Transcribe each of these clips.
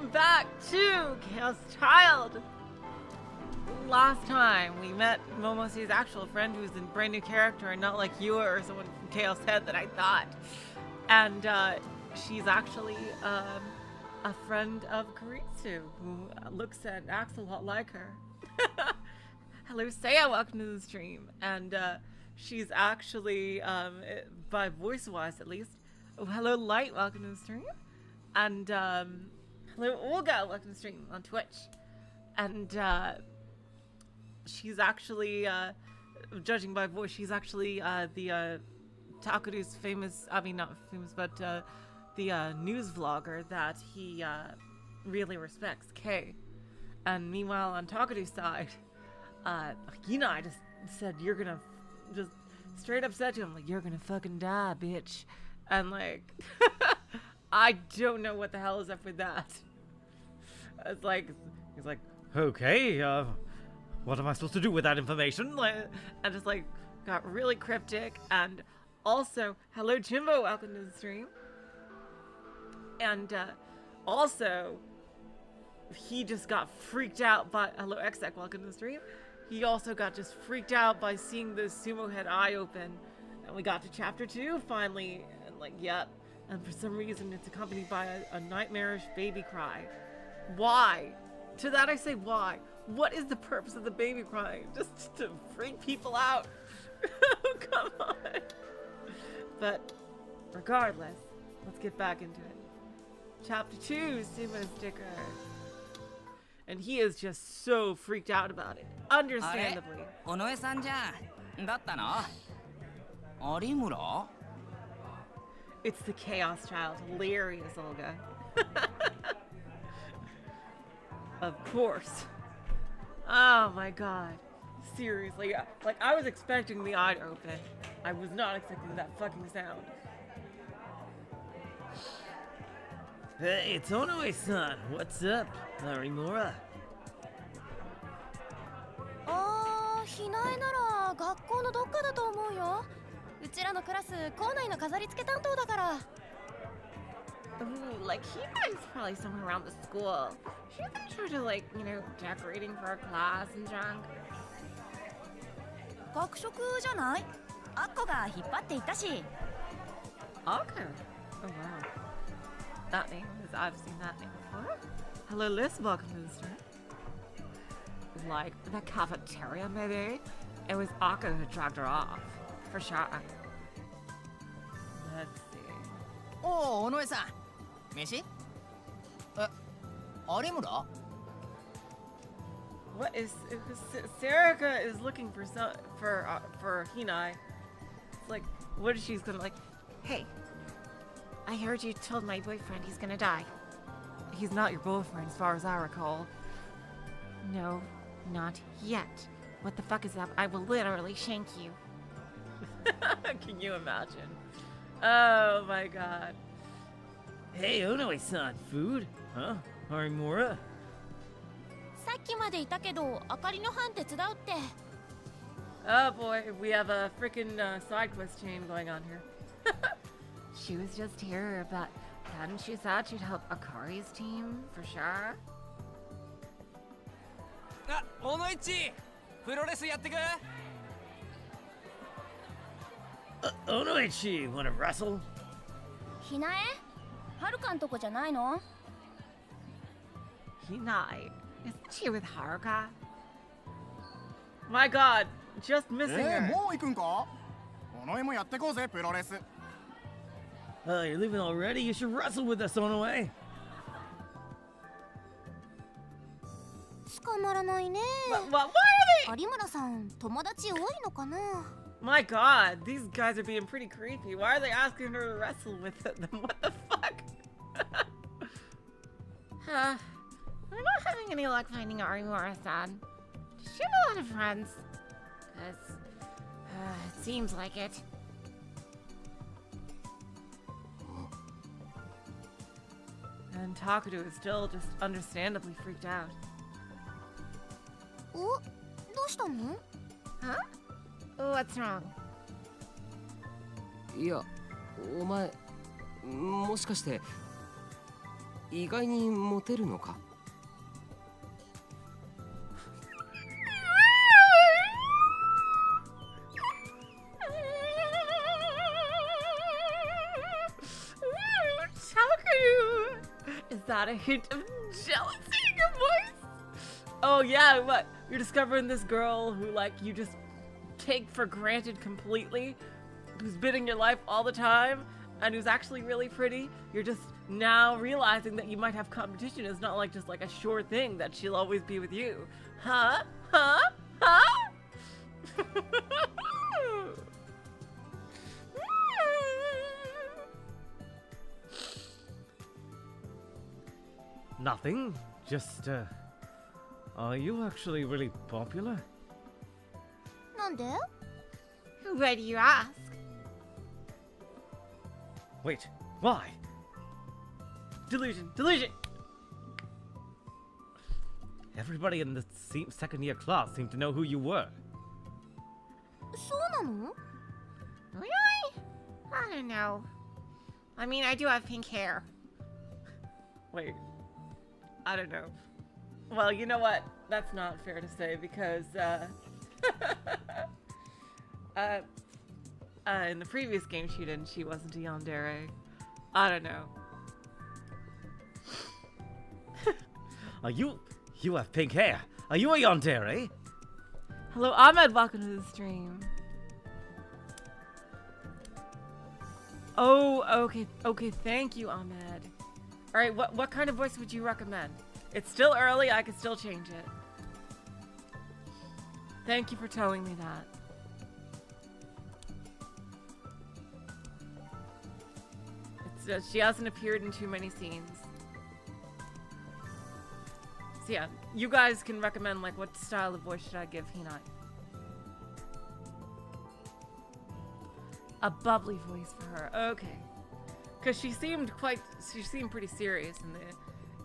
Welcome back to Chaos Child! Last time we met Momose's actual friend who's a brand new character and not like you or someone from Chaos Head that I thought. And she's actually a friend of Kurisu who looks and acts a lot like her. Hello Saya, welcome to the stream. And she's actually, by voice-wise at least, hello Light, welcome to the stream. And hello Olga, welcome to the stream on Twitch. And she's actually, judging by voice, she's actually the Takuru's famous, I mean not famous, but the news vlogger that he really respects, Kay. And meanwhile on Takuru's side, Hinae just said, you're gonna, just straight up said to him, like, you're gonna fucking die, bitch. And like, I don't know what the hell is up with that. It's like, he's like, okay, what am I supposed to do with that information? Like, and just like, got really cryptic. And also, hello Jimbo, welcome to the stream. And also, he just got freaked out by, hello Exec, welcome to the stream. He also got just freaked out by seeing the sumo head eye open. And we got to chapter 2 finally, and like, yep. And for some reason, it's accompanied by a nightmarish baby cry. Why? To that I say, why? What is the purpose of the baby crying? Just to freak people out? Come on. But regardless, let's get back into it. Chapter 2, sumo sticker. And he is just so freaked out about it. Understandably. Onoe-sanじゃん。だったの? Arimura? It's the Chaos Child. Hilarious, Olga. Of course. Oh my god. Seriously. Like, I was expecting the eye to open. I was not expecting that fucking sound. Hey, it's Onoe-san. What's up, Arimura? Hinae なら学校のどっかだと思うよ。うちらのクラス校内の飾り付け担当だから。Ooh, like Hinae's probably somewhere around the school. She's in charge of like, you know, decorating for our class and junk. 学食じゃない？アッコが引っ張っていったし。Okay. Oh wow. That name is, I've seen that name before. Hello Liz, welcome to the stream. Like the cafeteria maybe? It was Akko who dragged her off. For sure. Let's see. Oh, Onoe-san. Meshi? Arimura? What is Sarika is looking for for Hinae. It's like, what is she's gonna like? Hey, I heard you told my boyfriend he's gonna die. He's not your boyfriend as far as I recall. No, not yet. What the fuck is that? I will literally shank you. Can you imagine? Oh my god. Hey, Onoe-san, food? Huh? Arimura? さっきまでいたけど、あかりの班手伝うって。Oh boy, we have a freaking side quest chain going on here. She was just here, but hadn't she said she'd help Akari's team for sure? Onoichi! プロレスやってく? Onoichi, wanna wrestle? ひなえ？はるかんとこじゃないの？ Hinae, isn't she with Haruka? My god, just missing her. もう行くんか? 尾上もやってこうぜ、プロレス。You're leaving already? You should wrestle with us, Onoe. 捕まらないね。Why are they? 有村さん、友達多いのかな? My god, these guys are being pretty creepy. Why are they asking her to wrestle with them? What the fuck? We're not having any luck finding Arimura-san. Does she have a lot of friends? Cause, it seems like it. And Takuru is still just understandably freaked out. お、どうしたの? Huh? What's wrong? いや、お前、もしかして意外にモテるのか? Takuru! Is that a hint of jealousy in your voice? Oh yeah, what? You're discovering this girl who like you just take for granted completely, who's been in your life all the time, and who's actually really pretty. You're just now realizing that you might have competition. It's not like just like a sure thing that she'll always be with you. Huh? Huh? Huh? Nothing. Just, are you actually really popular? なんで? Why do you ask? Wait, why? Delusion. Delusion! Everybody in the second year class seemed to know who you were. そうなの? Really? I don't know. I mean, I do have pink hair. Wait. I don't know. Well, you know what? That's not fair to say because, in the previous game she didn't. She wasn't a yandere. I don't know. You have pink hair. Are you a yandere? Hello, Ahmed. Welcome to the stream. Oh, okay. Okay, thank you, Ahmed. All right, what kind of voice would you recommend? It's still early. I could still change it. Thank you for telling me that. She hasn't appeared in too many scenes. So yeah, you guys can recommend like what style of voice should I give Hinae? A bubbly voice for her. Okay. Because she seemed pretty serious in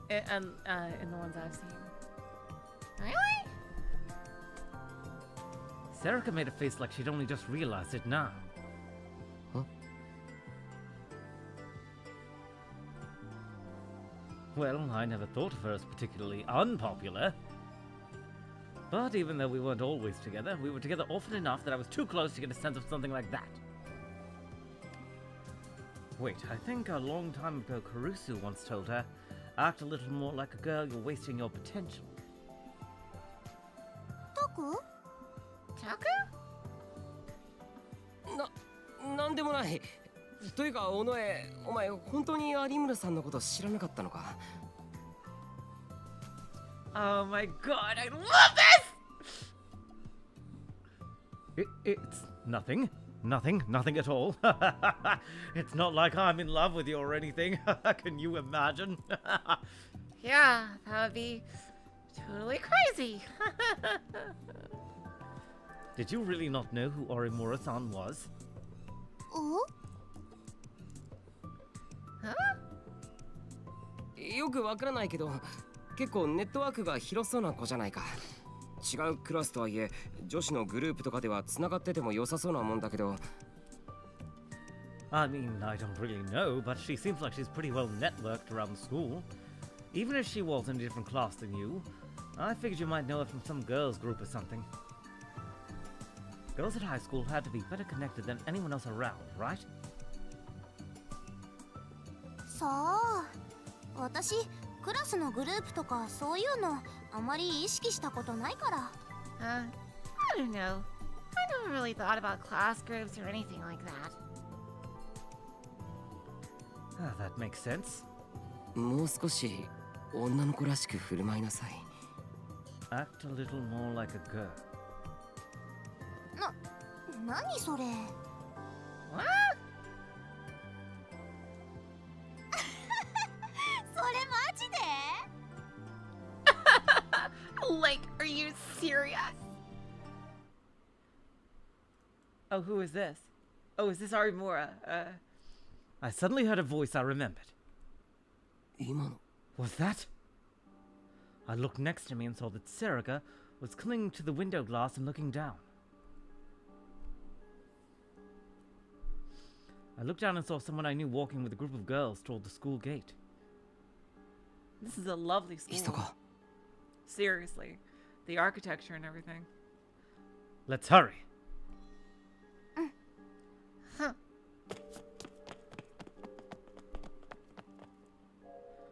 the ones I've seen. Really? Serica made a face like she'd only just realized it now. Huh? Well, I never thought of her as particularly unpopular. But even though we weren't always together, we were together often enough that I was too close to get a sense of something like that. Wait, I think a long time ago Kurusu once told her, act a little more like a girl, you're wasting your potential. タク? Taku? なんでもない。というか、尾上、お前本当に有村さんのこと知らなかったのか? Oh my god, I love this! It's nothing. Nothing at all. It's not like I'm in love with you or anything. Can you imagine? Yeah, that would be totally crazy. Did you really not know who Orimura-san was? お? Huh? よくわからないけど、結構ネットワークが広そうな子じゃないか。違うクラスとはいえ、女子のグループとかでは繋がってても良さそうなもんだけど。I mean, I don't really know, but she seems like she's pretty well networked around the school. Even if she was in a different class than you, I figured you might know her from some girls' group or something. Girls at high school had to be better connected than anyone else around, right? さあ、私クラスのグループとかそういうのあまり意識したことないから。I don't know. I never really thought about class groups or anything like that. That makes sense. もう少し女の子らしく振る舞いなさい。Act a little more like a girl. 何それ? What? それマジで? Like, are you serious? Oh, who is this? Oh, is this Arimura? I suddenly heard a voice I remembered. 今の。 Was that? I looked next to me and saw that Serica was clinging to the window glass and looking down. I looked down and saw someone I knew walking with a group of girls toward the school gate. This is a lovely school. 急ごう。 Seriously. The architecture and everything. Let's hurry. Huh.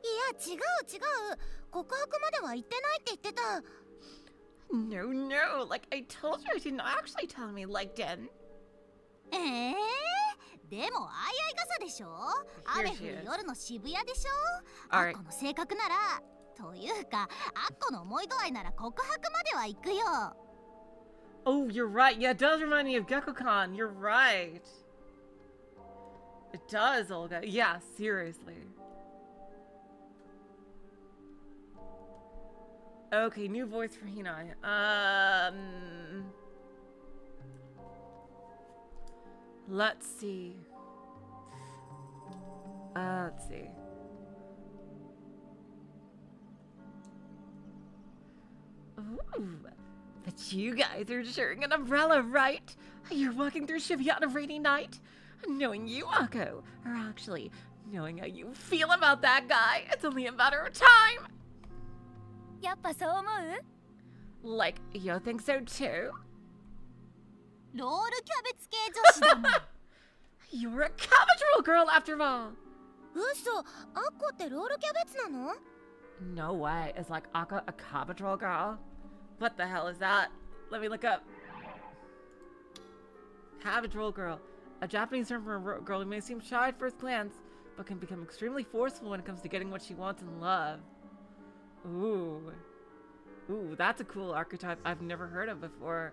いや違う告白までは言ってないって言ってた。 No, no. Like, I told you I didn't actually tell him he liked it. でもあいあい傘でしょ。 Here 雨 she 降る is. 夜の渋谷でしょ。 Alright. あっこの性格ならというかあっこの思い度合いなら告白までは行くよ。 Oh, you're right. Yeah, it does remind me of Gekko-kan. You're right. It does, Olga. Yeah, seriously. Okay, new voice for Hinae. Let's see. Let's see. Ooh, but you guys are sharing an umbrella, right? You're walking through Shibuya on a rainy night. Knowing you, Akko, or actually knowing how you feel about that guy, it's only a matter of time. やっぱそう思う？ Like, you think so too? ロールキャベツ系女子だもん。 You're a capital girl after all. 嘘、あっこってロールキャベツなの？ No way. Is like Akko a capital girl? What the hell is that? Let me look up. Capital girl. A Japanese term for a girl who may seem shy at first glance, but can become extremely forceful when it comes to getting what she wants in love. Ooh. Ooh, that's a cool archetype I've never heard of before.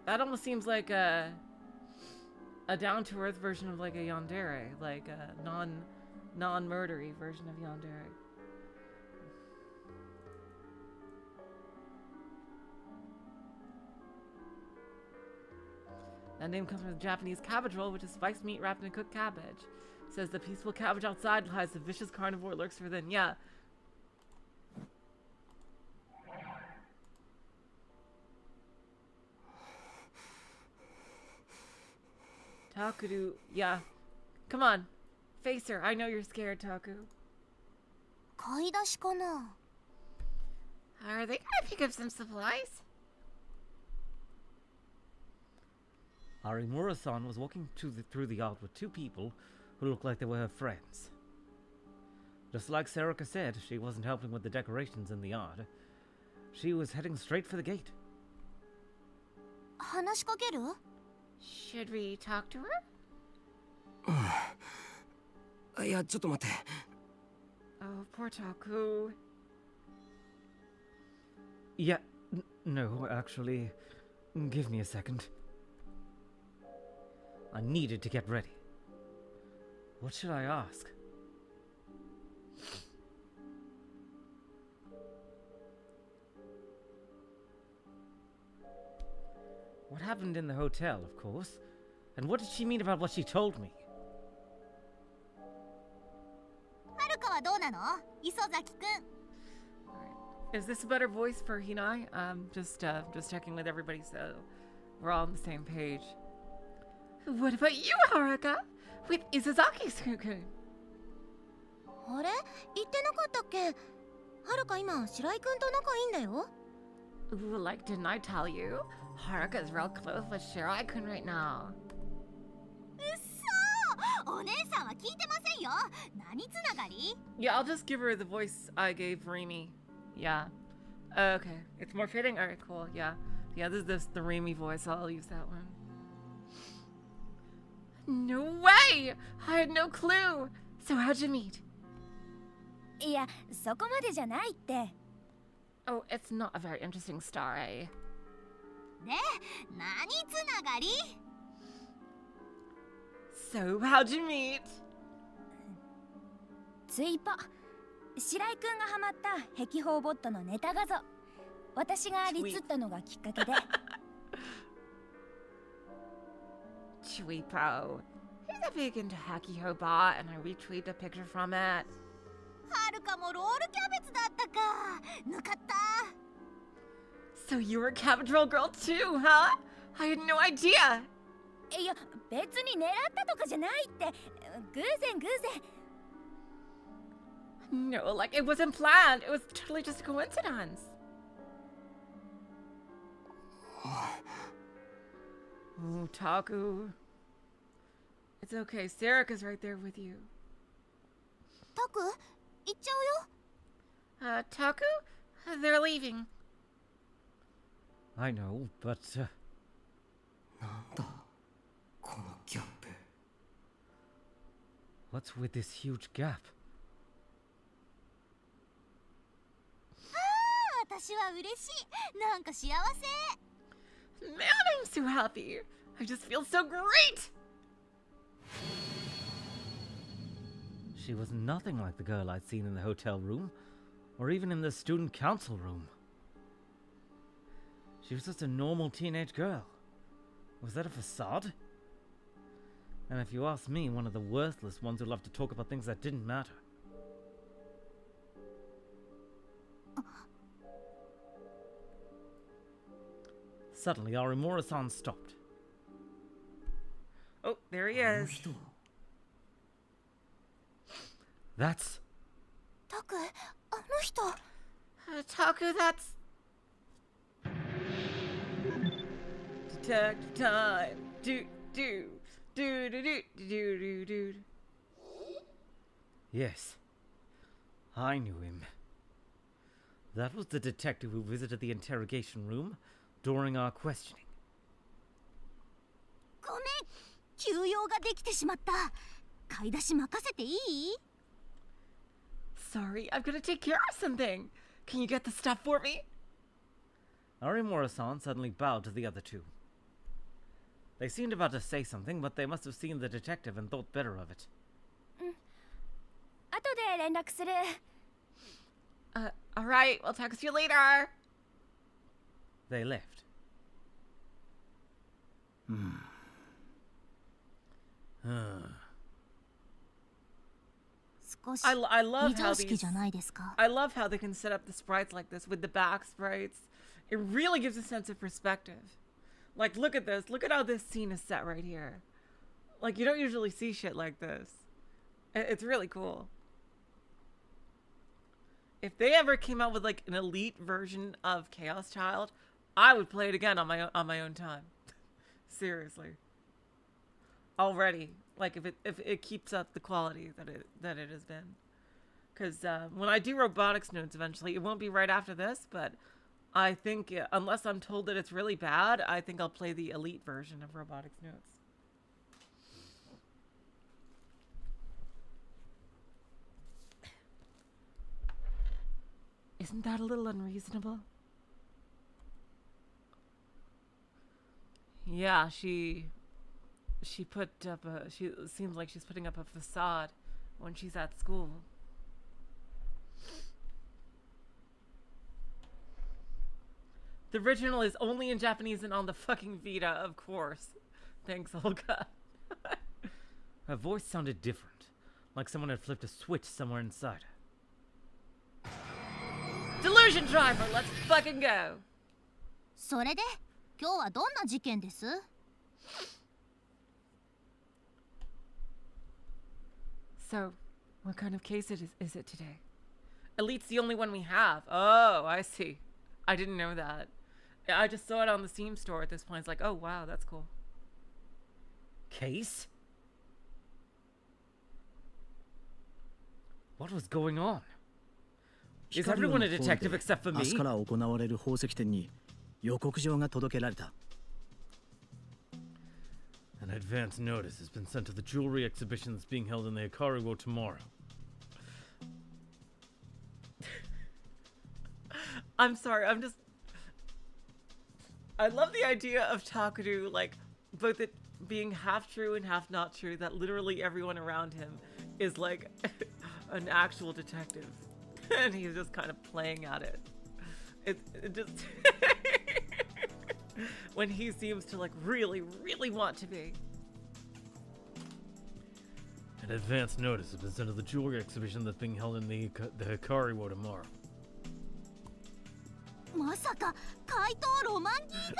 That almost seems like a down-to-earth version of like a yandere, like a non-murdery version of yandere. That name comes from the Japanese cabbage roll, which is spiced meat wrapped in cooked cabbage. It says the peaceful cabbage outside lies, the vicious carnivore lurks within. Yeah. Takuru, yeah. Come on. Face her. I know you're scared, Taku. 買い出しかな？ Are they gonna pick up some supplies? Arimura-san was walking through the yard with two people who looked like they were her friends. Just like Sarika said, she wasn't helping with the decorations in the yard. She was heading straight for the gate. 話しかける？ Should we talk to her? いや、ちょっと待って。 Oh, poor Taku. Yeah, no, actually, give me a second. I needed to get ready. What should I ask? What happened in the hotel, of course. And what did she mean about what she told me? はるかはどうなの？磯崎くん。 Is this a better voice for Hinae? Just checking with everybody so we're all on the same page. What about you, Haruka? With Isazaki-kun? あれ？言ってなかったっけ？はるか今白井くんと仲いいんだよ。 Ooh, like, didn't I tell you? Haruka's real close with Shirai-kun right now. お姉さんは聞いてませんよ。何つながり？ Yeah, I'll just give her the voice I gave Rimi. Yeah. Okay. It's more fitting? Alright, cool. Yeah. Yeah, this is the Rimi voice. I'll use that one. No way! I had no clue! So how'd you meet? いや、そこまでじゃないって。 Oh, it's not a very interesting story. で、何つながり？ So how'd you meet? ツイパ。白井くんがハマった壁宝ボットのネタ画像。私がリツったのがきっかけで。Chewipo. He's a big into Hacky Hobot, and I retweeted a picture from it. はるかもロールキャベツだったか。ぬかった。 So you were a cabbage roll girl too, huh? I had no idea. いや、別に狙ったとかじゃないって。偶然。No, like it wasn't planned. It was totally just a coincidence. Ooh, Taku. It's okay. Sarika's right there with you. タク行っちゃうよ。 Taku? They're leaving. I know, but, なんだこのギャップ。 what's with this huge gap? 私は嬉しい。なんか幸せ。 Man, I'm so happy. I just feel so great. She was nothing like the girl I'd seen in the hotel room, or even in the student council room. She was just a normal teenage girl. Was that a facade? And if you ask me, one of the worthless ones who love to talk about things that didn't matter. Suddenly, Arimura-san stopped. Oh, there he is. That's... タク、あの人。Taku, that's... Detective time. Do, do, do, do, do, do, do, do. Yes. I knew him. That was the detective who visited the interrogation room during our questioning. ごめん、急用ができてしまった。買い出し任せていい？ Sorry, I'm gonna take care of something. Can you get the stuff for me? Arimura-san suddenly bowed to the other two. They seemed about to say something, but they must have seen the detective and thought better of it. 後で連絡する。 Alright, we'll text you later. They left. I love 非 how 常識 these... じゃないですか。 I love how they can set up the sprites like this with the back sprites. It really gives a sense of perspective. Like, look at this. Look at how this scene is set right here. Like, you don't usually see shit like this. It's really cool. If they ever came out with like an elite version of Chaos Child, I would play it again on my own time. Seriously. Already, like if it keeps up the quality that it has been, because when I do robotics notes eventually, it won't be right after this, but I think unless I'm told that it's really bad, I think I'll play the elite version of robotics notes. Isn't that a little unreasonable? Yeah, she put up she seems like she's putting up a facade when she's at school. The original is only in Japanese and on the fucking Vita, of course. Thanks, Olga. Her voice sounded different, like someone had flipped a switch somewhere inside her. Delusion driver, let's fucking go. それで、今日はどんな事件です？ So, what kind of case is it today? Elite's the only one we have. Oh, I see. I didn't know that. I just saw it on the Steam store at this point. It's like, oh wow, that's cool. Case? What was going on? Is everyone a detective except for me? 明日から行われる宝石店に予告状が届けられた。 An advance notice has been sent to the jewelry exhibition that's being held in the Hikariwo tomorrow. I'm sorry, I love the idea of Takuru, like, both it being half true and half not true, that literally everyone around him is like an actual detective. And he's just kind of playing at it. It just... when he seems to, like, really, really want to be. An advance notice has been sent to the jewelry exhibition that's being held in the Hikariwo tomorrow. まさか怪盗ロマンティー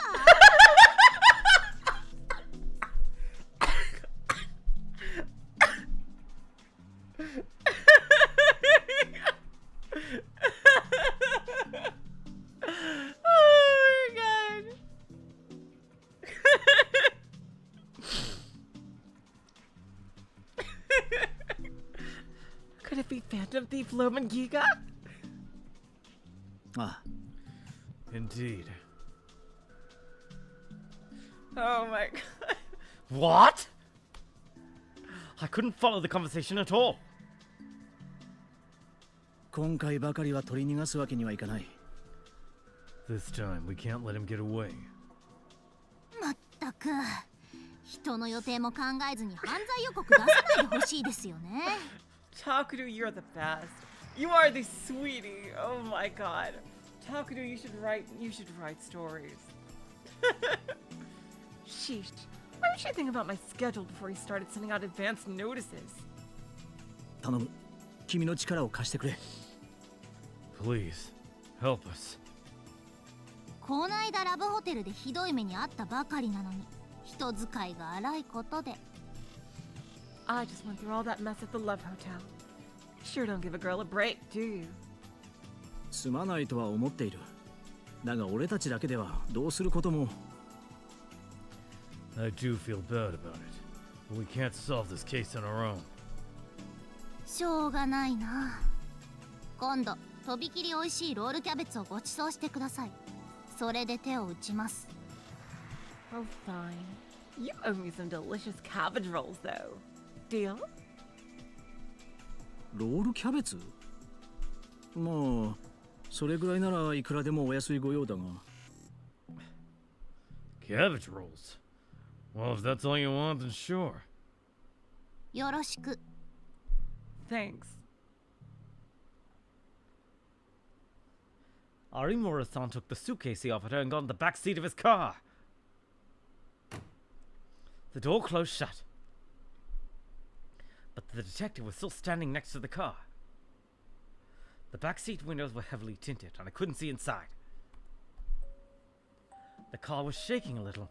ガー？ Floman Giga? あ Indeed. Oh my god. What? I couldn't follow the conversation at all. 今回ばかりは取り逃がすわけにはいかない。 This time, we can't let him get away. まったく人の予定も考えずに犯罪予告出さないでほしいですよね。Takuru, you're the best. You are the sweetie. Oh my god. Takuru, you should write stories. Sheesh. Why would you think about my schedule before he started sending out advance notices? 頼む。君の力を貸してくれ。 Please, help us. こないだラブホテルでひどい目に遭ったばかりなのに人使いが荒いことで。 I just went through all that mess at the Love Hotel. Sure don't give a girl a break, do you? すまないとは思っている。だが俺たちだけではどうすることも。 I do feel bad about it, but we can't solve this case on our own. しょうがないな。今度とびきり美味しいロールキャベツをご馳走してください。それで手を打ちます。 Oh, fine. You owe me some delicious cabbage rolls, though. Deal? ロールキャベツ？まあそれぐらいならいくらでもお安いご用だが。 Cabbage rolls? Well, if that's all you want, then sure. よろしく。 Thanks. Arimura-san took the suitcase he offered her and got in the back seat of his car. The door closed shut. But the detective was still standing next to the car. The back seat windows were heavily tinted, and I couldn't see inside. The car was shaking a little.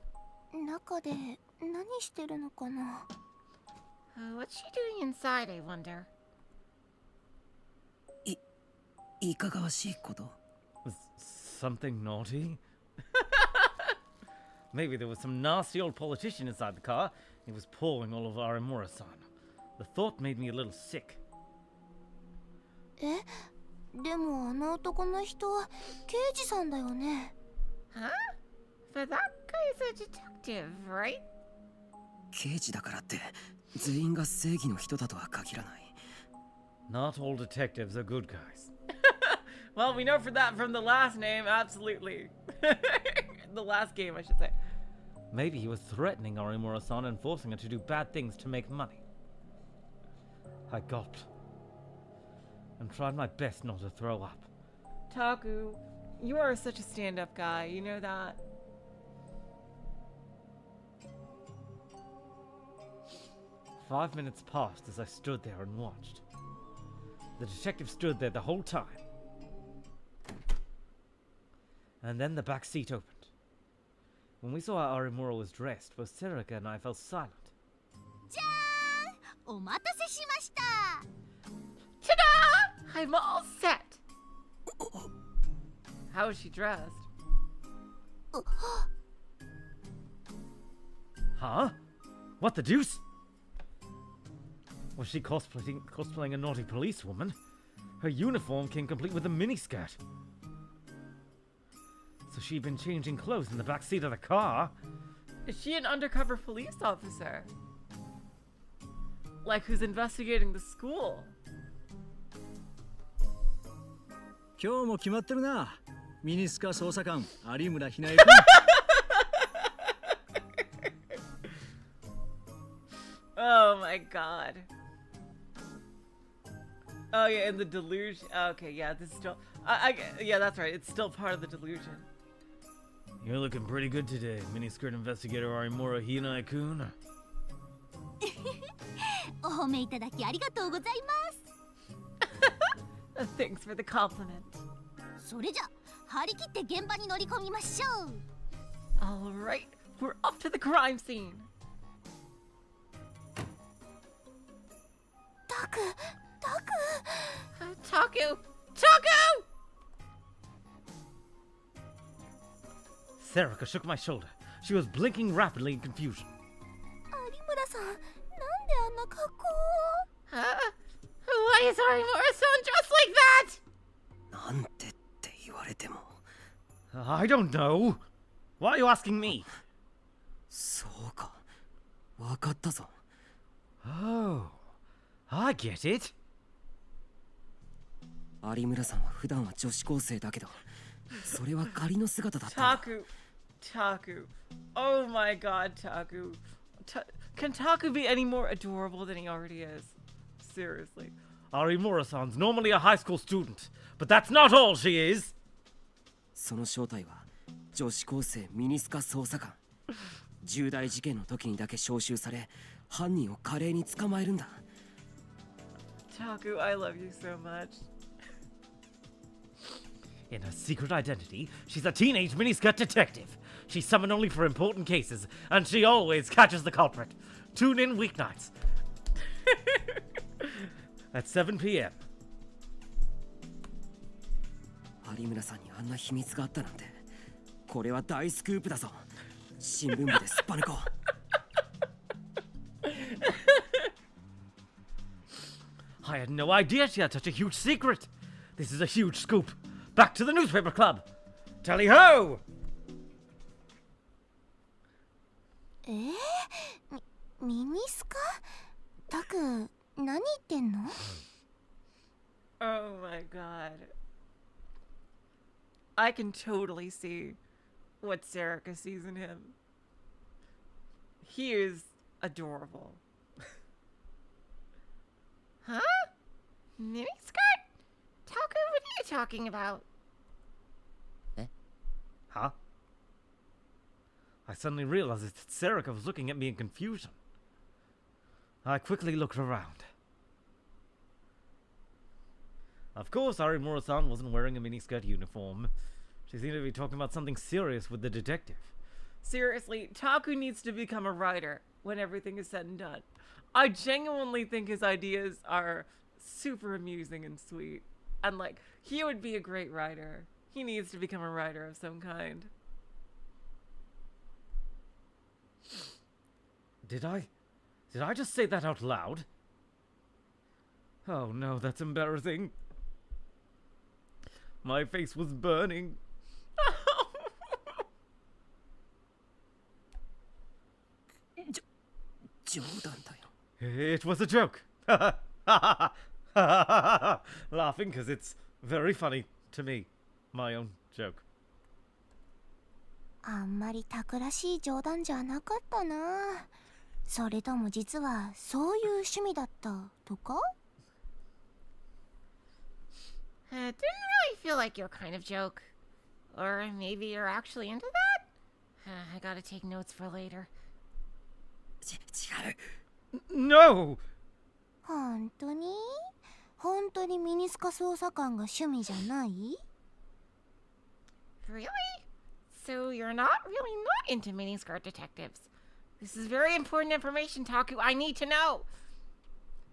中で何してるのかな。 What's she doing inside, I wonder? いかがわしいこと。 Was something naughty? Maybe there was some nasty old politician inside the car. He was pouring all over Arimura-san. The thought made me a little sick. え、でもあの男の人は刑事さんだよね。 Huh? But that guy's a detective, right? 刑事だからって全員が正義の人だとは限らない。 Not all detectives are good guys. Well, we know for that from the last name, absolutely. The last game, I should say. Maybe he was threatening Arimura-san and forcing her to do bad things to make money. I gulped and tried my best not to throw up. Taku, you are such a stand-up guy, you know that? "5 minutes passed as I stood there and watched. The detective stood there the whole time. And then the back seat opened. When we saw how Arimura was dressed, both Serika and I fell silent. じゃーん、お待たせしました。 Ta-da! I'm all set. How is she dressed? Huh? What the deuce? Was she cosplaying a naughty policewoman? Her uniform came complete with a miniskirt. So she'd been changing clothes in the back seat of the car? Is she an undercover police officer? Like who's investigating the school? 今日も決まってるな。ミニスカ捜査官有村ひなえ君。 Oh my god. Oh yeah, and the delusion. Okay, yeah, this is still. Yeah, that's right. It's still part of the delusion. You're looking pretty good today, miniskirt investigator Arimura Hinae-kun. お褒めいただきありがとうございます。 Thanks for the compliment. それじゃ張り切って現場に乗り込みましょう。 All right, we're up to the crime scene. タク、タク。 Taku! Taku! Serika shook my shoulder. She was blinking rapidly in confusion. 有村さん、なんであんな格好を？ Huh? Why is Arimura-san dressed I don't know. Why are you asking me? そうか。わかったぞ。 Oh, I get it. 有村さんは普段は女子高生だけど、それは仮の姿だったんだ。 Taku. Oh my god, Taku. Can Taku be any more adorable than he already is? Seriously. Arimura-san's normally a high school student, but that's not all she is. その正体は女子高生ミニスカ捜査官。重大事件の時にだけ招集され、犯人を華麗に捕まえるんだ。 Taku, I love you so much. In her secret identity, she's a teenage miniskirt detective. She's summoned only for important cases, and she always catches the culprit. Tune in weeknights at 7 p.m. 有村さんにあんな秘密があったなんて、これは大スクープだぞ。新聞部ですっぱ抜こう。 I had no idea she had such a huge secret. This is a huge scoop. Back to the newspaper club. Tally ho! ミニスカ？タク、何言ってんの？ Oh my god. I can totally see what Serica sees in him. He is adorable. Huh? Miniskirt? Taku, what are you talking about? Huh? I suddenly realized that Serica was looking at me in confusion. I quickly looked around. Of course, Arimura-san wasn't wearing a miniskirt uniform. She seemed to be talking about something serious with the detective. Seriously, Taku needs to become a writer when everything is said and done. I genuinely think his ideas are super amusing and sweet. And like, he would be a great writer. He needs to become a writer of some kind. Did I just say that out loud? Oh no, that's embarrassing. My face was burning. 冗談だよ。 It was a joke. Laughing because it's very funny to me. My own joke. あんまりタクらしい冗談じゃなかったな。それとも実はそういう趣味だったとか？ It didn't really feel like your kind of joke. Or maybe you're actually into that? I gotta take notes for later. 違う。 No! 本当に？本当にミニスカ捜査官が趣味じゃない？ Really? So you're not really not into miniskirt detectives. This is very important information, Taku. I need to know.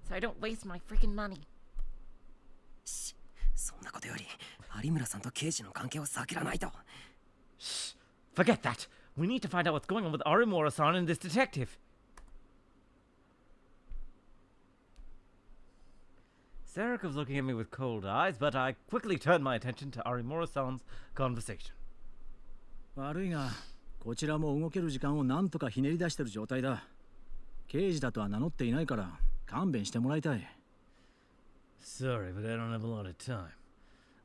So I don't waste my freaking money. そんなことより、有村さんと刑事の関係を避けらないと。 Shh! Forget that! We need to find out what's going on with Arimura-san and this detective. Serica was looking at me with cold eyes, but I quickly turned my attention to Arimura-san's conversation. 悪いが、こちらも動ける時間をなんとかひねり出してる状態だ。刑事だとは名乗っていないから勘弁してもらいたい。 Sorry, but I don't have a lot of time.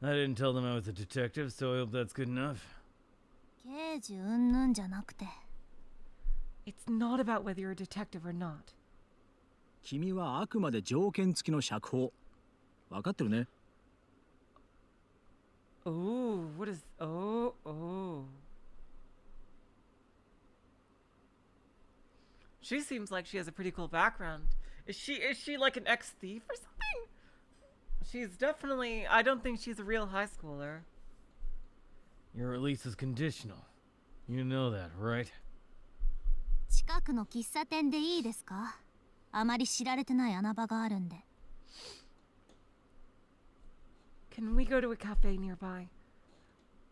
I didn't tell them I was a detective, so I hope that's good enough. 刑事うんぬんじゃなくて。 It's not about whether you're a detective or not. 君はあくまで条件付きの釈放。分かってるね。 Oh, what is... Oh. She seems like she has a pretty cool background. Is she like an ex-thief or something? She's definitely... I don't think she's a real high schooler. Your release is conditional. You know that, right? 近くの喫茶店でいいですか？あまり知られてない穴場があるんで。 Can we go to a cafe nearby?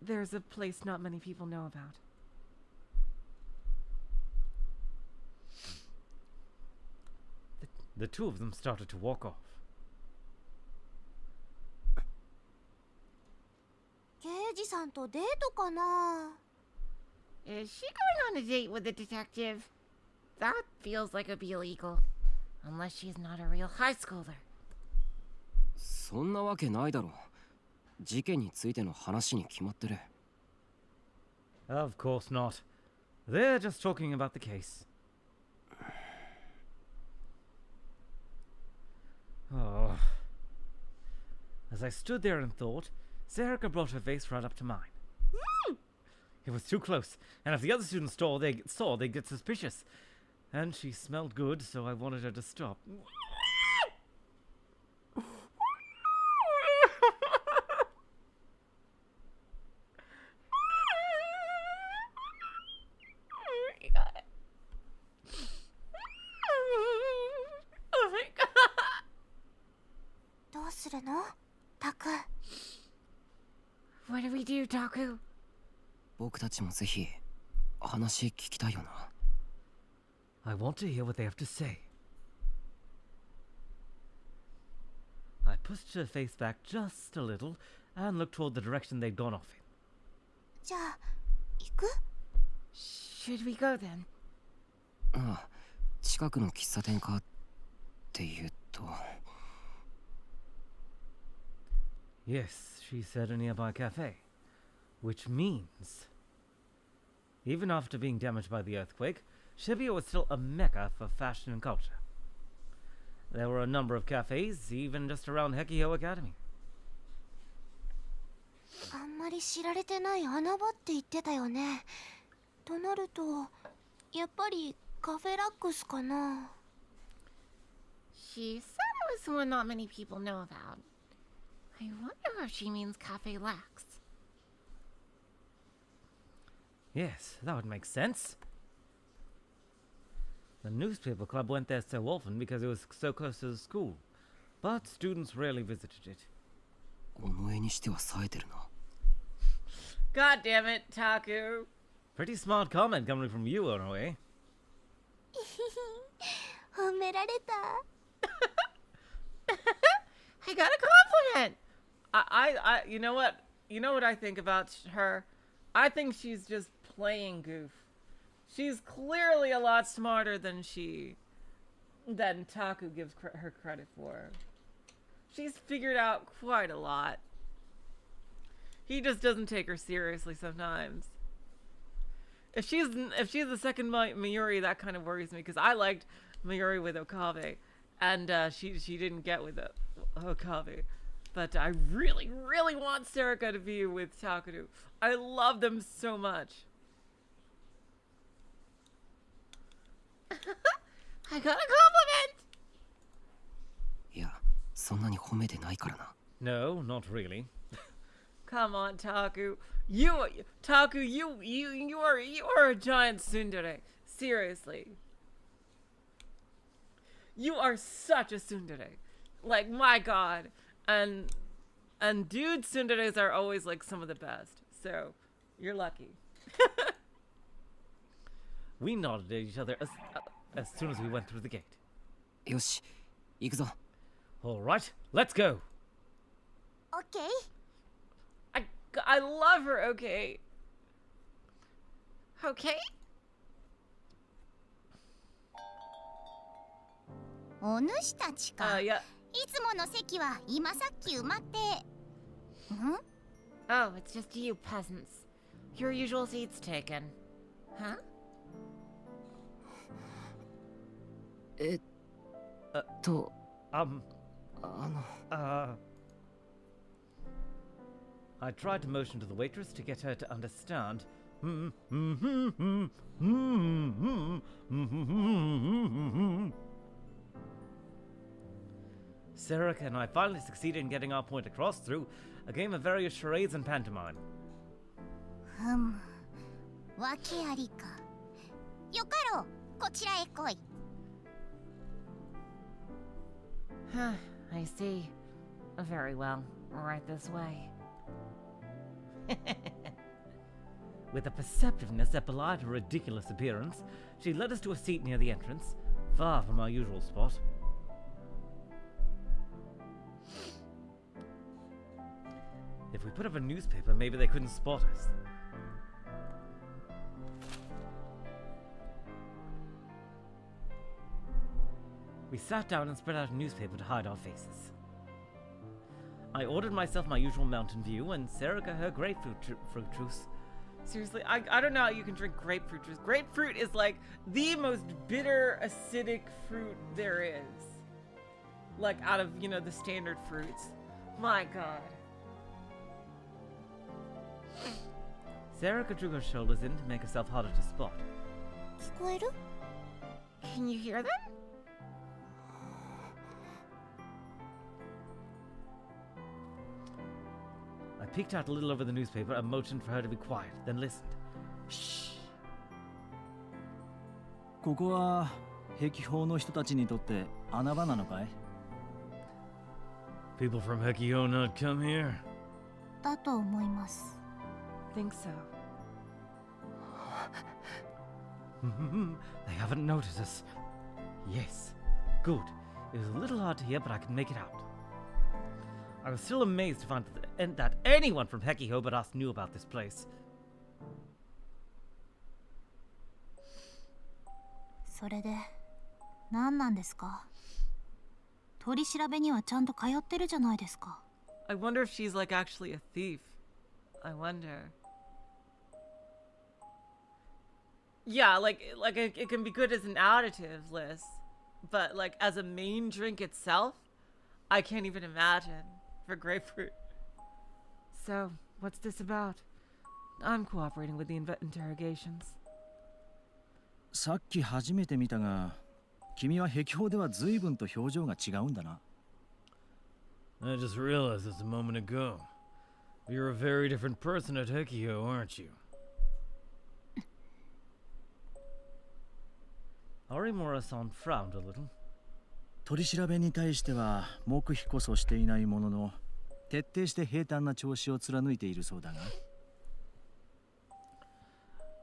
There's a place not many people know about. The two of them started to walk off. 刑事さんとデートかな。 Is she going on a date with the detective? That feels like it'd be illegal. Unless she's not a real high schooler. そんなわけないだろう。事件についての話に決まってる。Of course not. They're just talking about the case. Oh. As I stood there and thought, Serica brought her face right up to mine. It was too close, and if the other students saw, they'd get suspicious. And she smelled good, so I wanted her to stop. Oh my god. どうするのタク。 What do we do, Taku? 僕たちもぜひ話聞きたいよな。I want to hear what they have to say. I pushed her face back just a little and looked toward the direction they'd gone off in. じゃあ行く？ Should we go then? ああ、近くの喫茶店かっていうと。Yes, she said a nearby cafe. Which means, even after being damaged by the earthquake, Shibuya was still a mecca for fashion and culture. There were a number of cafes, even just around Hekiho Academy. あんまり知られてない穴場って言ってたよね。となるとやっぱりカフェラックスかな。 She said it was one not many people know about. I wonder if she means Cafe Lax. Yes, that would make sense. The newspaper club went there so often because it was so close to the school, but students rarely visited it. 尾上にしては冴えてるな。 God damn it, Taku. Pretty smart comment coming from you, Onoe. 褒められた。 I got a compliment. You know what? You know what I think about her? I think she's just playing goof. She's clearly a lot smarter than Taku gives her credit for. She's figured out quite a lot. He just doesn't take her seriously sometimes. If she's the second Mayuri, that kind of worries me because I liked Mayuri with Okabe, and she didn't get with Okabe. But I really, really want Serica to be with Takuru. I love them so much. I got a compliment! いや、そんなに褒めてないからな。 No, not really. Come on, Taku. You are a giant tsundere. Seriously. You are such a tsundere. Like, my god. And dude tsunderes are always like some of the best. So, you're lucky. We nodded at each other as soon as we went through the gate. よし、行くぞ。 All right, let's go. オッケー。 I love her, okay? Okay? お主たちか。 Yeah. いつもの席は今さっき埋まって。ん？ Oh, it's just you peasants. Your usual seats taken. Huh? I tried to motion to the waitress to get her to understand. Serica and I finally succeeded in getting our point across through a game of various charades and pantomime. わけありか。よかろう、こちらへ来い。 I see. Very well. Right this way. With a perceptiveness that belied her ridiculous appearance, she led us to a seat near the entrance, far from our usual spot. If we put up a newspaper, maybe they couldn't spot us. We sat down and spread out a newspaper to hide our faces. I ordered myself my usual Mountain View and Serica her grapefruit fruit juice. Seriously, I don't know how you can drink grapefruit juice. Grapefruit is like the most bitter, acidic fruit there is. Like out of, you know, the standard fruits. My god. Serica drew her shoulders in to make herself harder to spot. 聞こえる？ Can you hear them? I peeked out a little over the newspaper and motioned for her to be quiet, then listened. Shh. ここは壁法の人たちにとって穴場なのかい？ People from Hekio not come here? だと思います。 Think so. They haven't noticed us. Yes. Good. It was a little hard to hear, but I can make it out. I was still amazed to find that anyone from Hekiho but us knew about this place. それで何なんですか？取り調べにはちゃんと通ってるじゃないですか。 I wonder if she's like actually a thief. I wonder. Yeah, like it can be good as an additive list, but like as a main drink itself, I can't even imagine for grapefruit. So, what's this about? I'm cooperating with the interrogations. さっき初めて見たが、君は壁法では随分と表情が違うんだな。I just realized this a moment ago. You're a very different person at Hekio, aren't you? Arimura-san frowned a little. 取り調べに対しては黙秘こそしていないものの、徹底して平坦な調子を貫いているそうだが。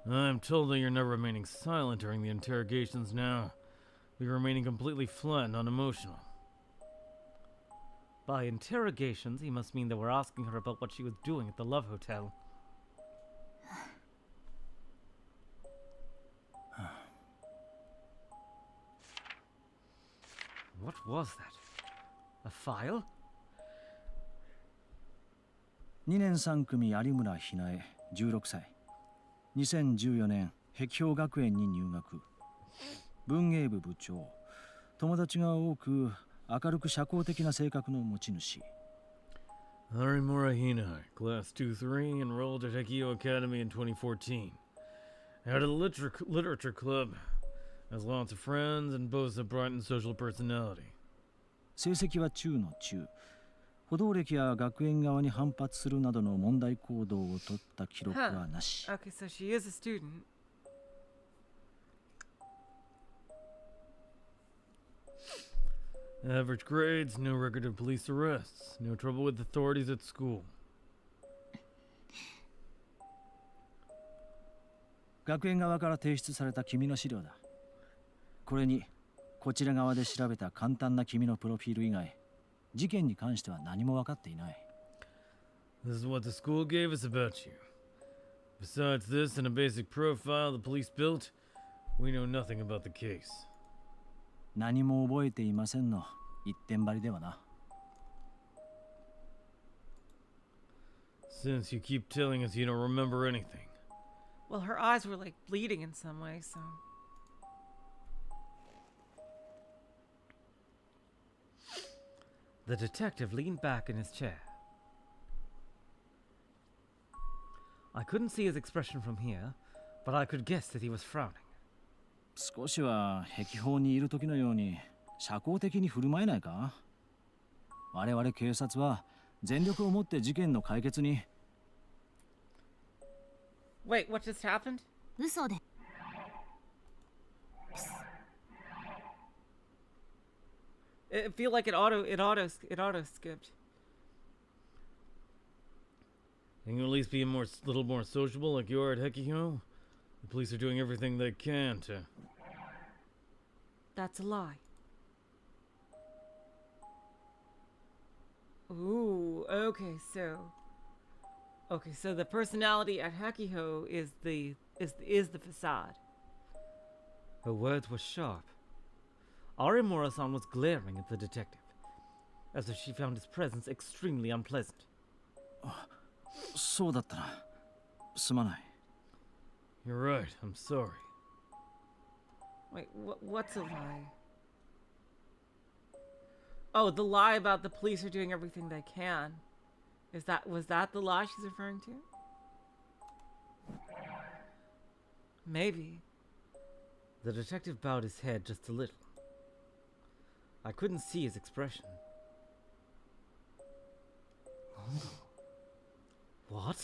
I'm told that you're not remaining silent during the interrogations now. You're remaining completely flat and unemotional. By interrogations, he must mean that we're asking her about what she was doing at the Love Hotel. What was that? A file? 2年3組有村ひなえ16歳2014年壁標学園に入学文芸部部長友達が多く明るく社交的な性格の持ち主 Arimura Hinae, Class 2-3, enrolled at Hekio Academy in 2014. Had a literature club, has lots of friends, and boasts a bright and social personality. 成績は中の中補導歴や学園側に反発するなどの問題行動を取った記録はなし。Okay, so she is a student. Average grades, no record of police arrests, no trouble with authorities at school. 学園側から提出された君の資料だ。これにこちら側で調べた簡単な君のプロフィール以外、事件に関しては何も分かっていない。This is what the school gave us about you. Besides this and a basic profile the police built, we know nothing about the case. 何も覚えていませんの一点張りではな。Since you keep telling us you don't remember anything. Well, her eyes were like bleeding in some way, so. The detective leaned back in his chair. I couldn't see his expression from here, but I could guess that he was frowning. 少しは壁法にいる時のように社交的に振る舞えないか？我々警察は全力を持って事件の解決に。Wait, what just happened? 嘘で。It feel like it auto skipped. Can you at least be a little more sociable like you are at Hekio? The police are doing everything they can to... That's a lie. Ooh, okay, so Okay, so the personality at Hakiho is the facade. Her words were sharp. Arimura-san was glaring at the detective, as if she found his presence extremely unpleasant. そうだったな。すまない。 You're right, I'm sorry. Wait, what's a lie? Oh, the lie about the police are doing everything they can. Was that the lie she's referring to? Maybe. The detective bowed his head just a little. I couldn't see his expression. What?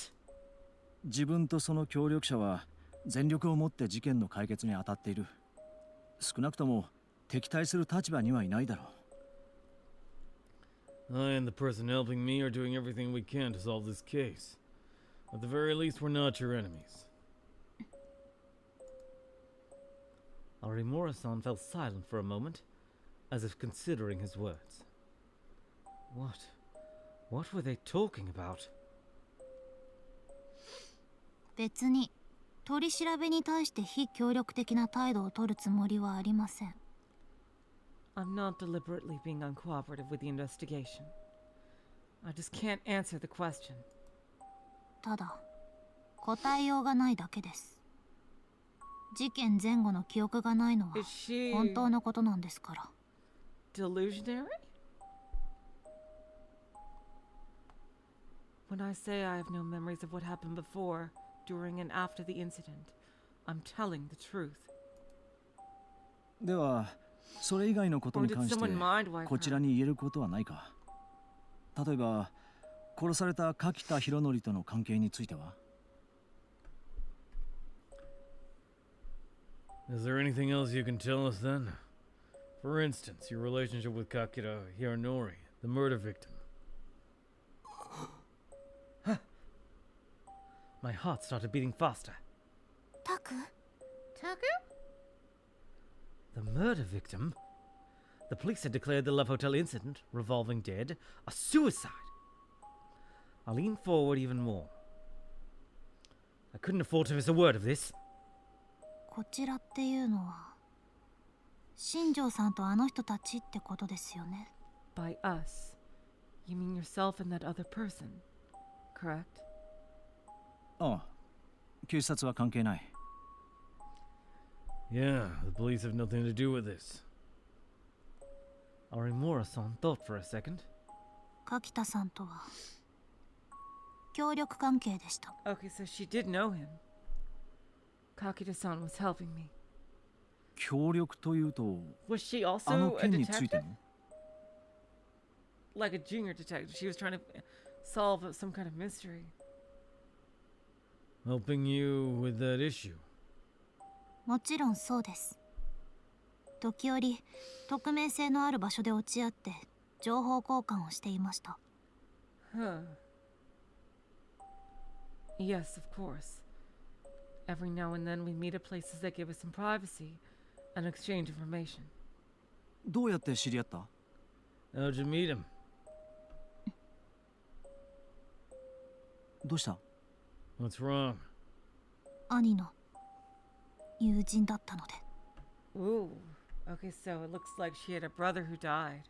自分とその協力者は全力を持って事件の解決に当たっている。少なくとも敵対する立場にはいないだろう。 I and the person helping me are doing everything we can to solve this case. At the very least, we're not your enemies. Arimura-san fell silent for a moment, as if considering his words. What were they talking about? 別に取り調べに対して非協力的な態度を取るつもりはありません。 I'm not deliberately being uncooperative with the investigation. I just can't answer the question. ただ答えようがないだけです。事件前後の記憶がないのは Is she 本当のことなんですから。 delusionary? When I say I have no memories of what happened before, during and after the incident, I'm telling the truth. ではそれ以外のことに関して Or did someone mind wipe her? こちらに言えることはないか。例えば殺された柿田博則との関係については。 Is there anything else you can tell us then? For instance, your relationship with Kakira Hironori, the murder victim. My heart started beating faster. タク Taku? The murder victim? The police had declared the Love Hotel incident, revolving dead, a suicide. I leaned forward even more. I couldn't afford to miss a word of this. こちらっていうのは新庄さんとあの人たちってことですよね。 By us, you mean yourself and that other person, correct? ああ、警察は関係ない。 Yeah, the police have nothing to do with this. Arimura-san thought for a second. 柿田さんとは協力関係でした。 Okay, so she did know him. Kakita-san was helping me. 協力というと Was she あの also a 件について detective? の Like a junior detective. She was trying to solve some kind of mystery. Helping you with that issue. もちろんそうです。時折匿名性のある場所で落ち合って情報交換をしていました。 Huh. Yes, of course. Every now and then we meet at places that give us some privacy and exchange information. どうやって知り合った？ How'd you meet him? どうした？ What's wrong? 兄の友人だったので。 Ooh. Okay, so it looks like she had a brother who died.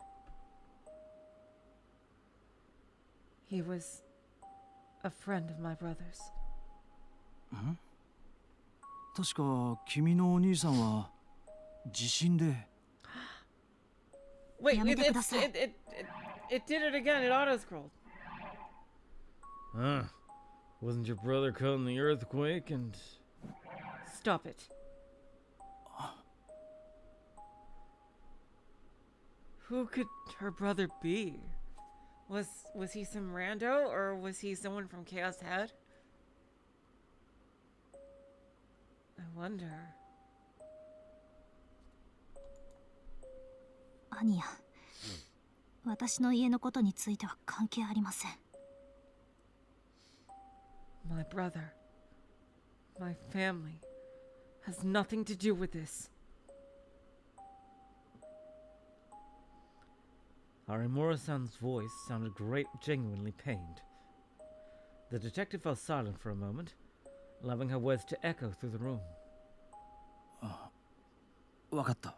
He was a friend of my brother's. 確か君のお兄さんは地震で。 Wait, Yeah, it, make it it's, a it did it again. It auto-scrolled. Huh? Wasn't your brother caught in the earthquake and... Stop it. Who could her brother be? Was he some rando, or was he someone from Chaos Head? I wonder. 兄や、私の家のことについては関係ありません。 My brother, my family, has nothing to do with this. Arimura-san's voice sounded genuinely pained. The detective fell silent for a moment, allowing her words to echo through the room. わかった。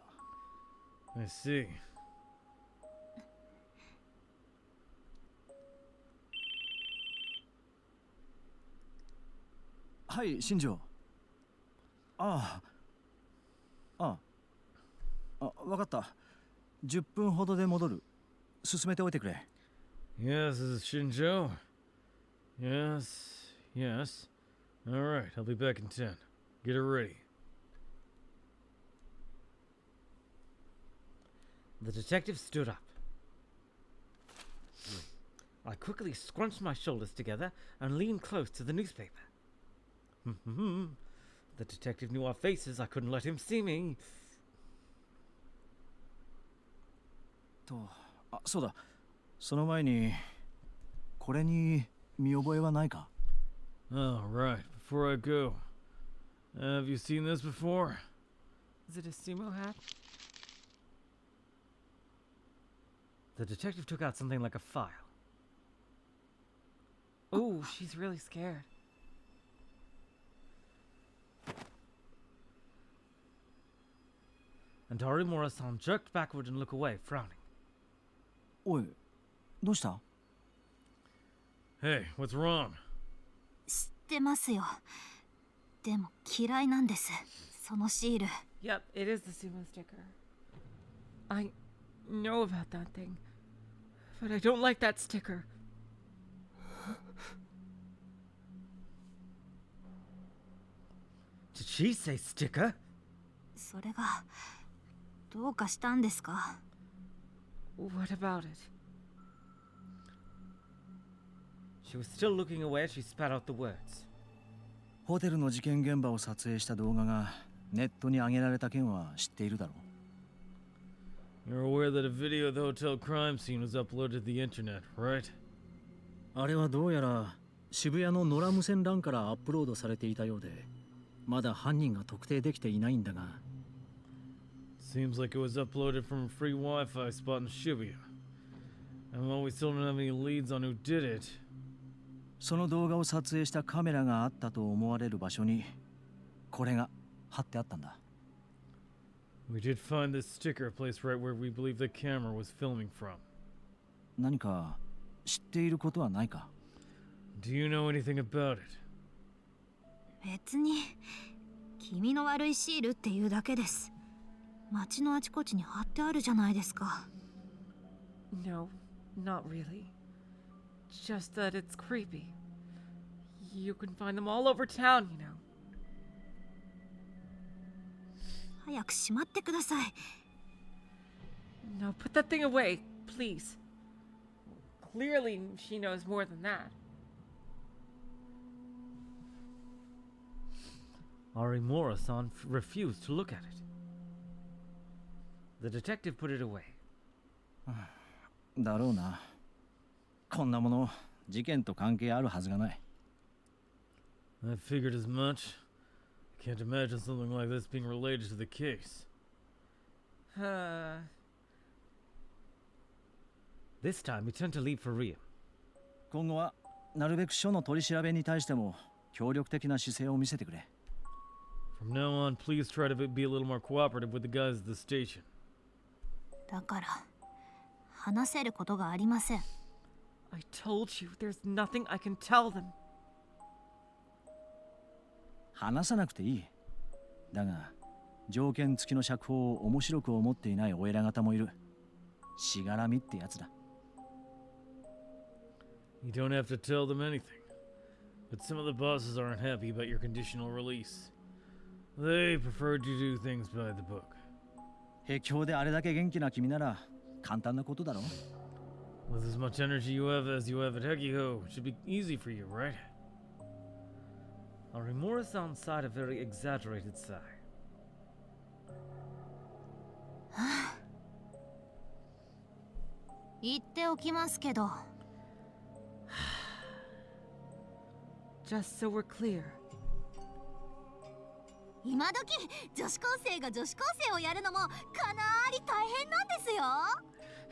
I see. はい、新庄。わかった。10分ほどで戻る。進めておいてくれ。 Yes, this is Shinjo. Yes, yes. All right, I'll be back in 10. Get her ready. The detective stood up. I quickly scrunched my shoulders together and leaned close to the newspaper. The detective knew our faces. I couldn't let him see me. そうだ。その前に、これに見覚えはないか？ Oh, right. Before I go, have you seen this before? Is it a sumo hat? The detective took out something like a file. Oh, she's really scared. And Dorimura-san jerked backward and looked away, frowning. おい、どうした？ Hey, what's wrong? 知ってますよ。でも嫌いなんです。そのシール。 Yep, it is the sumo sticker. I know about that thing, but I don't like that sticker. Did she say sticker? それがどうかしたんですか？ What about it? She was still looking away as she spat out the words. ホテルの事件現場を撮影した動画がネットに上げられた件は知っているだろう。 You're aware that a video of the hotel crime scene was uploaded to the internet, right? あれはどうやら渋谷の野良無線 LAN からアップロードされていたようで、まだ犯人が特定できていないんだが。 Seems like it was uploaded from a free Wi-Fi spot in Shibuya. And while we still don't have any leads on who did it, その動画を撮影したカメラがあったと思われる場所にこれが貼ってあったんだ。 we did find this sticker placed right where we believe the camera was filming from. 何か知っていることはないか？ Do you know anything about it? 別に気味の悪いシールっていうだけです。街のあちこちに貼ってあるじゃないですか。 No, not really. Just that it's creepy. You can find them all over town, you know. 早くしまってください。 No, put that thing away, please. Clearly, she knows more than that. Arimura-san refused to look at it. The detective put it away. だろうな。こんなもの事件と関係あるはずがない。 I figured as much. I can't imagine something like this being related to the case. This time he turned to leave for Rio. 今後はなるべく署の取り調べに対しても協力的な姿勢を見せてくれ。 From now on, please try to be a little more cooperative with the guys at the station. だから話せることがありません。 I told you, there's nothing I can tell them. 話さなくていい。だが条件付きの釈放を面白く思っていないお偉方もいる。しがらみってやつだ。 You don't have to tell them anything. But some of the bosses aren't happy about your conditional release. They preferred you do things by the book. へきであれだけ元気な君なら簡単なことだろ。 With as much energy you have as you have at Hekiho, it should be easy for you, right? Arimura-san sighed a very exaggerated sigh. 言っておきますけど。Just so we're clear. 今時女子高生が女子高生をやるのもかなり大変なんですよ。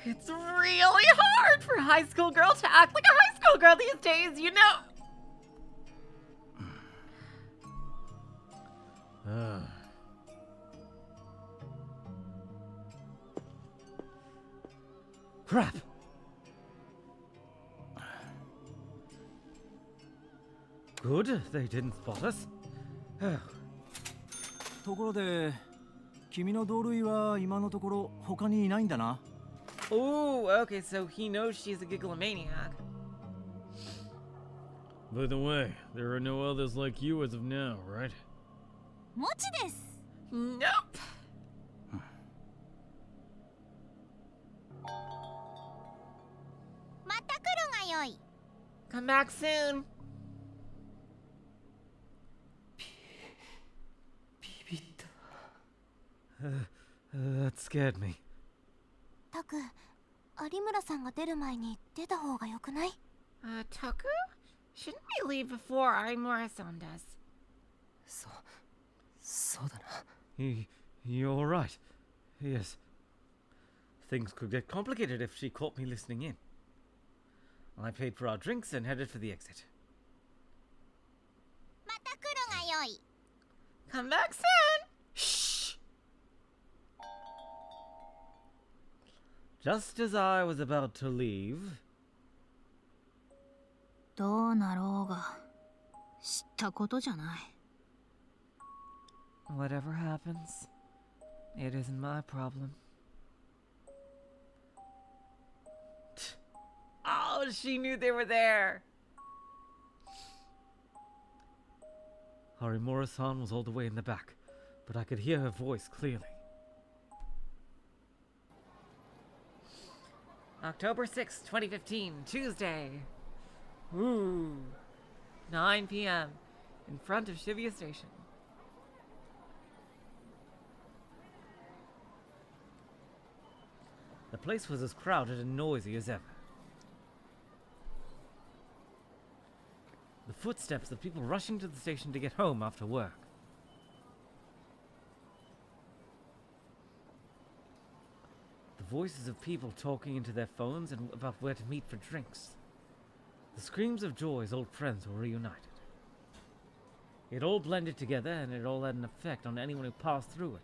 It's really hard for a high school girl to act like a high school girl these days, you know. Crap! Good, they didn't spot us. Oh. ところで君の同類は今のところ他にいないんだな。 Oh, okay, so he knows she's a gigglomaniac. By the way, there are no others like you as of now, right? もちです。 Nope. また来るがよい。 Come back soon. That scared me. タク、有村さんが出る前に出た方がよくない？ Takuru? Shouldn't we leave before Aimura-san does? そうだな。 You're right. Yes. Things could get complicated if she caught me listening in. I paid for our drinks and headed for the exit. また来るがよい。 Come back soon. Shh. Just as I was about to leave, どうなろうが知ったことじゃない。 Whatever happens, it isn't my problem. Oh, she knew they were there. Harimura-san was all the way in the back, but I could hear her voice clearly. October 6th, 2015, Tuesday. Ooh. 9 p.m. in front of Shibuya Station. The place was as crowded and noisy as ever. The footsteps of people rushing to the station to get home after work. The voices of people talking into their phones and about where to meet for drinks. The screams of joy as old friends were reunited. It all blended together, and it all had an effect on anyone who passed through it,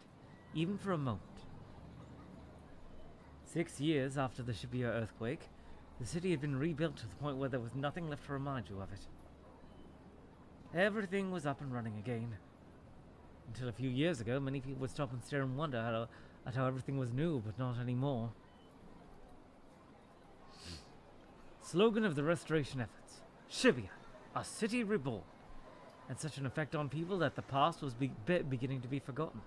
even for a moment. 6 years after the Shibuya earthquake, the city had been rebuilt to the point where there was nothing left to remind you of it. Everything was up and running again. Until a few years ago, many people would stop and stare and wonder at how everything was new, but not anymore. Slogan of the restoration efforts: Shibuya, a city reborn. Had such an effect on people that the past was beginning to be forgotten.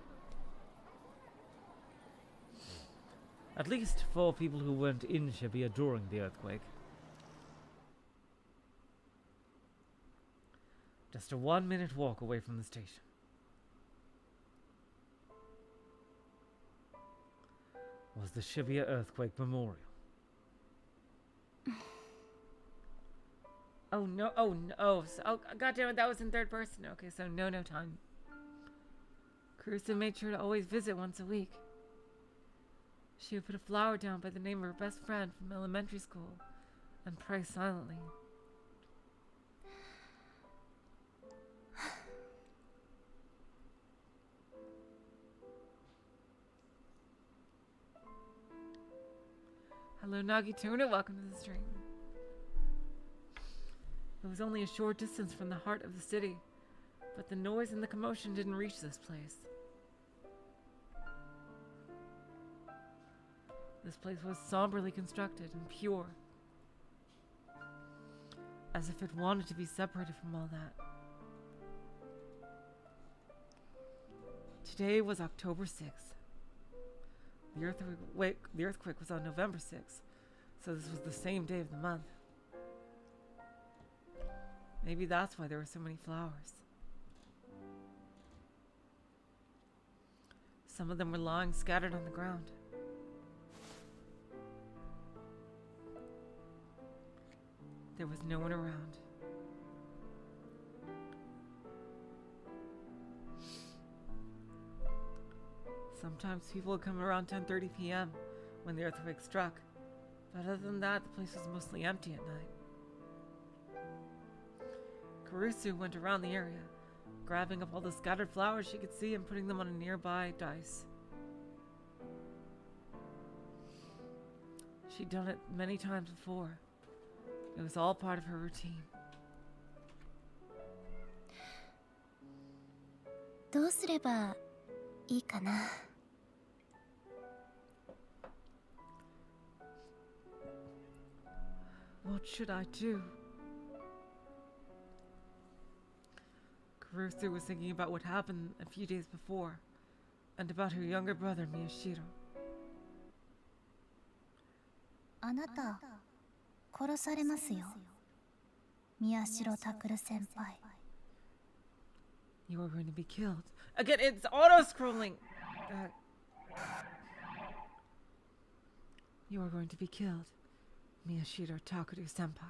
At least for people who weren't in Shibuya during the earthquake. Just a 1-minute walk away from the station. Was the Shibuya Earthquake Memorial. Oh no, oh no, oh goddamn it, that was in third person. Okay, so no time. Kurusu made sure to always visit once a week. She would put a flower down by the name of her best friend from elementary school and pray silently. Hello Nagituna, welcome to the stream. It was only a short distance from the heart of the city, but the noise and the commotion didn't reach this place. This place was somberly constructed and pure, as if it wanted to be separated from all that. Today was October 6th. The earthquake was on November 6th, so this was the same day of the month. Maybe that's why there were so many flowers. Some of them were lying scattered on the ground. There was no one around. Sometimes people would come around 10:30 p.m. when the earthquake struck, but other than that, the place was mostly empty at night. Kurusu went around the area, grabbing up all the scattered flowers she could see and putting them on a nearby dice. She'd done it many times before. It was all part of her routine. どうすればいいかな。What should I do? Kurusu was thinking about what happened a few days before, and about her younger brother Miyashiro. あなた殺されますよ。宮代拓先輩。You are going to be killed. Again, it's auto-scrolling! You are going to be killed, Miyashiro Takuru senpai.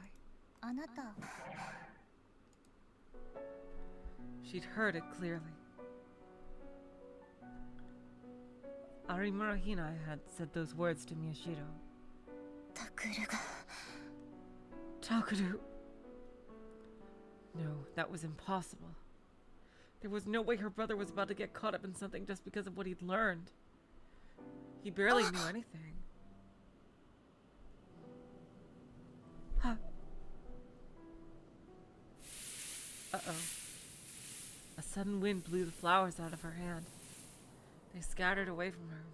あなた。She'd heard it clearly. Arimura Hinae had said those words to Miyashiro. タクルが。Takuru. No, that was impossible. There was no way her brother was about to get caught up in something just because of what he'd learned. He barely knew anything. Huh. Uh-oh. A sudden wind blew the flowers out of her hand. They scattered away from her.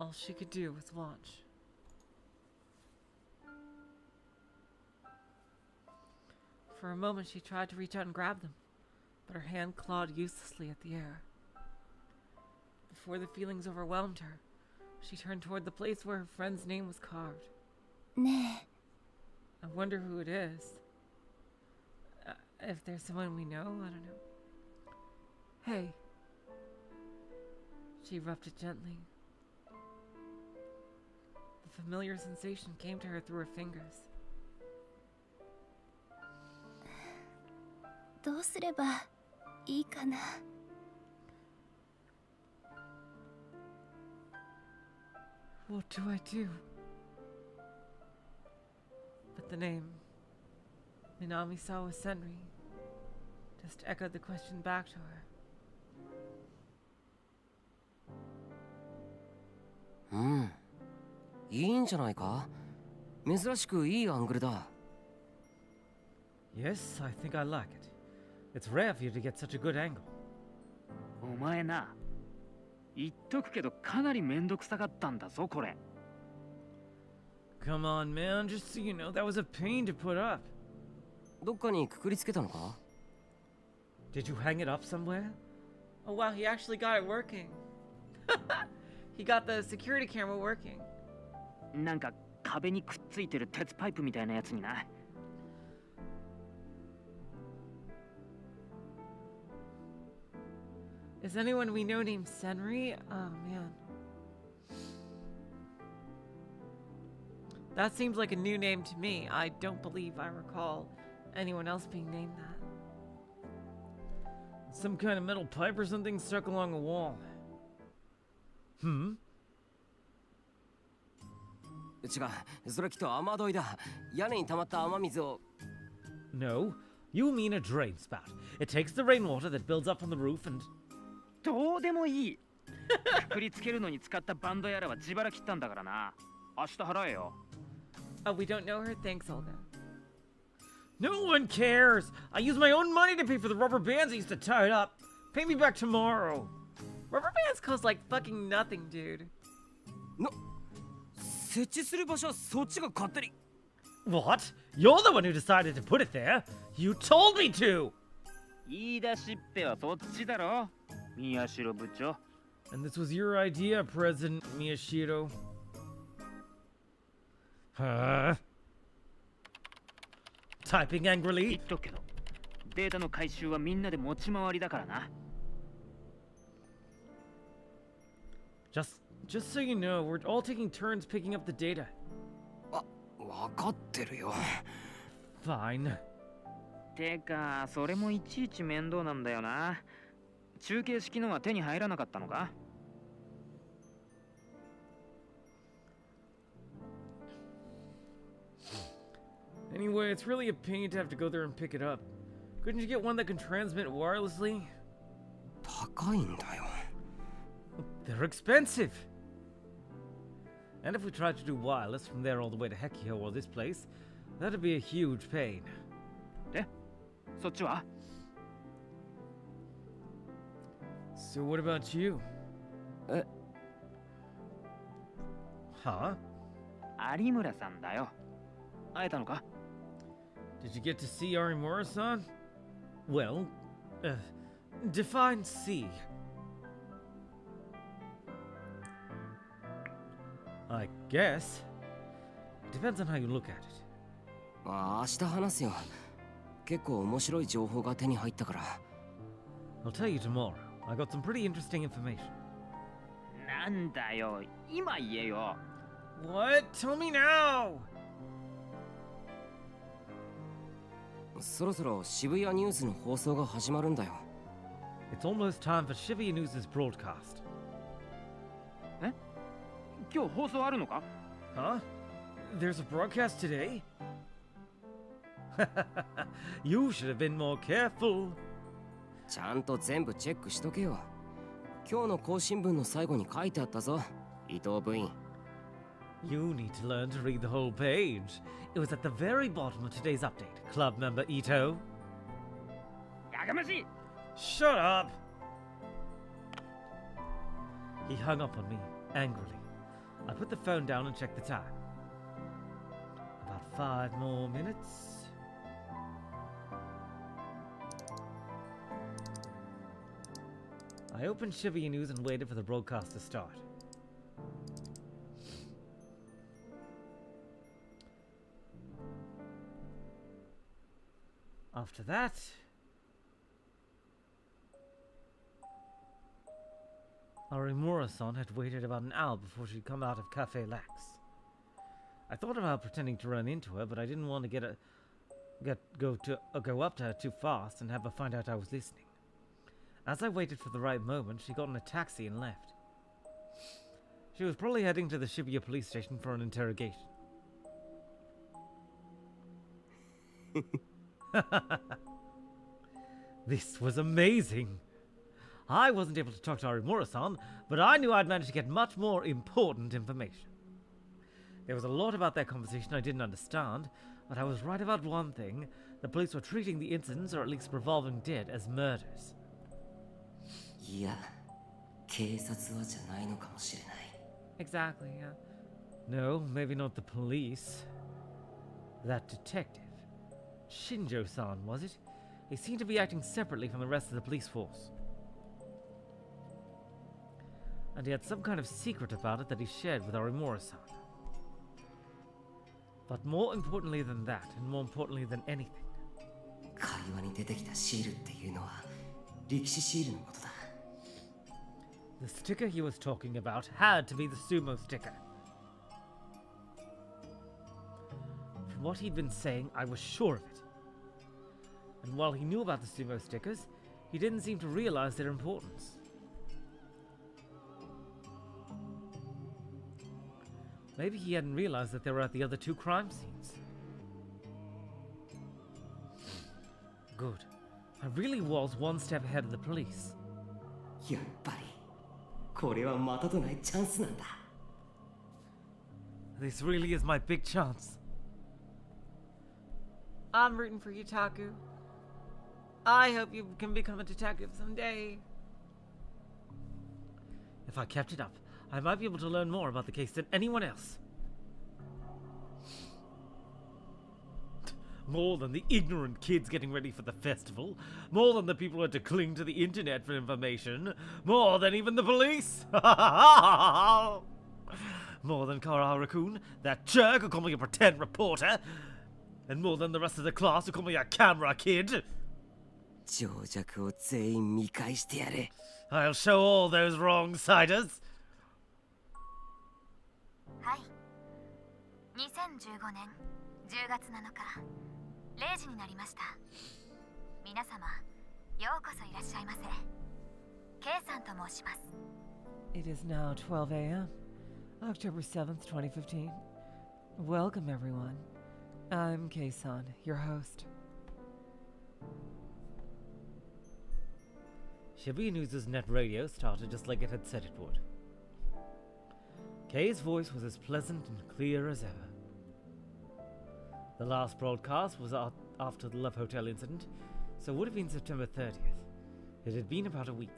All she could do was watch. For a moment she tried to reach out and grab them, but her hand clawed uselessly at the air. Before the feelings overwhelmed her, she turned toward the place where her friend's name was carved. ね I wonder who it is. If there's someone we know, I don't know. Hey. She rubbed it gently. The familiar sensation came to her through her fingers. え。どうすればいいかな。What do I do? But the name, Minamisawa Senri, just echoed the question back to her. いいんじゃないか。珍しくいいアングルだ。Yes, I think I like it. It's rare for you to get such a good angle. お前な、言っとくけどかなりめんどくさかったんだぞこれ。Come on, man, just so you know, that was a pain to put up. どっかにくくりつけたのか？ Did you hang it up somewhere? Oh wow, he actually got it working. He got the security camera working. なんか壁にくっついてる鉄パイプみたいなやつにな。Is anyone we know named Senri? Oh man. That seems like a new name to me. I don't believe I recall anyone else being named that. Some kind of metal pipe or something stuck along a wall. 違う、それきっと雨どいだ。屋根に溜まった雨水を。No, you mean a drain spout. It takes the rainwater that builds up on the roof and... どうでもいい。くくりつけるのに使ったバンドやらは自腹切ったんだからな。明日払えよ。Oh, we don't know her? Thanks, Olga. No one cares! I use my own money to pay for the rubber bands I used to tie it up. Pay me back tomorrow. Rubber bands cost like fucking nothing, dude. 設置する場所はそっちが勝手に。What? You're the one who decided to put it there. You told me to! 言い出しっぺはそっちだろ、宮代部長。And this was your idea, President Miyashiro. Huh? Typing 言 angrily. っとくけど、データの回収はみんなで持ち回りだからな。Just so you know, we're all taking turns picking up the data. わかってるよ。Fine. てか、それもいちいち面倒なんだよな。中継式のは手に入らなかったのか？ it's really a pain to have to go there and pick it up. Couldn't you get one that can transmit wirelessly? 高いんだよ。 They're expensive. And if we tried to do wireless from there all the way to Hekio or this place, that'd be a huge pain. で、そっちは So what about you? Huh? 有村さんだよ。会えたのか Did you get to see Arimura-san? Well, define see. I guess. Depends on how you look at it. 明日話すよ。結構面白い情報が手に入ったから。 I'll tell you tomorrow. I got some pretty interesting information. なんだよ、今言えよ。 What? Tell me now! そろそろ渋谷ニュースの放送が始まるんだよ。 It's almost time for Shibuya News' broadcast. え今日放送あるのか Huh? There's a broadcast today? You should have been more careful. ちゃんと全部チェックしとけよ。今日の更新文の最後に書いてあったぞ、伊藤部員。You need to learn to read the whole page. It was at the very bottom of today's update. Club member Ito. やかましい Shut up! He hung up on me, angrily. I put the phone down and checked the time. About 5 more minutes. I opened Shibuya News and waited for the broadcast to start. After that, Arimura-san had waited about an hour before she'd come out of Cafe Lax. I thought about pretending to run into her, but I didn't want to go up to her too fast and have her find out I was listening. As I waited for the right moment, she got in a taxi and left. She was probably heading to the Shibuya police station for an interrogation. This was amazing. I wasn't able to talk to Arimura-san, but I knew I'd managed to get much more important information. There was a lot about that conversation I didn't understand, but I was right about one thing. The police were treating the incidents, or at least revolving dead, as murders. いや、警察はじゃないのかもしれない。 Exactly, yeah. No, maybe not the police. That detective. Shinjo-san, was it? He seemed to be acting separately from the rest of the police force. And he had some kind of secret about it that he shared with Arimura-san. But more importantly than that, and more importantly than anything, 会話に出てきたシールっていうのは歴史シールのことだ。 the sticker he was talking about had to be the sumo sticker. From what he'd been saying, I was sure of it. And while he knew about the sumo stickers, he didn't seem to realize their importance. Maybe he hadn't realized that they were at the other 2 crime scenes. Good. I really was one step ahead of the police. やっぱりこれはまたとないチャンスなんだ。 This really is my big chance. I'm rooting for you, Taku. I hope you can become a detective someday. If I kept it up, I might be able to learn more about the case than anyone else. More than the ignorant kids getting ready for the festival. More than the people who had to cling to the internet for information. More than even the police. More than Kara-kun, that jerk who called me a pretend reporter. And more than the rest of the class who called me a camera kid. 情弱を全員見返してやれ。 I'll show all those wrong-siders. はい2015年10月7日0時になりました。皆様ようこそいらっしゃいませ。 K さんと申します。 It is now 12 a.m., October 7th, 2015. Welcome, everyone. I'm Kei-san, your host. Shibuya News' net radio started just like it had said it would. Kei's voice was as pleasant and clear as ever. The last broadcast was after the Love Hotel incident, so it would have been September 30th. It had been about a week.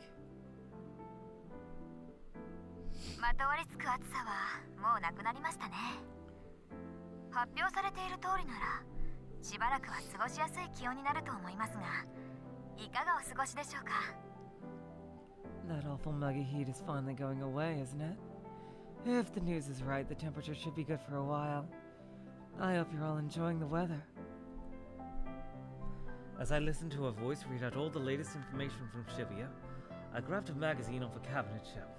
まとわりつく暑さはもうなくなりましたね。発表されている通りならしばらくは過ごしやすい気温になると思いますが、いかがお過ごしでしょうか。 That awful muggy heat is finally going away, isn't it? If the news is right, the temperature should be good for a while. I hope you're all enjoying the weather. As I listened to her voice read out all the latest information from Shibuya, I grabbed a magazine off a cabinet shelf.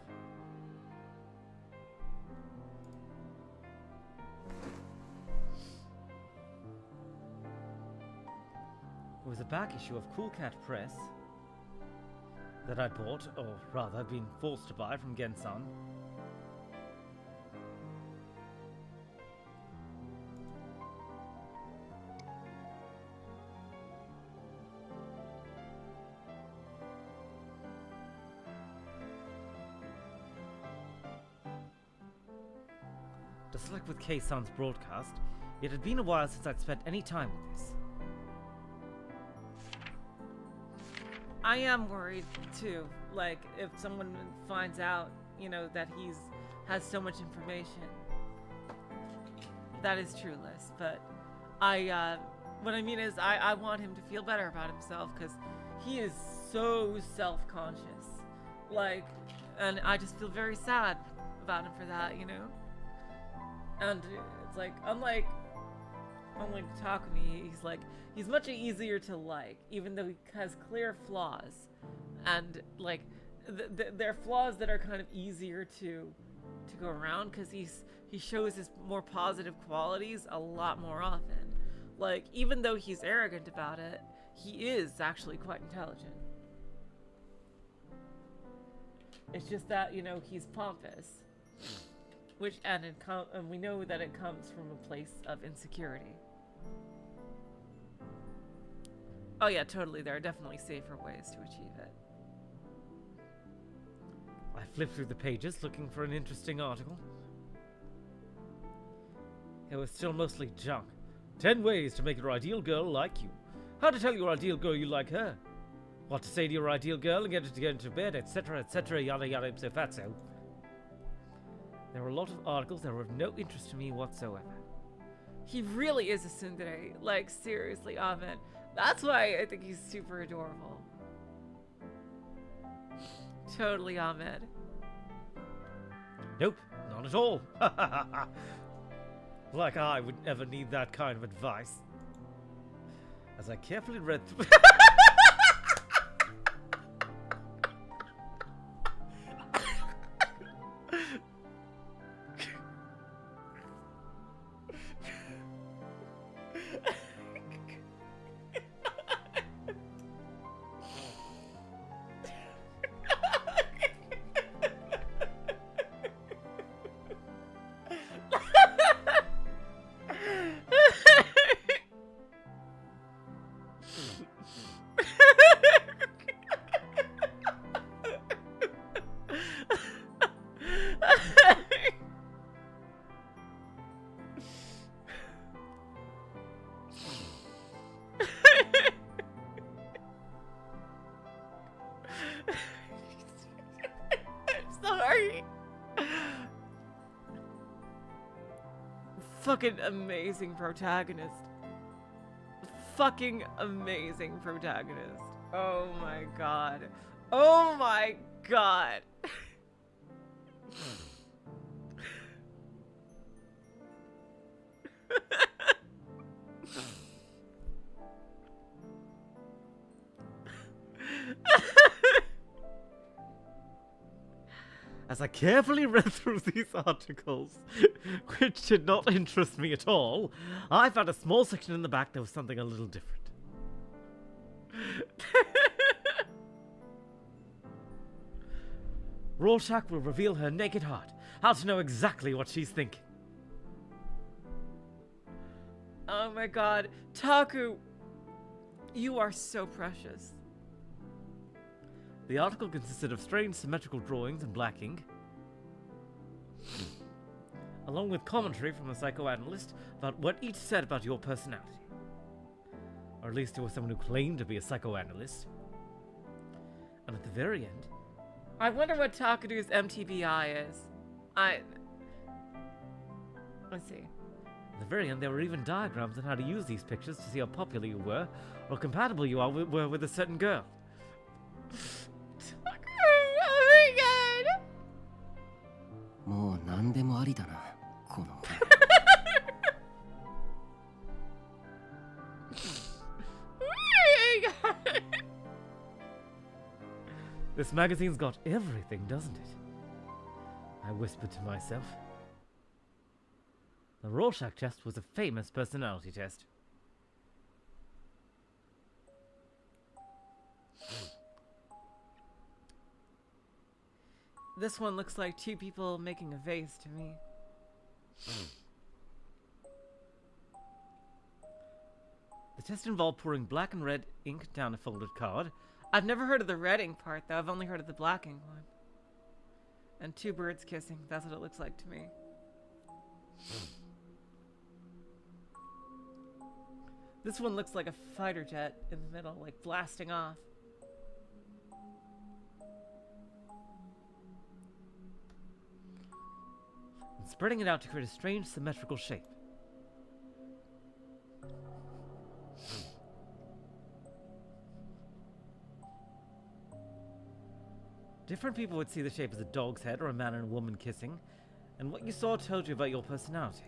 It was a back issue of Cool Cat Press that I'd bought, or rather been forced to buy from Gensan. Just like with Kei-san's broadcast, it had been a while since I'd spent any time with this. I am worried too. Like, if someone finds out, you know, that has so much information. That is true, Liz. But what I mean is, I want him to feel better about himself because he is so self-conscious. Like, and I just feel very sad about him for that, you know. And it's like, unlike Takumi, he's much easier to like, even though he has clear flaws, and like they're flaws that are kind of easier to go around because he shows his more positive qualities a lot more often. Like, even though he's arrogant about it, he is actually quite intelligent. It's just that, you know, he's pompous. Which and we know that it comes from a place of insecurity. Oh yeah, totally. There are definitely safer ways to achieve it. I flipped through the pages looking for an interesting article. It was still mostly junk. 10 ways to make your ideal girl like you. How to tell your ideal girl you like her. What to say to your ideal girl and get her to get into bed, etc., etc., yada yada ipso fatso. There were a lot of articles that were of no interest to me whatsoever. He really is a tsundere. Like, seriously, Ahmed. That's why I think he's super adorable. Totally, Ahmed. Nope, not at all. Like I would ever need that kind of advice. As I carefully read through... Fucking amazing protagonist. Fucking amazing protagonist. Oh my god. Oh my god. As I carefully read through these articles, which did not interest me at all, I found a small section in the back that was something a little different. Rorschach will reveal her naked heart. How to know exactly what she's thinking. Oh my god. Taku, you are so precious. The article consisted of strange symmetrical drawings in black ink, along with commentary from a psychoanalyst about what each said about your personality. Or at least it was someone who claimed to be a psychoanalyst. And at the very end... I wonder what Takuru's MTBI is. Let's see. At the very end, there were even diagrams on how to use these pictures to see how popular you were, or compatible you were with a certain girl. Oh my god! もう何でもありだな、この。This magazine's got everything, doesn't it? I whispered to myself. The Rorschach test was a famous personality test. This one looks like two people making a vase to me. The test involved pouring black and red ink down a folded card. I've never heard of the red ink part, though. I've only heard of the black ink one. And two birds kissing. That's what it looks like to me. This one looks like a fighter jet in the middle, like blasting off. And spreading it out to create a strange symmetrical shape. Different people would see the shape as a dog's head or a man and a woman kissing, and what you saw told you about your personality.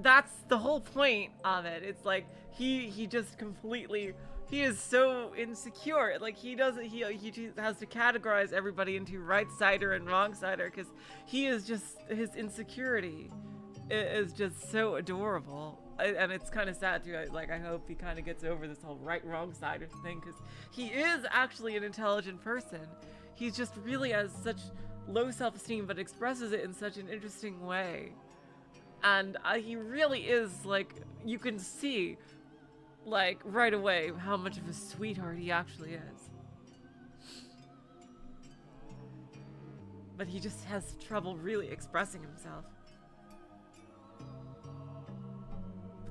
That's the whole point of it. It's like he just completely, he is so insecure. Like he has to categorize everybody into right-sider and wrong-sider because he is just, his insecurity is just so adorable. And it's kind of sad too. Like, I hope he kind of gets over this whole right-wrong side of thing, because he is actually an intelligent person. He's just really has such low self-esteem, but expresses it in such an interesting way. And he really is, like, you can see, like, right away how much of a sweetheart he actually is. But he just has trouble really expressing himself.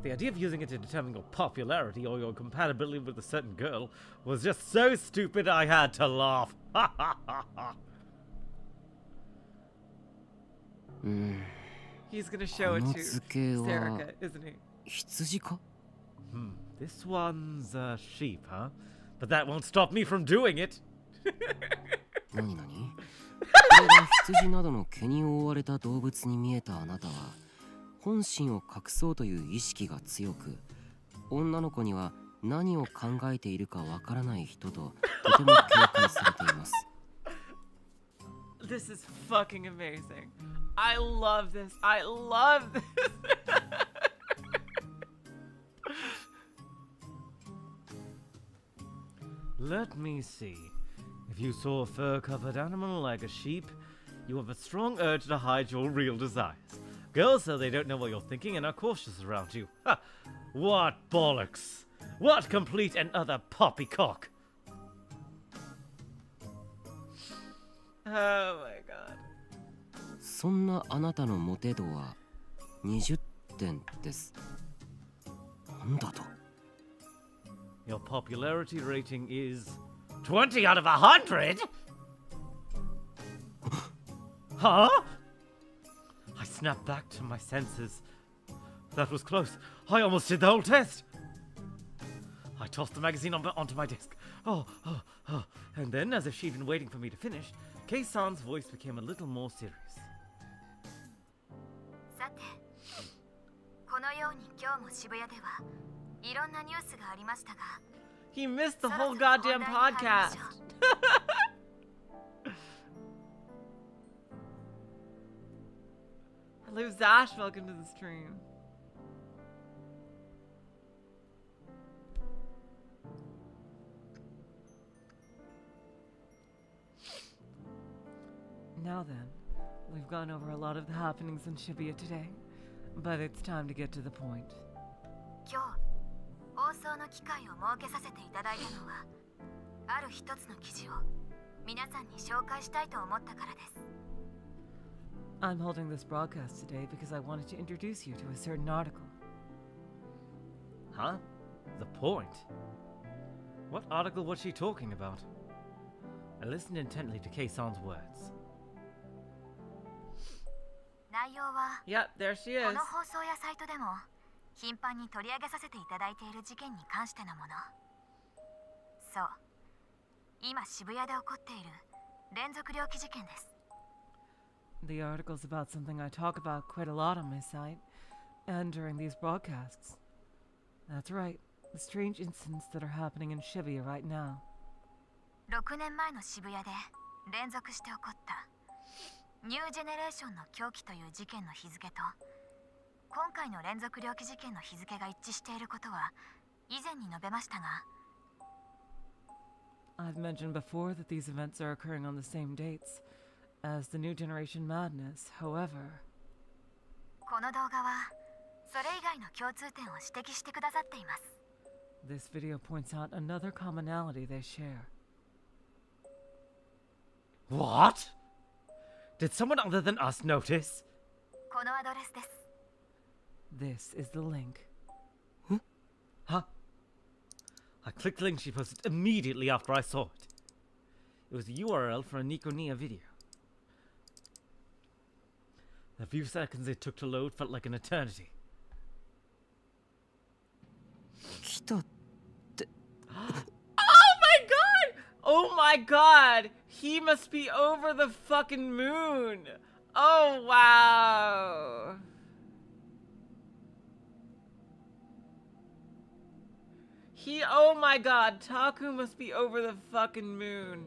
The idea of using it to determine your popularity or your compatibility with a certain girl was just so stupid I had to laugh. He's gonna show it to Serica, isn't he? 羊か? This one's a sheep, huh? But that won't stop me from doing it. 何々? これが羊などの毛に覆われた動物に見えたあなたは本心を隠そうという意識が強く、女の子には何を考えているかわからない人ととても警戒されています。This is fucking amazing. I love this. I love this. Let me see. If you saw a fur-covered animal like a sheep, you have a strong urge to hide your real desires. Girls say they don't know what you're thinking and are cautious around you. Ha! What bollocks! What complete and utter poppycock! Oh my god. そんなあなたのモテ度は20点です。なんだと? Your popularity rating is 20 out of 100? Huh? I snapped back to my senses. That was close. I almost did the whole test. I tossed the magazine onto my desk. Oh. And then, as if she'd been waiting for me to finish, Kei-san's voice became a little more serious. さて、このように今日も渋谷ではいろんなニュースがありましたが、 He missed the whole goddamn podcast. Hello, Zash. Welcome to the stream. Now then, We've gone over a lot of the happenings in Shibuya today, but it's time to get to the point. 今日放送の機会を設けさせていただいたのはある一つの記事を皆さんに紹介したいと思ったからです。 I'm holding this broadcast today because I wanted to introduce you to a certain article. Huh? The point? What article was she talking about? I listened intently to Kei-san's words. 内容は Yep, there she こ is. の放送やサイトでも頻繁に取り上げさせていただいている事件に関してのもの。そう、今渋谷で起こっている連続猟奇事件です。 The article's about something I talk about quite a lot on my site, and during these broadcasts. That's right, the strange incidents that are happening in Shibuya right now. 6年前の渋谷で連続して起こったニュージェネレーションの狂気という事件の日付と今回の連続猟奇事件の日付が一致していることは以前に述べましたが I've mentioned before that these events are occurring on the same dates as the New Generation Madness, however. この動画はそれ以外の共通点を指摘してくださっています。 This video points out another commonality they share. What? Did someone other than us notice? このアドレスです。 This is the link. Huh? I clicked the link she posted immediately after I saw it. It was the URL for a Nikoniya video. The few seconds it took to load felt like an eternity. 来た Oh my god! He must be over the fucking moon! Oh wow! Oh my god, Taku must be over the fucking moon.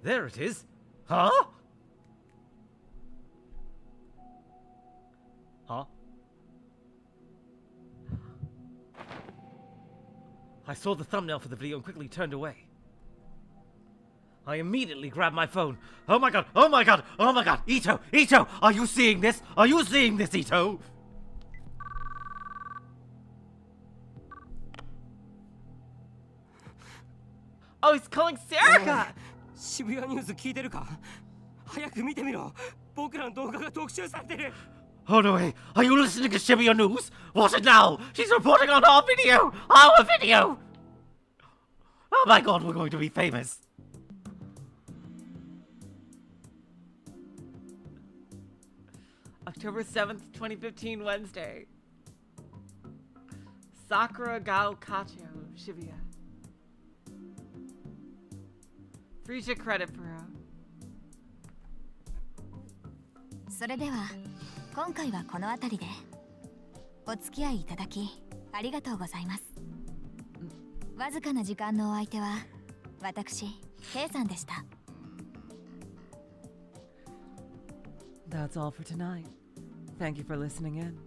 There it is. Huh? Huh? I saw the thumbnail for the video and quickly turned away. I immediately grabbed my phone. Oh my god, oh my god, oh my god! Ito! Ito! Are you seeing this? Are you seeing this, Ito? Oh, he's calling Serica! 渋谷ニュース聞いてるか早く見てみろ僕らの動画が特集されてる Oh no way! Are you listening to Shibuya News? Watch it now! She's reporting on our video! Our video! Oh my god, we're going to be famous! October 7th, 2015, Wednesday. Sakura Gao Kacho, Shibuya. Free to credit, bro. それでは今回はこの辺りでお付き合いいただきありがとうございます。わずかな時間のお相手は私 K さんでした。 That's all for tonight. Thank you for listening in.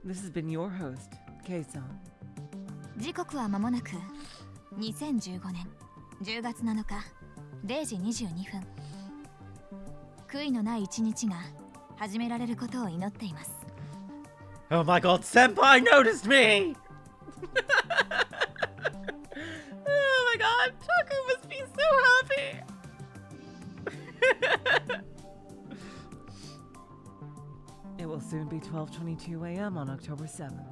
This has been your host, K-san. 時刻は間もなく2015年10月7日0時22分。悔いのない一日が始められることを祈っています。 Oh my god, Senpai noticed me! Oh my god, Taku must be so happy! It will soon be 12:22 a.m. on October 7th.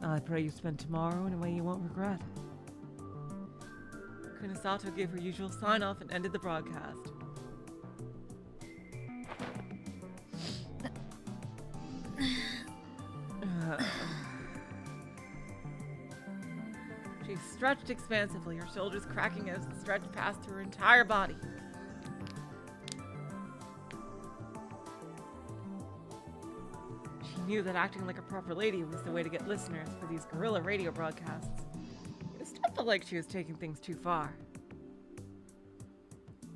I pray you spend tomorrow in a way you won't regret. Kunasato gave her usual sign-off and ended the broadcast. She stretched expansively, her shoulders cracking as the stretch passed through her entire body. She knew that acting like a proper lady was the way to get listeners for these guerrilla radio broadcasts. It still felt like she was taking things too far.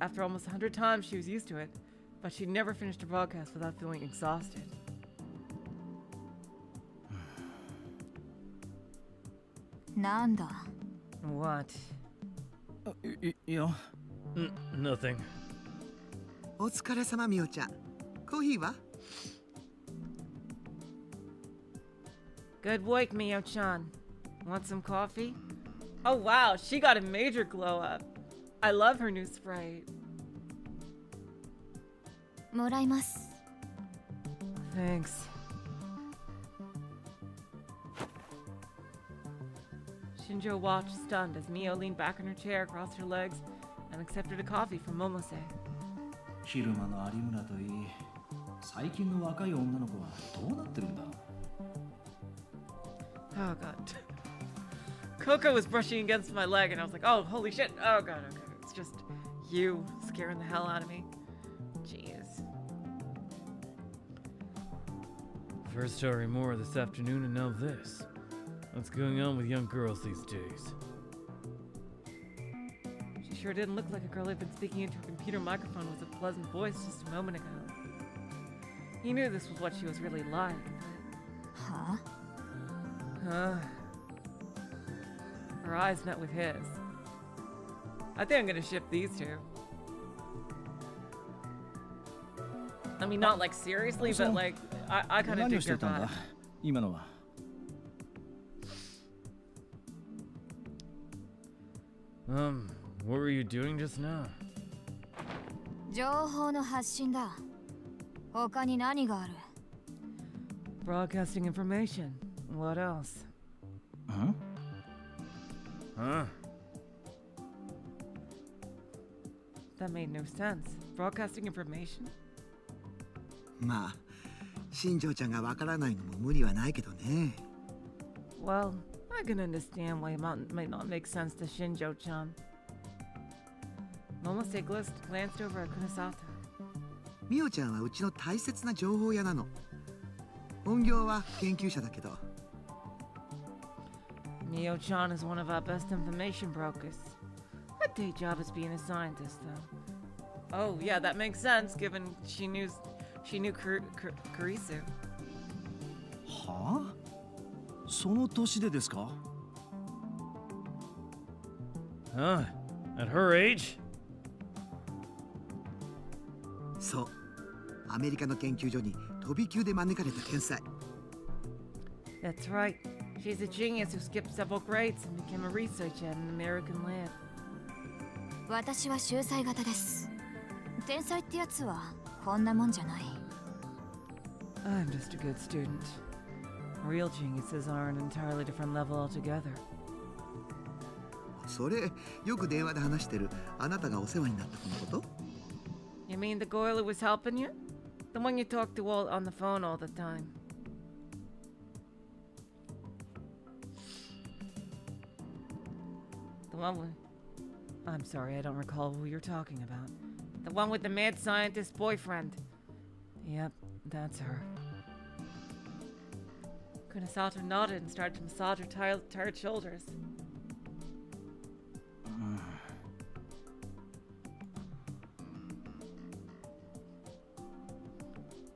After almost 100 times, she was used to it, but she never finished a broadcast without feeling exhausted. Nanda. What? いや Nothing. お疲れ様みおちゃんコーヒーは？ Good work, Mio-chan. Want some coffee? Oh wow, she got a major glow up. I love her new sprite. もらいます。 Thanks. Shinjo watched stunned as Mio leaned back in her chair, crossed her legs, and accepted a coffee from Momose. 昼間の有村といい、最近の若い女の子はどうなってるんだ。 Oh god. Coco was brushing against my leg and I was like, oh, holy shit. Oh god, okay. It's just you scaring the hell out of me. Jeez. First story more this afternoon and now this. What's going on with young girls these days? She sure didn't look like a girl who'd been speaking into a computer microphone with a pleasant voice just a moment ago. He knew this was what she was really like. Huh? Her eyes met with his. I think I'm gonna ship these two. I mean, not like seriously, but like, I kind of dig their vibe. 今のは。What were you doing just now? 情報の発信だ。他に何がある？ Broadcasting information. What else? Huh? Huh? That made no sense. Broadcasting information? まあ、新庄ちゃんがわからないのも無理はないけどね。 Well, I can understand why it might not make sense to Shinjo-chan. Momose glanced over at Kurusu. ミオちゃんはうちの大切な情報屋なの。本業は研究者だけど。 Mio-chan is one of our best information brokers. Her day job is being a scientist, though. Oh, yeah, that makes sense, given she knew Kurisu. はあ？その年でですか？ Huh? At her age? そう。アメリカの研究所に飛び級で招かれた天才。 That's right. She's a genius who skipped several grades and became a researcher at an American lab. 私は秀才型です。天才ってやつはこんなもんじゃない。I'm just a good student. Real geniuses are an entirely different level altogether. それ、よく電話で話してるあなたがお世話になった子のこと？ You mean the girl who was helping you? The one you talk to on the phone all the time. The one with... I'm sorry, I don't recall who you're talking about. The one with the mad scientist boyfriend. Yep, that's her. Kunasato nodded and started to massage her tired shoulders.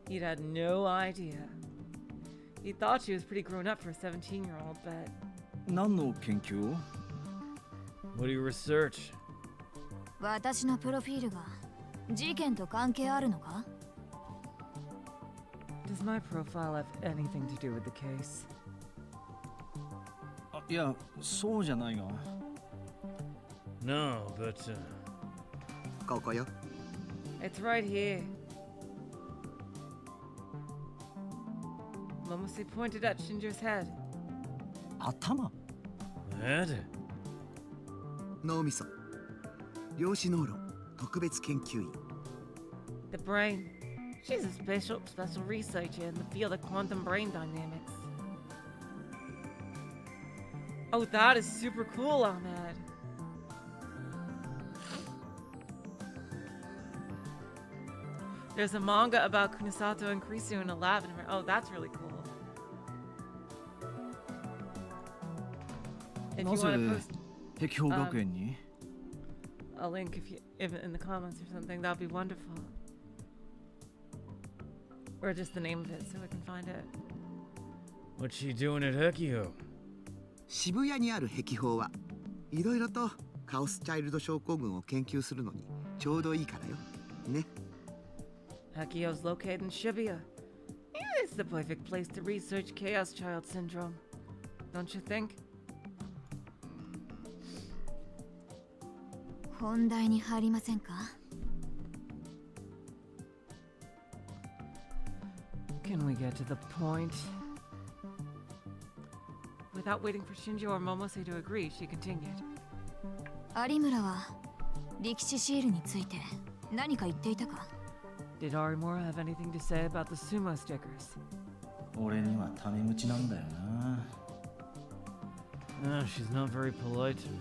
He'd had no idea. He thought she was pretty grown up for a 17-year-old, but... 何の研究を？ What do you research? 私のプロフィールが事件と関係あるのか？ Does my profile have anything to do with the case? あ、いや、そうじゃないが。No, but, ここよ。 It's right here. Momose pointed at Shinjo's head. 頭？ that? 脳みそ。量子脳論特別研究員。 The brain. She's a special researcher in the field of quantum brain dynamics. Oh, that is super cool, Ahmed. There's a manga about Kunasato and Kurisu in a lab. Oh, that's really cool. If you want to post 碧峰学園に？ a link if in the comments or something, that'd be wonderful. Or just the name of it so we can find it. What's she doing at Hekiho? 渋谷にある碧峰はいろいろとカオスチャイルド症候群を研究するのにちょうどいいからよ。ね。Hakio's located in Shibuya. It's the perfect place to research Chaos Child Syndrome. Don't you think? 本題に入りませんか? Can we get to the point? Without waiting for Shinjo or Momose to agree, she continued. 有村は力士シールについて何か言っていたか? Did Arimura have anything to say about the sumo stickers? 俺にはタメ口なんだよな。No, she's not very polite to me.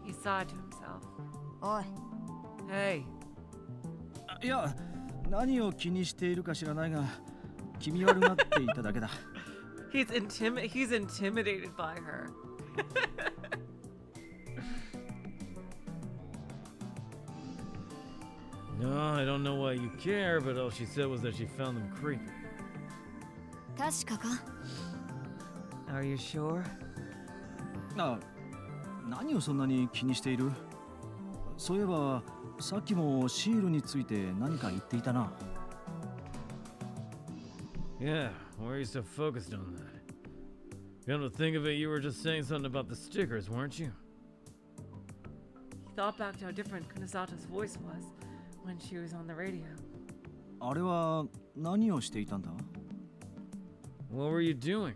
He sighed to himself. おい。 Hey. いや、何を気にしているか知らないが、気味悪がっていただけだ。He's intimidated by her. No, I don't know why you care, but all she said was that she found them creepy. 確かか? Are you sure? あ、何をそんなに気にしている? そういえば、さっきもシールについて何か言っていたな。Yeah, why are you so focused on that? Come to think of it, you were just saying something about the stickers, weren't you? He thought back to how different Kunisato's voice was when she was on the radio. あれは何をしていたんだ? What were you doing?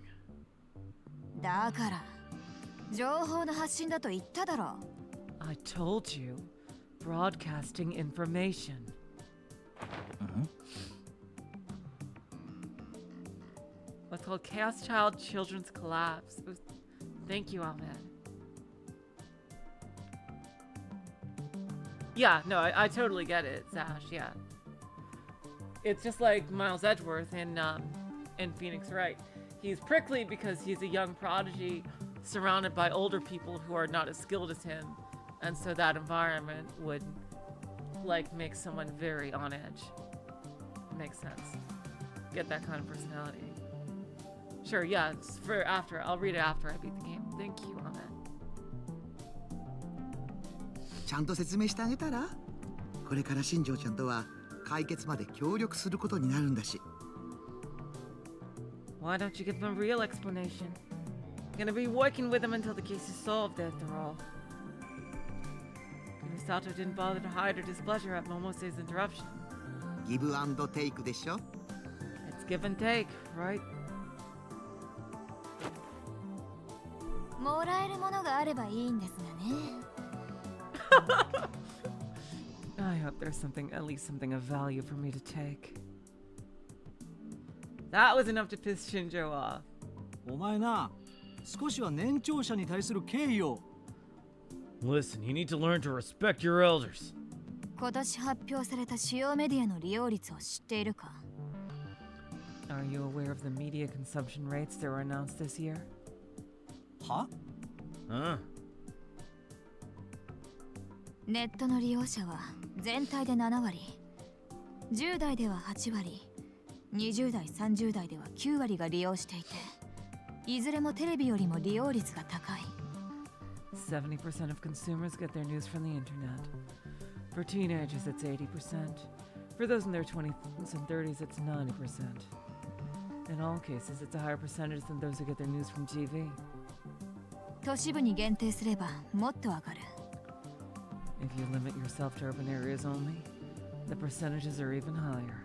だから、情報の発信だと言っただろ。I told you, broadcasting information. What's called Chaos Child Children's Collabs. Thank you, Ahmed. Yeah, no, I totally get it, Sash, yeah. It's just like Miles Edgeworth in Phoenix Wright. He's prickly because he's a young prodigy surrounded by older people who are not as skilled as him. And so that environment would, like, make someone very on edge. Makes sense. Get that kind of personality. Sure, yeah, it's for after. I'll read it after I beat the game. Thank you, Ahmed. ちゃんと説明してあげたら、これから新庄ちゃんとは解決まで協力することになるんだし。Why don't you give them a real explanation? Gonna be working with them until the case is solved, after all. Kurusato didn't bother to hide her displeasure at Momose's interruption. ギブアンドテイクでしょ? It's give and take, right? もらえるものがあればいいんですがね。I hope there's something, at least something of value for me to take. That was enough to piss Shinjo off. お前な、少しは年長者に対する敬意を。Listen, you need to learn to respect your elders. 今年発表された主要メディアの利用率を知っているか? Are you aware of the media consumption rates that were announced this year? は? Huh? ネットの利用者は全体で7割、10代では8割、20代、30代では9割が利用していて、いずれもテレビよりも利用率が高い。70% of consumers get their news from the internet. For teenagers, it's 80%. For those in their 20s and 30s, it's 90%. In all cases, it's a higher percentage than those who get their news from TV. 都市部に限定すればもっと上がる。If you limit yourself to urban areas only, the percentages are even higher.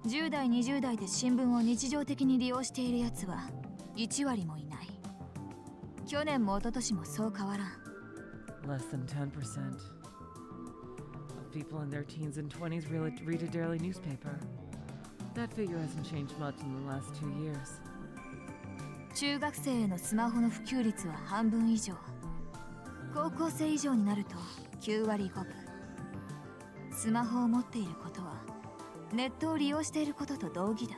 10代、20代で新聞を日常的に利用しているやつは1割もいない。去年も一昨年もそう変わらん。Less than 10% of people in their teens and 20s read a daily newspaper. That figure hasn't changed much in the last 2 years. 中学生へのスマホの普及率は半分以上。高校生以上になると9割5分。スマホを持っていることはネットを利用していることと同義だ。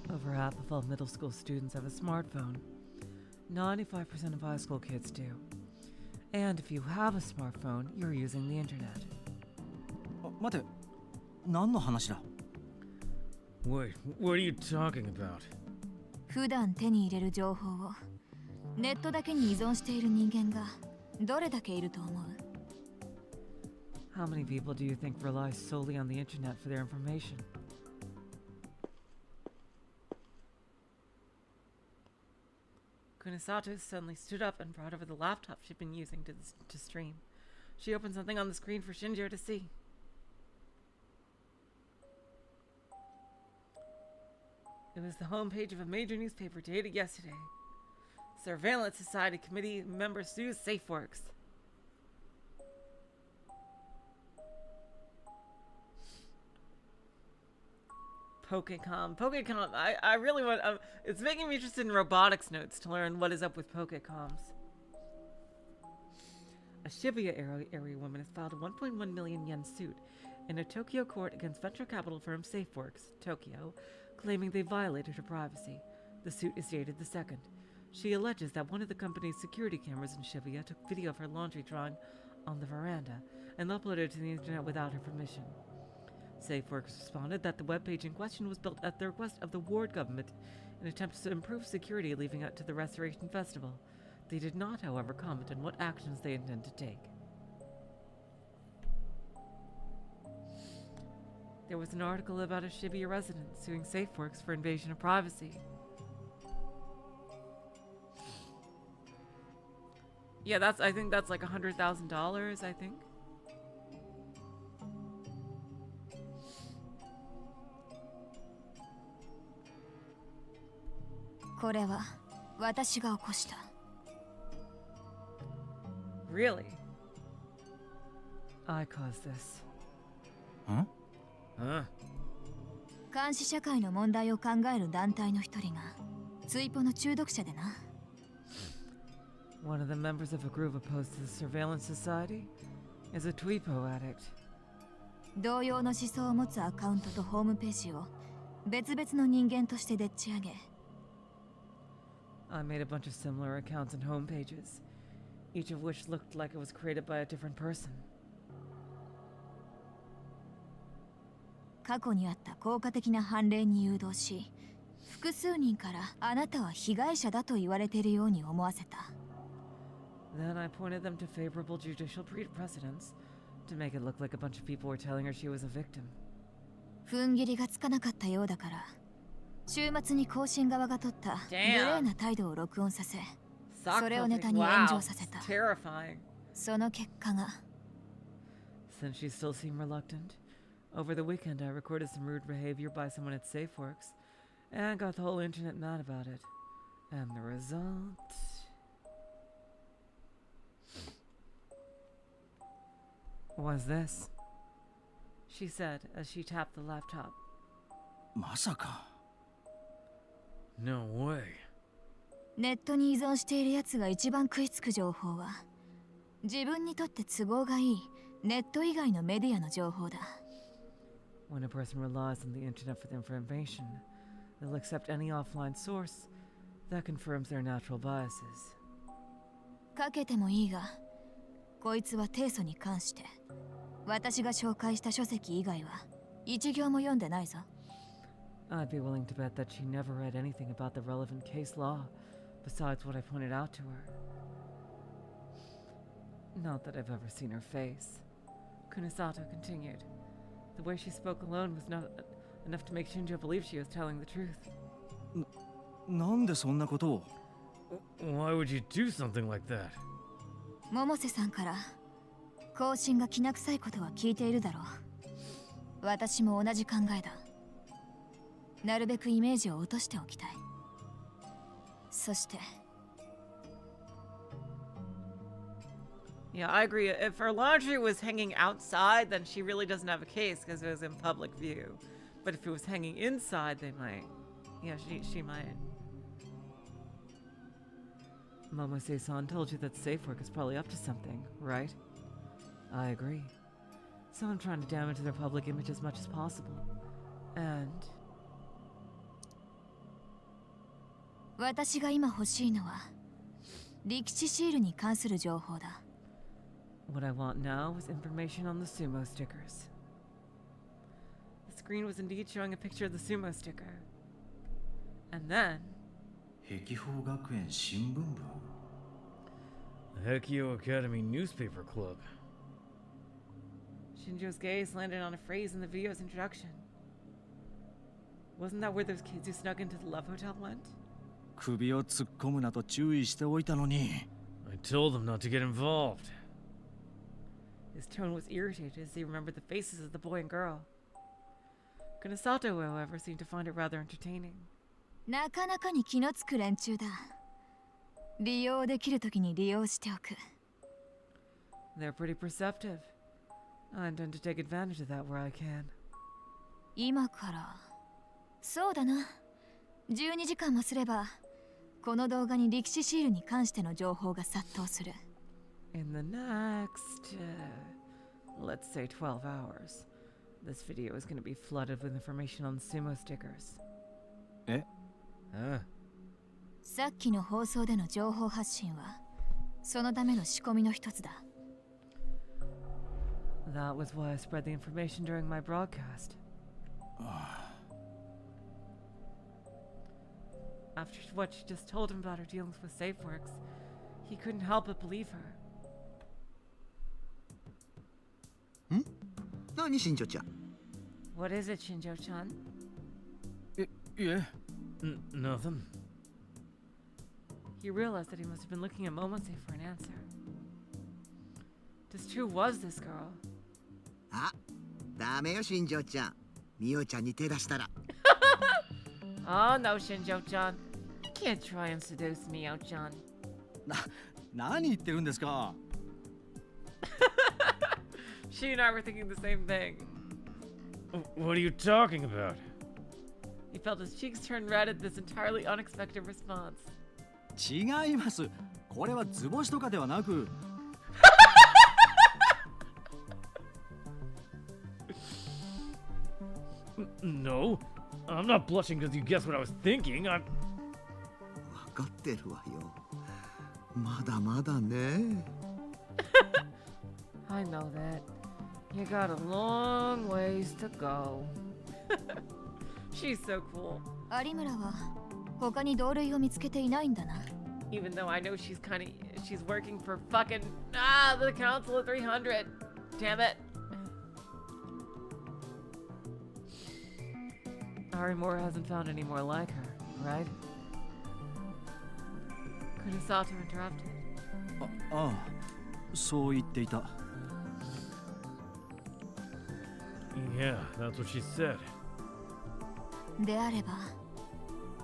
Over half of all middle school students have a smartphone. 95% of high school kids do. And if you have a smartphone, you're using the internet. 待て、何の話だ? Wait, what are you talking about? 普段手に入れる情報をネットだけに依存している人間がどれだけいると思う？ How many people do you think rely solely on the internet for their information? Kurusu suddenly stood up and brought over the laptop she'd been using to stream. She opened something on the screen for Shinjiro to see. It was the homepage of a major newspaper dated yesterday. Surveillance Society committee member sues SafeWorks. Pokecom. I really want. It's making me interested in robotics notes to learn what is up with Pokecoms. A Shibuya area woman has filed a 1.1 million yen suit in a Tokyo court against venture capital firm SafeWorks, Tokyo, claiming they violated her privacy. The suit is dated the 2nd. She alleges that one of the company's security cameras in Shibuya took video of her laundry drying on the veranda and uploaded it to the internet without her permission. SafeWorks responded that the webpage in question was built at the request of the ward government in attempts to improve security leading up to the Restoration Festival. They did not, however, comment on what actions they intend to take. There was an article about a Shibuya resident suing SafeWorks for invasion of privacy. Yeah, I think that's like $100,000, I think. Really? I caused this. Huh? Huh? 監視社会の問題を考える団体の一人がツイポの中毒者でな。One of the members of a group opposed to the Surveillance Society is a Tweepo addict. 同様の思想を持つアカウントとホームページを別々の人間としてでっち上げ。I made a bunch of similar accounts and homepages, each of which looked like it was created by a different person. 過去にあった効果的な判例に誘導し、複数人からあなたは被害者だと言われているように思わせた。Then I pointed them to favorable judicial precedents to make it look like a bunch of people were telling her she was a victim. 踏ん切りがつかなかったようだから、週末に更新側が取った無礼な態度を録音させ、それをネタに炎上させた。その結果が。Since she still seemed reluctant, over the weekend I recorded some rude behavior by someone at SafeWorks and got the whole internet mad about it. And the result... was this, she said as she tapped the laptop. まさか。No way. ネットに依存しているやつが一番食いつく情報は、自分にとって都合がいいネット以外のメディアの情報だ。When a person relies on the internet for their information, they'll accept any offline source that confirms their natural biases. かけてもいいが、こいつは提訴に関して、私が紹介した書籍以外は一行も読んでないぞ。I'd be willing to bet that she never read anything about the relevant case law besides what I pointed out to her. Not that I've ever seen her face. Kurusu continued. The way she spoke alone was not enough to make Shinjo believe she was telling the truth. なんでそんなことを？ Why would you do something like that? 百瀬さんから更新がきな臭いことは聞いているだろう。私も同じ考えだ。なるべくイメージを落としておきたい。そして。Yeah, I agree. If her laundry was hanging outside, then she really doesn't have a case because it was in public view. But if it was hanging inside, they might. Yeah, she might. Momose-san told you that SafeWork is probably up to something, right? I agree. Someone trying to damage their public image as much as possible. And... 私が今欲しいのは力士シールに関する情報だ。What I want now is information on the sumo stickers. The screen was indeed showing a picture of the sumo sticker. And then... 碧峰学園新聞部 The Hekio Academy Newspaper Club. Shinjo's gaze landed on a phrase in the video's introduction. Wasn't that where those kids who snuck into the Love Hotel went? 首を突っ込むなと注意しておいたのに。I told them not to get involved. His tone was irritated as he remembered the faces of the boy and girl. Kurusu, however, seemed to find it rather entertaining. なかなかに気のつく連中だ。利用できるときに利用しておく。They're pretty perceptive. I intend to take advantage of that where I can. 今から。そうだな。12時間もすれば、この動画に歴史シールに関しての情報が殺到する。In the next, let's say 12 hours, this video is going to be flooded with information on sumo stickers. え? さっきの放送での情報発信は、そのための仕込みの一つだ。That was why I spread the information during my broadcast. After what she just told him about her dealings with SafeWorks, he couldn't help but believe her. 何新庄ちゃん What is it, Shinjo-chan? いえ。Nothing. He realized that he must have been looking at Momose for an answer. Just who was this girl? あ、ダメよ新庄ちゃん。みおちゃんに手出したら。Oh no, Shinjo-chan. You can't try and seduce Mio-chan. 何言ってるんですか She and I were thinking the same thing. What are you talking about? He felt his cheeks turn red at this entirely unexpected response. 違います。これは図星とかではなく。No, I'm not blushing because you guessed what I was thinking. I'm. わかってるわよ。まだまだね。I know that. You got a long ways to go. She's so cool. 有村は他に同類を見つけていないんだな。Even though I know she's working for fucking the Council of 300. Damn it. Arimura hasn't found any more like her, right? Kurusu interrupted. ああ、そう言っていた。Yeah, that's what she said. であれば、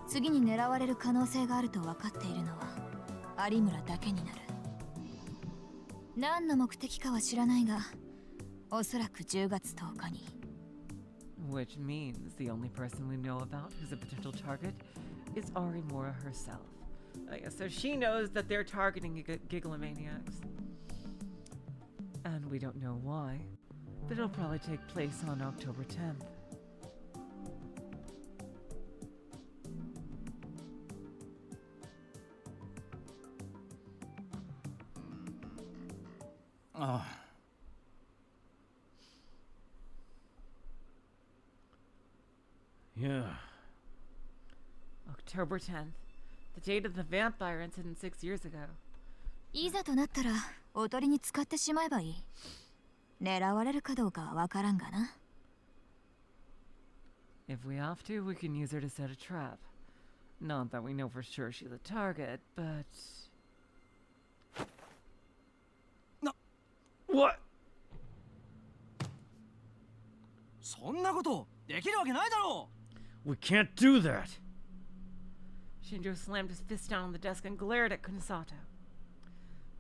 次に狙われる可能性があると分かっているのは有村だけになる。何の目的かは知らないが、おそらく10月10日に。Which means the only person we know about who's a potential target is Arimura herself. So she knows that they're targeting Gigalomaniacs. And we don't know why, but it'll probably take place on October 10th. Yeah. October 10th, the date of the vampire incident 6 years ago. いざとなったらおとりに使ってしまえばいい。狙われるかどうかはわからんがな。If we have to, we can use her to set a trap. Not that we know for sure she's a target, but... What? そんなことできるわけないだろう We can't do that. Shinjo slammed his fist down on the desk and glared at Kunasato.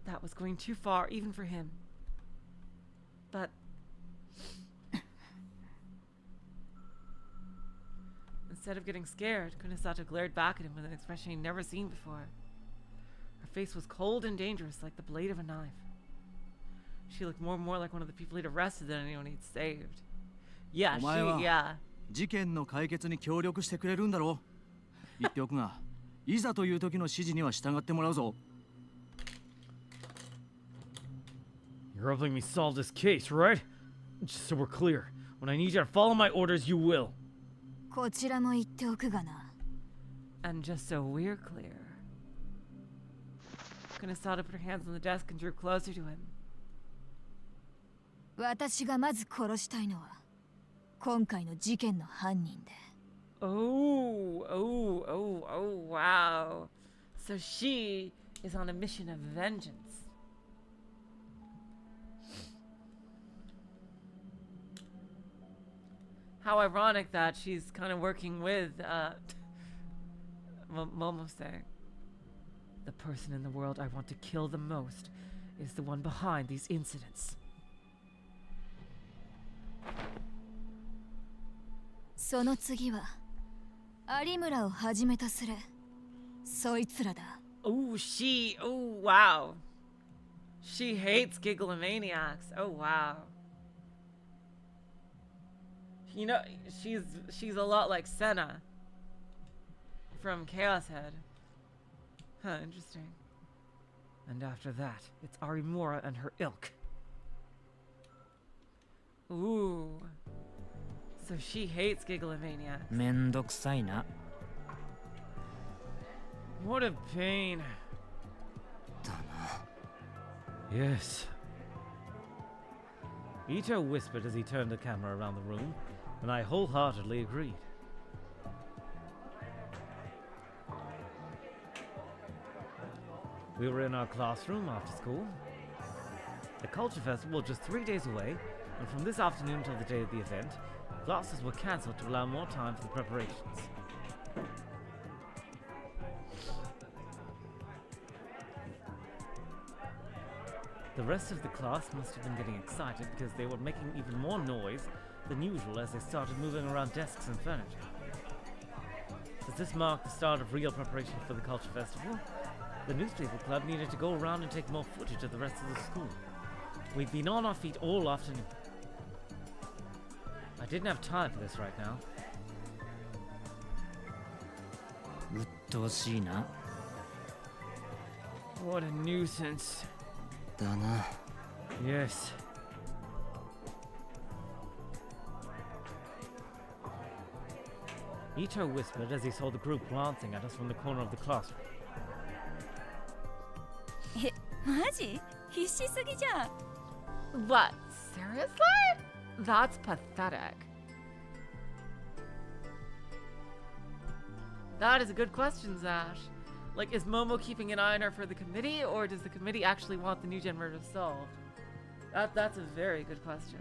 That was going too far, even for him. But... Instead of getting scared, Kunasato glared back at him with an expression he'd never seen before. Her face was cold and dangerous, like the blade of a knife. She looked more and more like one of the people he'd arrested than anyone he'd saved. Yeah, yeah. 事件の解決に協力してくれるんだろう。言っておくが、いざという時の指示には従ってもらうぞ。You're helping me solve this case, right? Just so we're clear, when I need you to follow my orders, you will. こちらも言っておくがな。And just so we're clear, Kunisada put her hands on the desk and drew closer to him. 私がまず殺したいのは今回の事件の犯人で。Oh, oh, oh, oh, wow. So she is on a mission of vengeance. How ironic that she's kind of working with Momose. The person in the world I want to kill the most is the one behind these incidents. その次は有村をはじめとするそいつらだ。Oh, oh, wow. She hates Gigglemaniacs. Oh, wow. You know, she's a lot like Senna from Chaos Head. Huh, interesting. And after that, it's Arimura and her ilk. Ooh. So she hates Gigglemaniacs. めんどくさいな。 What a pain. Yes. Ito whispered as he turned the camera around the room, and I wholeheartedly agreed. We were in our classroom after school. The Culture Festival was just 3 days away, and from this afternoon until the day of the event, classes were cancelled to allow more time for the preparations. The rest of the class must have been getting excited because they were making even more noise than usual as they started moving around desks and furniture. As this marked the start of real preparation for the Culture Festival, the newspaper club needed to go around and take more footage of the rest of the school. We'd been on our feet all afternoon. I didn't have time for this right now. うっとうしいな。 What a nuisance. だな。 Yes. Ito whispered as he saw the group glancing at us from the corner of the classroom. え、マジ？必死すぎじゃん。What? Seriously? That's pathetic. That is a good question, Zash. Like, is Momo keeping an eye on her for the committee, or does the committee actually want the new gen murder solved? That's a very good question.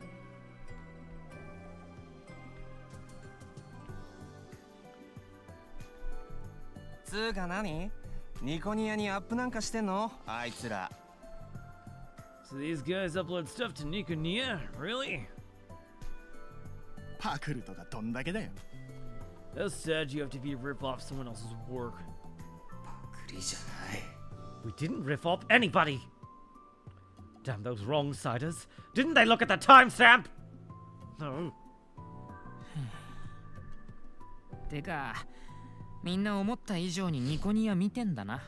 つーか何？ニコニヤにアップなんかしてんの？あいつら。 So these guys upload stuff to Nikonia? Really? パクるとかどんだけだよ。 How sad you have to be to rip off someone else's work. パクリじゃない。 We didn't riff off anybody! Damn those wrong-siders. Didn't they look at the timestamp? No. てか、みんな思った以上にニコニヤ見てんだな。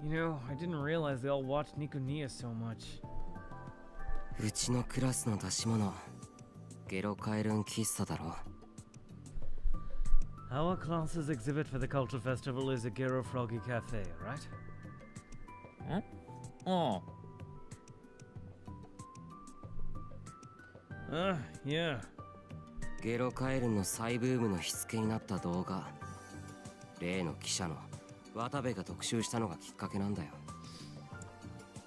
You know, I didn't realize they all watched Nikonia so much. うちのクラスの出し物、ゲロカエルン喫茶だろ。 Our class's exhibit for the Culture Festival is a Gero Froggy Cafe, right? ん？ああ。Yeah. ゲロカエルンの再ブームの火付けになった動画。例の記者の渡部が特集したのがきっかけなんだよ。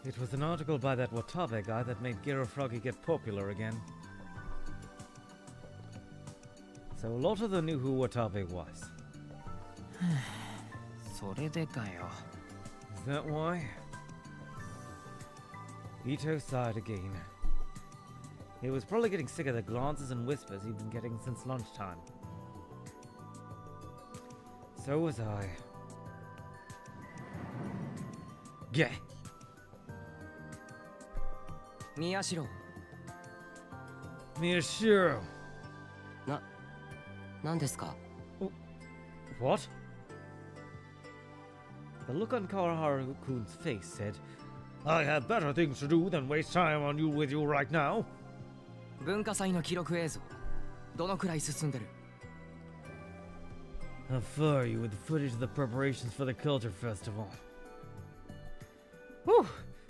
It was an article by that Watabe guy that made Gero Froggy get popular again. So a lot of them knew who Watabe was. それでかよ。 Is that why? Ito sighed again. He was probably getting sick of the glances and whispers he'd been getting since lunchtime. So was I. Gah! 宮代。 Miyashiro. 何ですか？ What? The look on Karaharu-kun's face said, I have better things to do than waste time on you with you right now. 文化祭の記録映像、どのくらい進んでる？ How far are you with the footage of the preparations for the Culture Festival? Whew.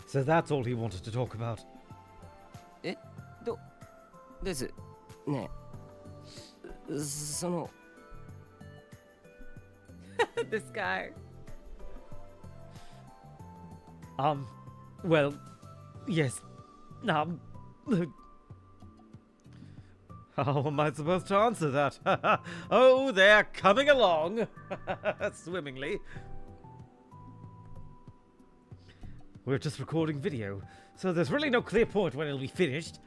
So that's all he wanted to talk about. ですねその This guy. Well, yes. How am I supposed to answer that? Oh, they're coming along swimmingly. We're just recording video, so there's really no clear point when it'll be finished.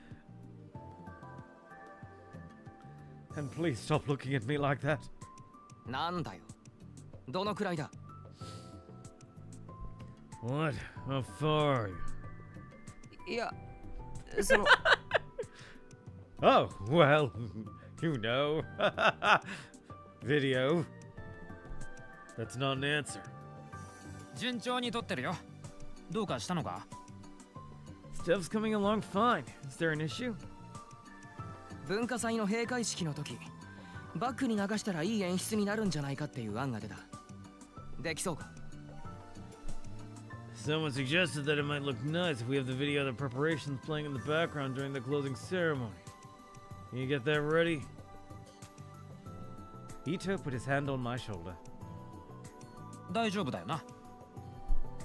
And please stop looking at me like that. なんだよどのくらいだ What? How far are you? いやその Oh, well, you know. Video. That's not an answer. 順調に撮ってるよ。どうかしたのか Stuff's coming along fine. Is there an issue? 文化祭の閉会式の時バックに流したらいい演出になるんじゃないかっていう案が出たできそうか Someone suggested that it might look nice if we have the video of the preparations playing in the background during the closing ceremony. Can you get that ready? Ito put his hand on my shoulder. 大丈夫だよな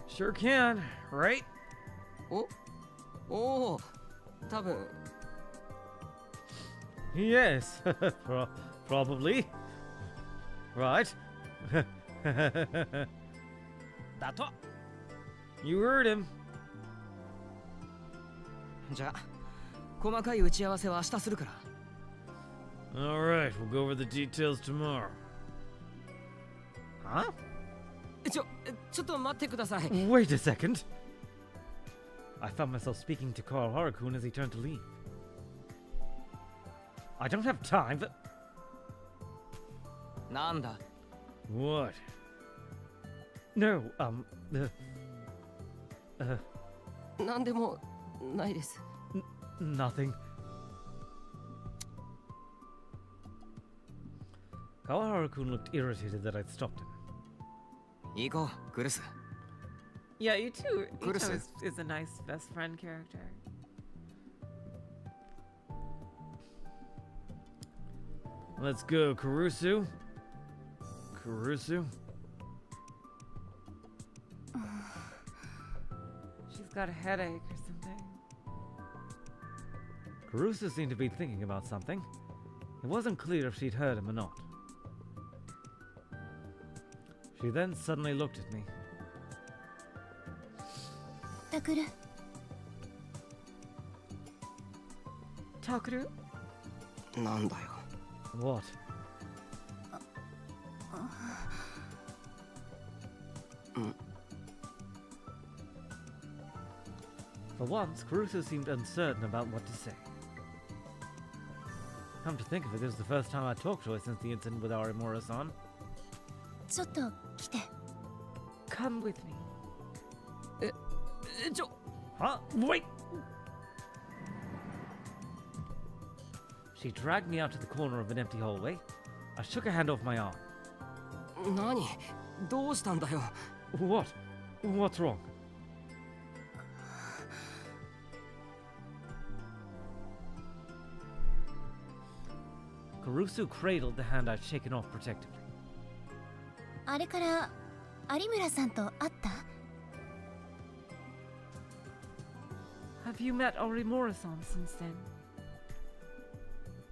Sure can, right? おお多分 Yes, probably. Right. だと You heard him. じゃあ細かい打ち合わせは明日するから Alright, we'll go over the details tomorrow. Huh? ちょっと待ってください Wait a second. I found myself speaking to Carl Harakun as he turned to leave. I don't have time for... なんだ What? No, なんでもないです nothing. Kawaharu-kun looked irritated that I'd stopped him. 行こうクルス Yeah, you too. Ito Kurusu. is a nice best friend character. Let's go, Kurusu. Kurusu. She's got a headache or something. Kurusu seemed to be thinking about something. It wasn't clear if she'd heard him or not. She then suddenly looked at me. Takuru. Takuru? なんだよ What? For once, Kurusu seemed uncertain about what to say. Come to think of it, this was the first time I talked to her since the incident with Arimura-san. ちょっと来て Come with me. ちょ Huh? Wait! She dragged me out to the corner of an empty hallway. I shook her hand off my arm. 何どうしたんだよ What? What's wrong? Kurusu cradled the hand I'd shaken off protectively. あれから有村さんと会った Have you met Arimura-san since then?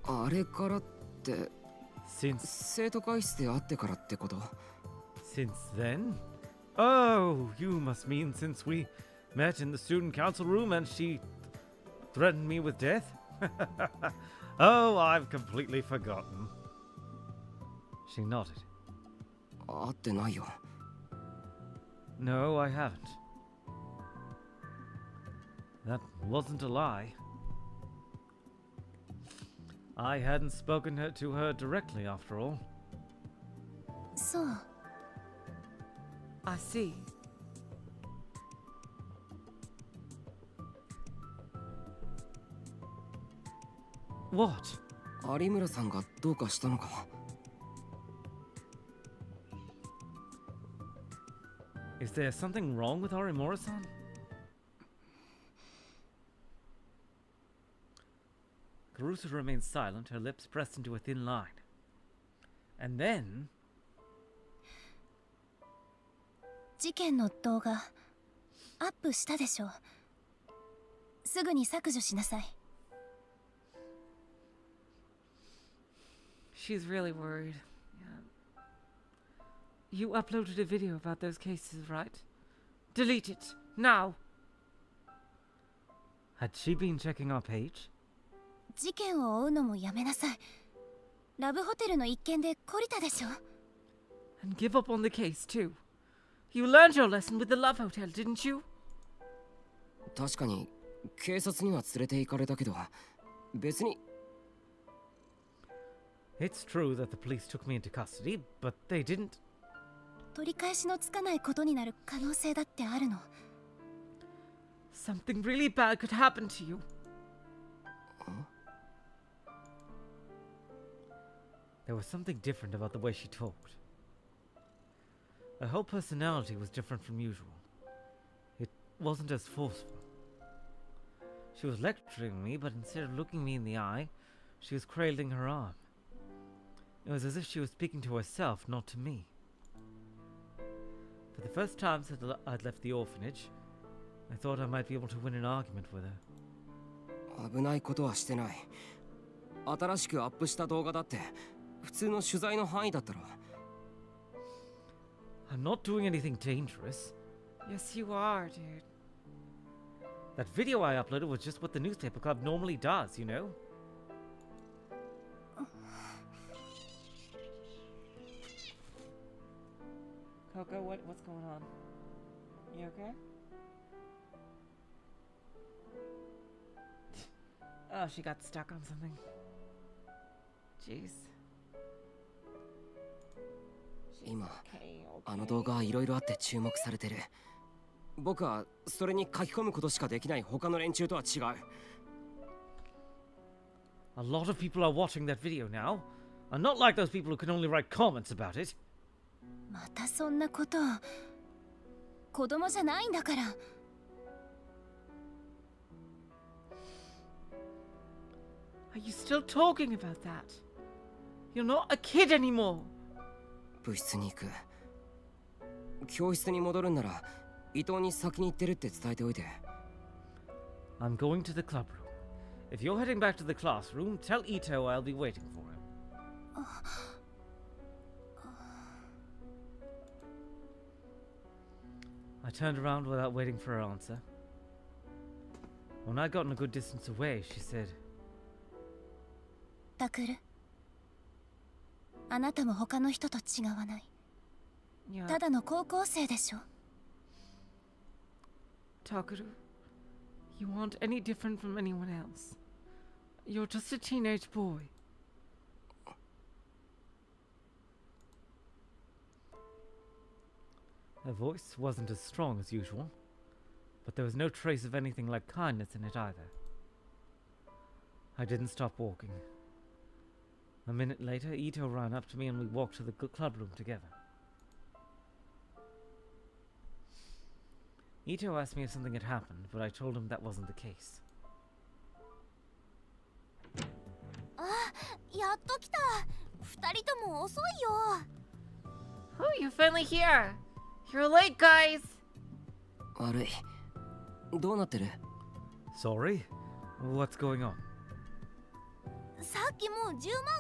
あれからって Since 生徒会室で会ってからってこと since then? Oh, you must mean since we met in the student council room and she threatened me with death? Oh, I've completely forgotten. She nodded. 会ってないよ No, I haven't. That wasn't a lie. I hadn't spoken to her directly, after all. そう I see. What? 有村さんがどうかしたのか Is there something wrong with Arimura-san? Kurusu remained silent, her lips pressed into a thin line. And then... 事件の動画アップしたでしょ。すぐに削除しなさい。She's really worried. Yeah. You uploaded a video about those cases, right? Delete it, now! Had she been checking our page? 事件を追うのもやめなさい。ラブホテルの一件で懲りたでしょ。And give up on the case, too. You learned your lesson with the love hotel, didn't you? 確かに警察には連れて行かれたけど、別に。It's true that the police took me into custody, but they didn't. 取り返しのつかないことになる可能性だってあるの。Something really bad could happen to you. There was something different about the way she talked. Her whole personality was different from usual. It wasn't as forceful. She was lecturing me, but instead of looking me in the eye, she was cradling her arm. It was as if she was speaking to herself, not to me. For the first time since I'd left the orphanage, I thought I might be able to win an argument with her. 危ないことはしてない。新しくアップした動画だって普通の取材の範囲だったろ。I'm not doing anything dangerous. Yes, you are, dude. That video I uploaded was just what the newspaper club normally does, you know? Coco, what's going on? You okay? Oh, she got stuck on something. Jeez. 今、あの動画はいろいろあって注目されてる。僕はそれに書き込むことしかできない他の連中とは違う。A lot of people are watching that video now. I'm not like those people who can only write comments about it. またそんなこと。子供じゃないんだから。Are you still talking about that? You're not a kid anymore. 部室に行く。教室に戻るんなら伊藤に先に行ってるって伝えておいて。I'm going to the club room. If you're heading back to the classroom, tell Ito I'll be waiting for him. I turned around without waiting for her answer. When I'd gotten a good distance away, she said, タクル、あなたも他の人と違わない。ただの高校生でしょ。Takuru, you aren't any different from anyone else. You're just a teenage boy. Her voice wasn't as strong as usual, but there was no trace of anything like kindness in it either. I didn't stop walking. A minute later, Ito ran up to me and we walked to the club room together. Ito asked me if something had happened, but I told him that wasn't the case. あ、やっと来た。二人とも遅いよ。Oh, you're finally here. You're late, guys. 悪い。どうなってる？ Sorry? What's going on? さっきもう10万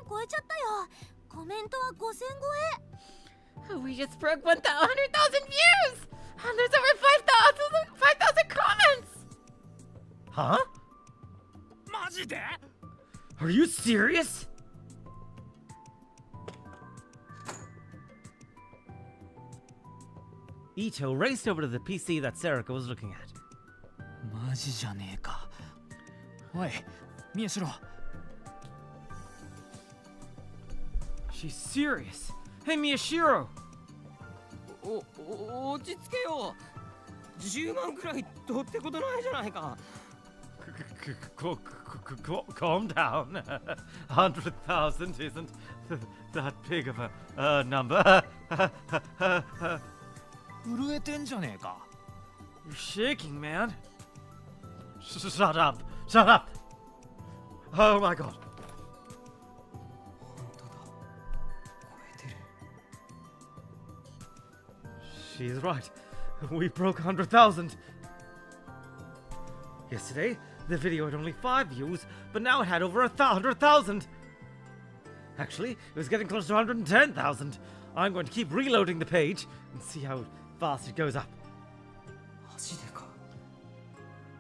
超えちゃったよ。コメントは5000超え。We just broke 100,000 views! And there's over 5,000 comments! Huh? マジで？ Are you serious? Ito raced over to the PC that Serica was looking at. マジじゃねえか。おい、見えしろ。She's serious. Hey, Miyashiro! 落ち着けよ。10万くらいどうってことないじゃないか。Calm down. 100,000 isn't that big of a number. 震えてんじゃねえか。You're shaking, man. Shut up. Shut up. Oh my god. She's right. We broke 100,000. Yesterday, the video had only 5 views, but now it had over 100,000. Actually, it was getting close to 110,000. I'm going to keep reloading the page and see how fast it goes up.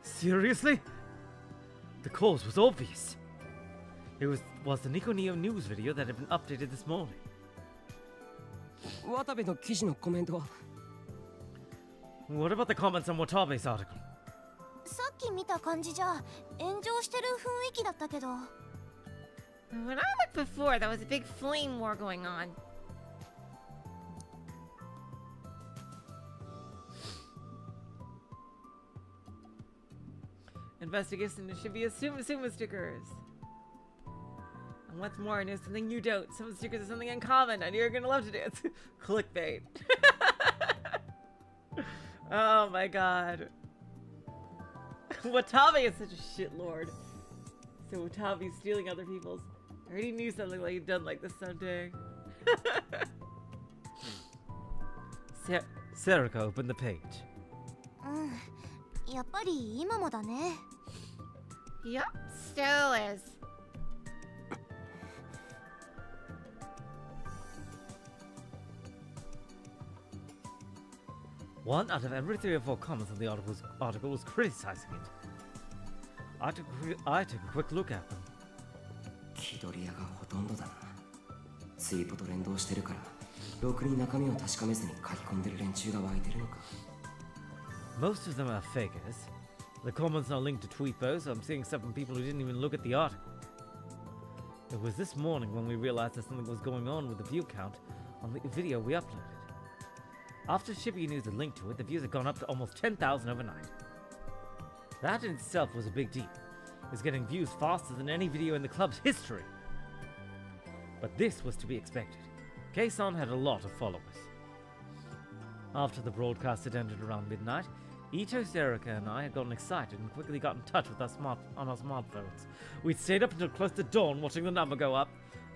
Seriously? The cause was obvious. It was the Nico Neo news video that had been updated this morning. 渡部の記事のコメントは What about the comments on Watabe's article? さっき見た感じじゃ炎上してる雰囲気だったけど。 When I looked before, there was a big flame war going on. Investigation should be Suma stickers. And what's more, I know something you don't. Some stickers are something uncommon. I knew you were gonna love to dance. Clickbait. Oh my god. Watabe is such a shitlord. So Watabe's stealing other people's. I already knew something like he'd done like this someday. Serika opened the page. やっぱり今もだね。 Yep, still is. One out of every 3 or 4 comments on the article was criticizing it. I took a quick look at them. 気取り屋がほとんどだな。ツイートと連動してるから、ろくに中身を確かめずに書き込んでる連中が湧いてるのか。 Most of them are fakers. The comments are linked to tweetbos, so I'm seeing stuff from people who didn't even look at the article. It was this morning when we realized that something was going on with the view count on the video we uploaded. After Shibuya News had linked to it, the views had gone up to almost 10,000 overnight. That in itself was a big deal. It was getting views faster than any video in the club's history. But this was to be expected. Kei-san had a lot of followers. After the broadcast had ended around midnight, Ito, Serika, and I had gotten excited and quickly got in touch with our smartphones. We'd stayed up until close to dawn watching the number go up.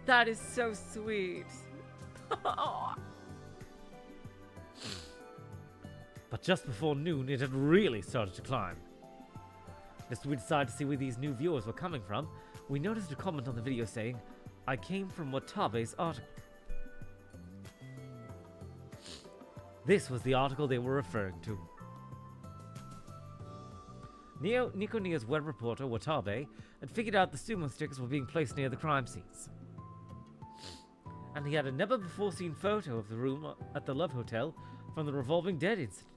That is so sweet. But just before noon, it had really started to climb. As we decided to see where these new viewers were coming from, we noticed a comment on the video saying, "I came from Watabe's article." This was the article they were referring to. Nico Neo's web reporter, Watabe, had figured out the sumo stickers were being placed near the crime scenes. And he had a never-before-seen photo of the room at the Love Hotel from the revolving dead incident.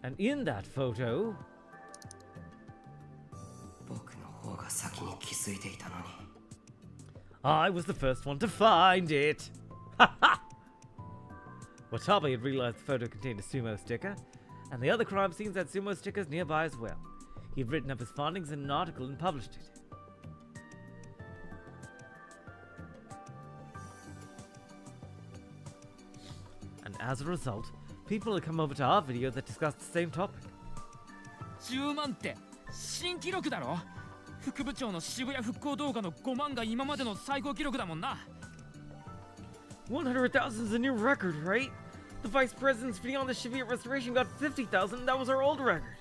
And in that photo... I was the first one to find it! Watabe had realized the photo contained a sumo sticker, and the other crime scenes had sumo stickers nearby as well. He had written up his findings in an article and published it. And as a result, people had come over to our video that discussed the same topic. 10万って新記録だろ。副部長の渋谷復興動画の5万が今までの最高記録だもんな。 100,000 is a new record, right? The vice president's video on the Shibuya restoration got 50,000. That was our old record.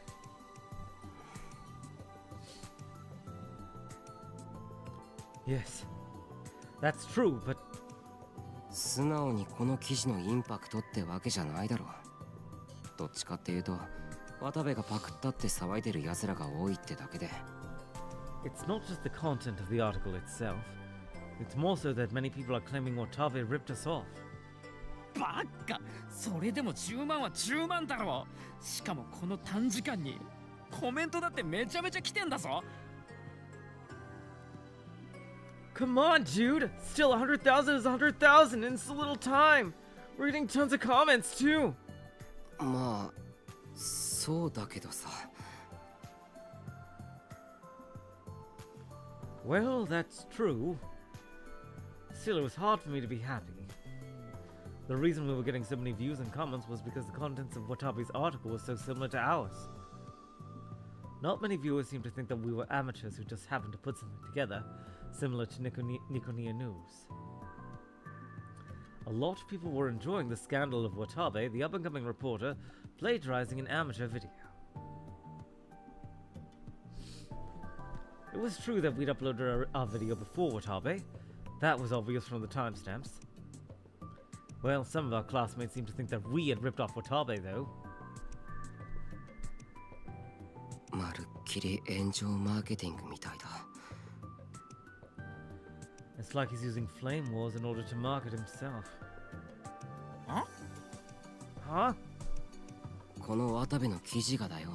Yes, that's true, but 素直にこの記事のインパクトってわけじゃないだろう。どっちかっていうと、渡部がパクったって騒いでる奴らが多いってだけで。It's not just the content of the article itself. It's more so that many people are claiming Watabe ripped us off. バカ、それでも10万は10万だろ。しかもこの短時間にコメントだってめちゃめちゃ来てんだぞ。Come on, dude! Still 100,000 is 100,000 in so little time! We're getting tons of comments, too! まあ、そうだけどさ。Well, that's true. Still, it was hard for me to be happy. The reason we were getting so many views and comments was because the contents of Watabe's article was so similar to ours. Not many viewers seem to think that we were amateurs who just happened to put something together, similar to Nikonia News. A lot of people were enjoying the scandal of Watabe, the up-and-coming reporter, plagiarizing an amateur video. It was true that we'd uploaded our video before Watabe. That was obvious from the timestamps. Well, some of our classmates seem to think that we had ripped off Watabe, though. まるっきり炎上マーケティングみたいだ。 It's like he's using flame wars in order to market himself. Huh? Huh? この渡部の記事がだよ。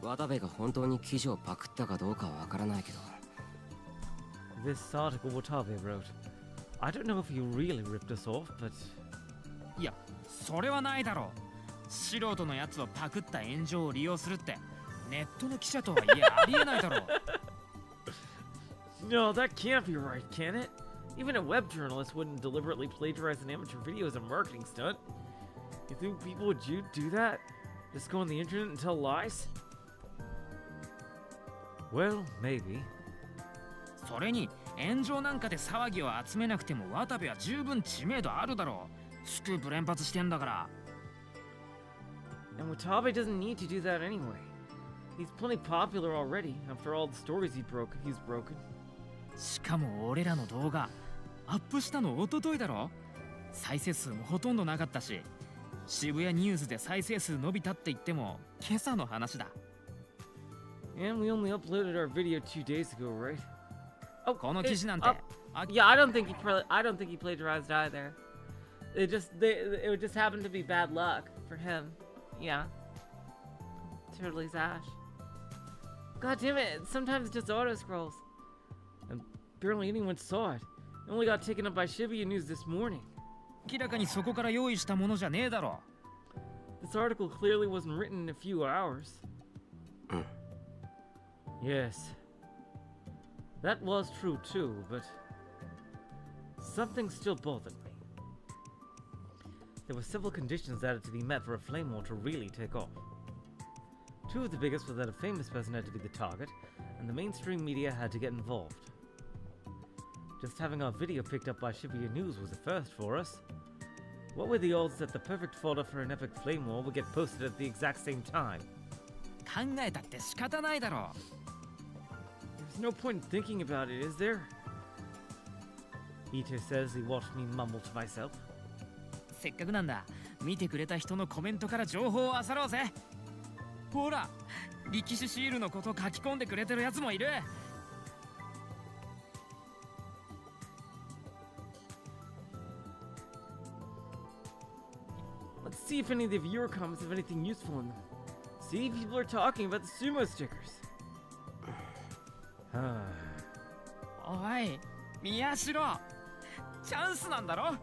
渡部が本当に記事をパクったかどうかはわからないけど。 This article Watabe wrote. I don't know if he really ripped us off, but... いや、それはないだろう。素人のやつをパクった炎上を利用するって、ネットの記者とはいえありえないだろう。No, that can't be right, can it? Even a web journalist wouldn't deliberately plagiarize an amateur video as a marketing stunt. You think people would do that? Just go on the internet and tell lies? Well, maybe. それに炎上なんかで騒ぎを集めなくても渡部は十分知名度あるだろう。スクープ連発してんだから。And Watabe doesn't need to do that anyway. He's plenty popular already after all the stories he's broken. しかも俺らの動画アップしたの一昨日だろ。再生数もほとんどなかったし、渋谷ニュースで再生数伸びたって言っても今朝の話だ。And we only uploaded our video 2 days ago, right? Oh, この記事なんて。Yeah, I don't think he plagiarized either. It just happened to be bad luck for him. Yeah. Totally Zash. God damn it! Sometimes it just auto scrolls. And barely anyone saw it. It only got taken up by Shibuya News this morning. 明らかにそこから用意したものじゃねえだろ。This article clearly wasn't written in a few hours. Yes. That was true too, but something still bothered me. There were several conditions that had to be met for a flame war to really take off. Two of the biggest were that a famous person had to be the target, and the mainstream media had to get involved. Just having our video picked up by Shibuya News was a first for us. What were the odds that the perfect fodder for an epic flame war would get posted at the exact same time? 考えたって仕方ないだろ。There's no point in thinking about it, is there? Ito says he watched me mumble to myself. せっかくなんだ。見てくれた人のコメントから情報を漁ろうぜ。ほら、力士シールのこと書き込んでくれてるやつもいる。Let's see if any of the viewer comments have anything useful in them. See, people are talking about the sumo stickers. おい、宮代、チャンスなんだろ。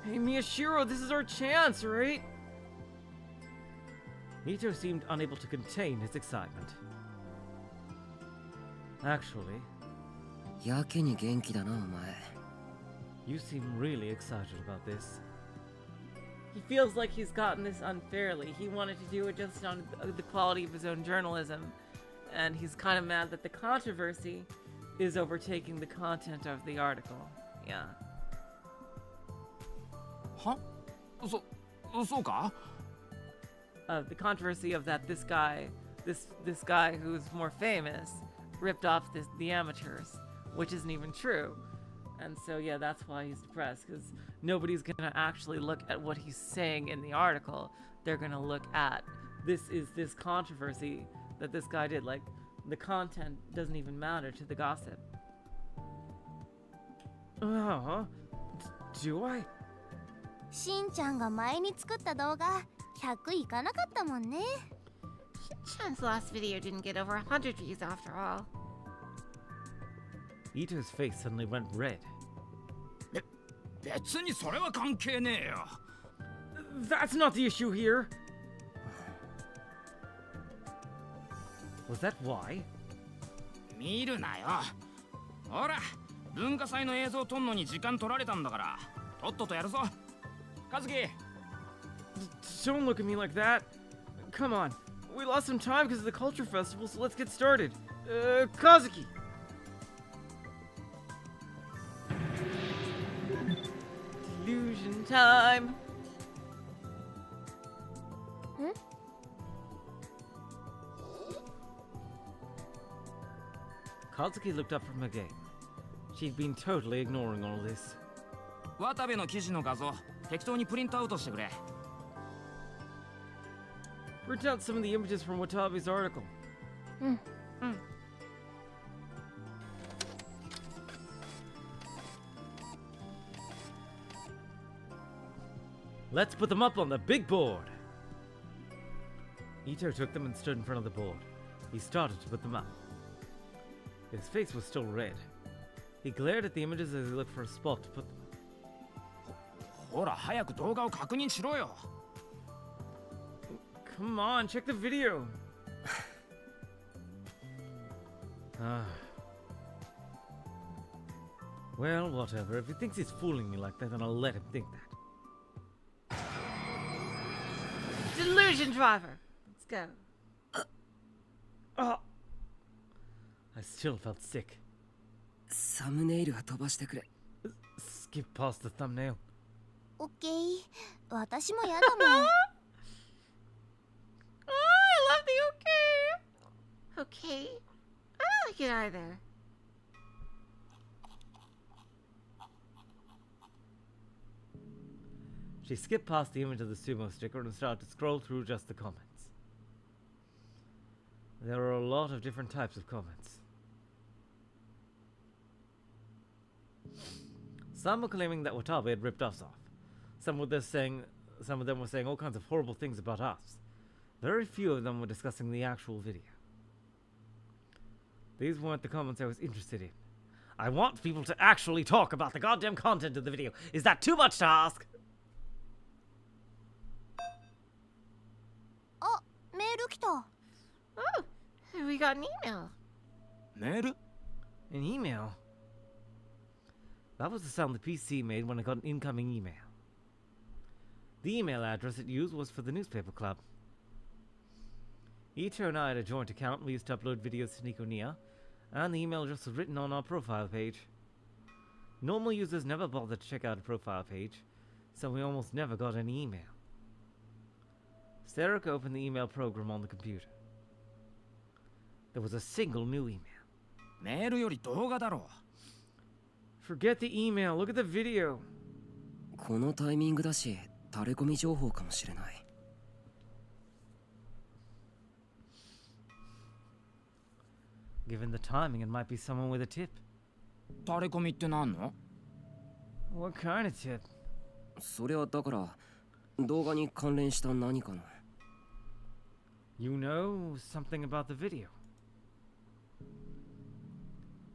Hey Miyashiro, this is our chance, right? Ito seemed unable to contain his excitement. Actually, やけに元気だなお前。 you seem really excited about this. He feels like he's gotten this unfairly. He wanted to do it just on the quality of his own journalism, and he's kind of mad that the controversy is overtaking the content of the article. Yeah. は？そうか？ The controversy of that this guy who's more famous ripped off the amateurs, which isn't even true. And so yeah, that's why he's depressed, because nobody's gonna actually look at what he's saying in the article. They're gonna look at this controversy that this guy did. Like, the content doesn't even matter to the gossip. Do I? しんちゃんが前に作った動画100いかなかったもんね。 Shin-chan's last video didn't get over 100 views after all. Ito's face suddenly went red. 別にそれは関係ねえよ。 That's not the issue here. Was that why? 見るなよ。ほら、文化祭の映像撮んのに時間取られたんだから、とっととやるぞ。和樹。 Don't look at me like that. Come on. We lost some time because of the culture festival, so let's get started. Kazuki! Illusion time. Kazuki looked up from her game. She'd been totally ignoring all this. 渡部の記事の画像適当にプリントアウトしてくれ。 Print out some of the images from Watabe's article. Let's put them up on the big board. Ito took them and stood in front of the board. He started to put them up. His face was still red. He glared at the images as he looked for a spot to put them. ほら早く動画を確認しろよ。 Come on, check the video. Well, whatever. If he thinks he's fooling me like that, then I'll let him think that. Delusion driver. Let's go. I still felt sick. サムネイルは飛ばしてくれ。 Skip past the thumbnail. オッケー。私もやだもん。Oh, I love the okay. Okay. I don't like it either. She skipped past the image of the sumo sticker and started to scroll through just the comments. There were a lot of different types of comments. Some were claiming that Watabe had ripped us off. Some of them were saying all kinds of horrible things about us. Very few of them were discussing the actual video. These weren't the comments I was interested in. I want people to actually talk about the goddamn content of the video. Is that too much to ask? あ、メール来た。Oh, we got an email. メール An email? That was the sound the PC made when I got an incoming email. The email address it used was for the newspaper club. Ito and I had a joint account and we used to upload videos to Nikonia, and the email address was written on our profile page. Normal users never bothered to check out a profile page, so we almost never got any email. Sarah opened the email program on the computer. There was a single new email. メールより動画だろ。 Forget the email, look at the video. このタイミングだし、タレコミ情報かもしれない。 Given the timing, it might be someone with a tip. タレコミって何の What kind of tip? それはだから、動画に関連した何かの。 You know something about the video.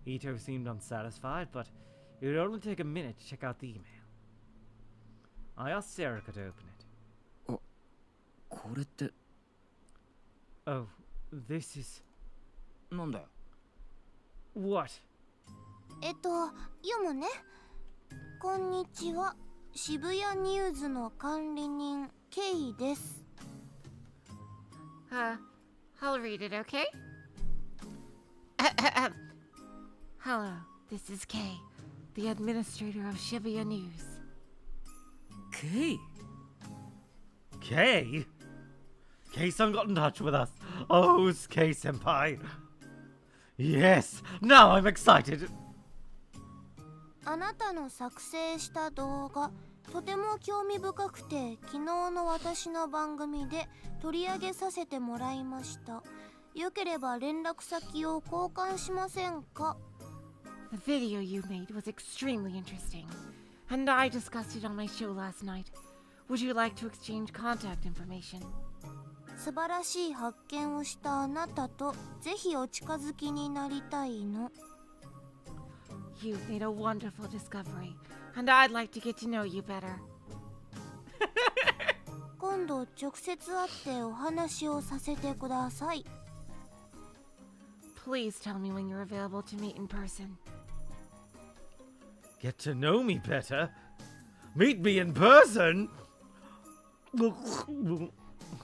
Ito seemed unsatisfied, but it would only take a minute to check out the email. I asked Serica to open it. これって。 Oh, this is... なんだよ。 What? 読むね。こんにちは。渋谷ニューズの管理人、ケイです。I'll read it, okay? Hello, this is Kay, the administrator of Shibuya News. Kay? Kay? Kay-san got in touch with us. Oh, it's Kay-senpai. Yes, now I'm excited. あなたの作成した動画、とても興味深くて、昨日の私の番組で取り上げさせてもらいました。よければ連絡先を交換しませんか? The video you made was extremely interesting, and I discussed it on my show last night. Would you like to exchange contact information? 素晴らしい発見をしたあなたとぜひお近づきになりたいの。You've made a wonderful discovery, and I'd like to get to know you better. 今度直接会ってお話をさせてください。Please tell me when you're available to meet in person. Get to know me better? Meet me in person?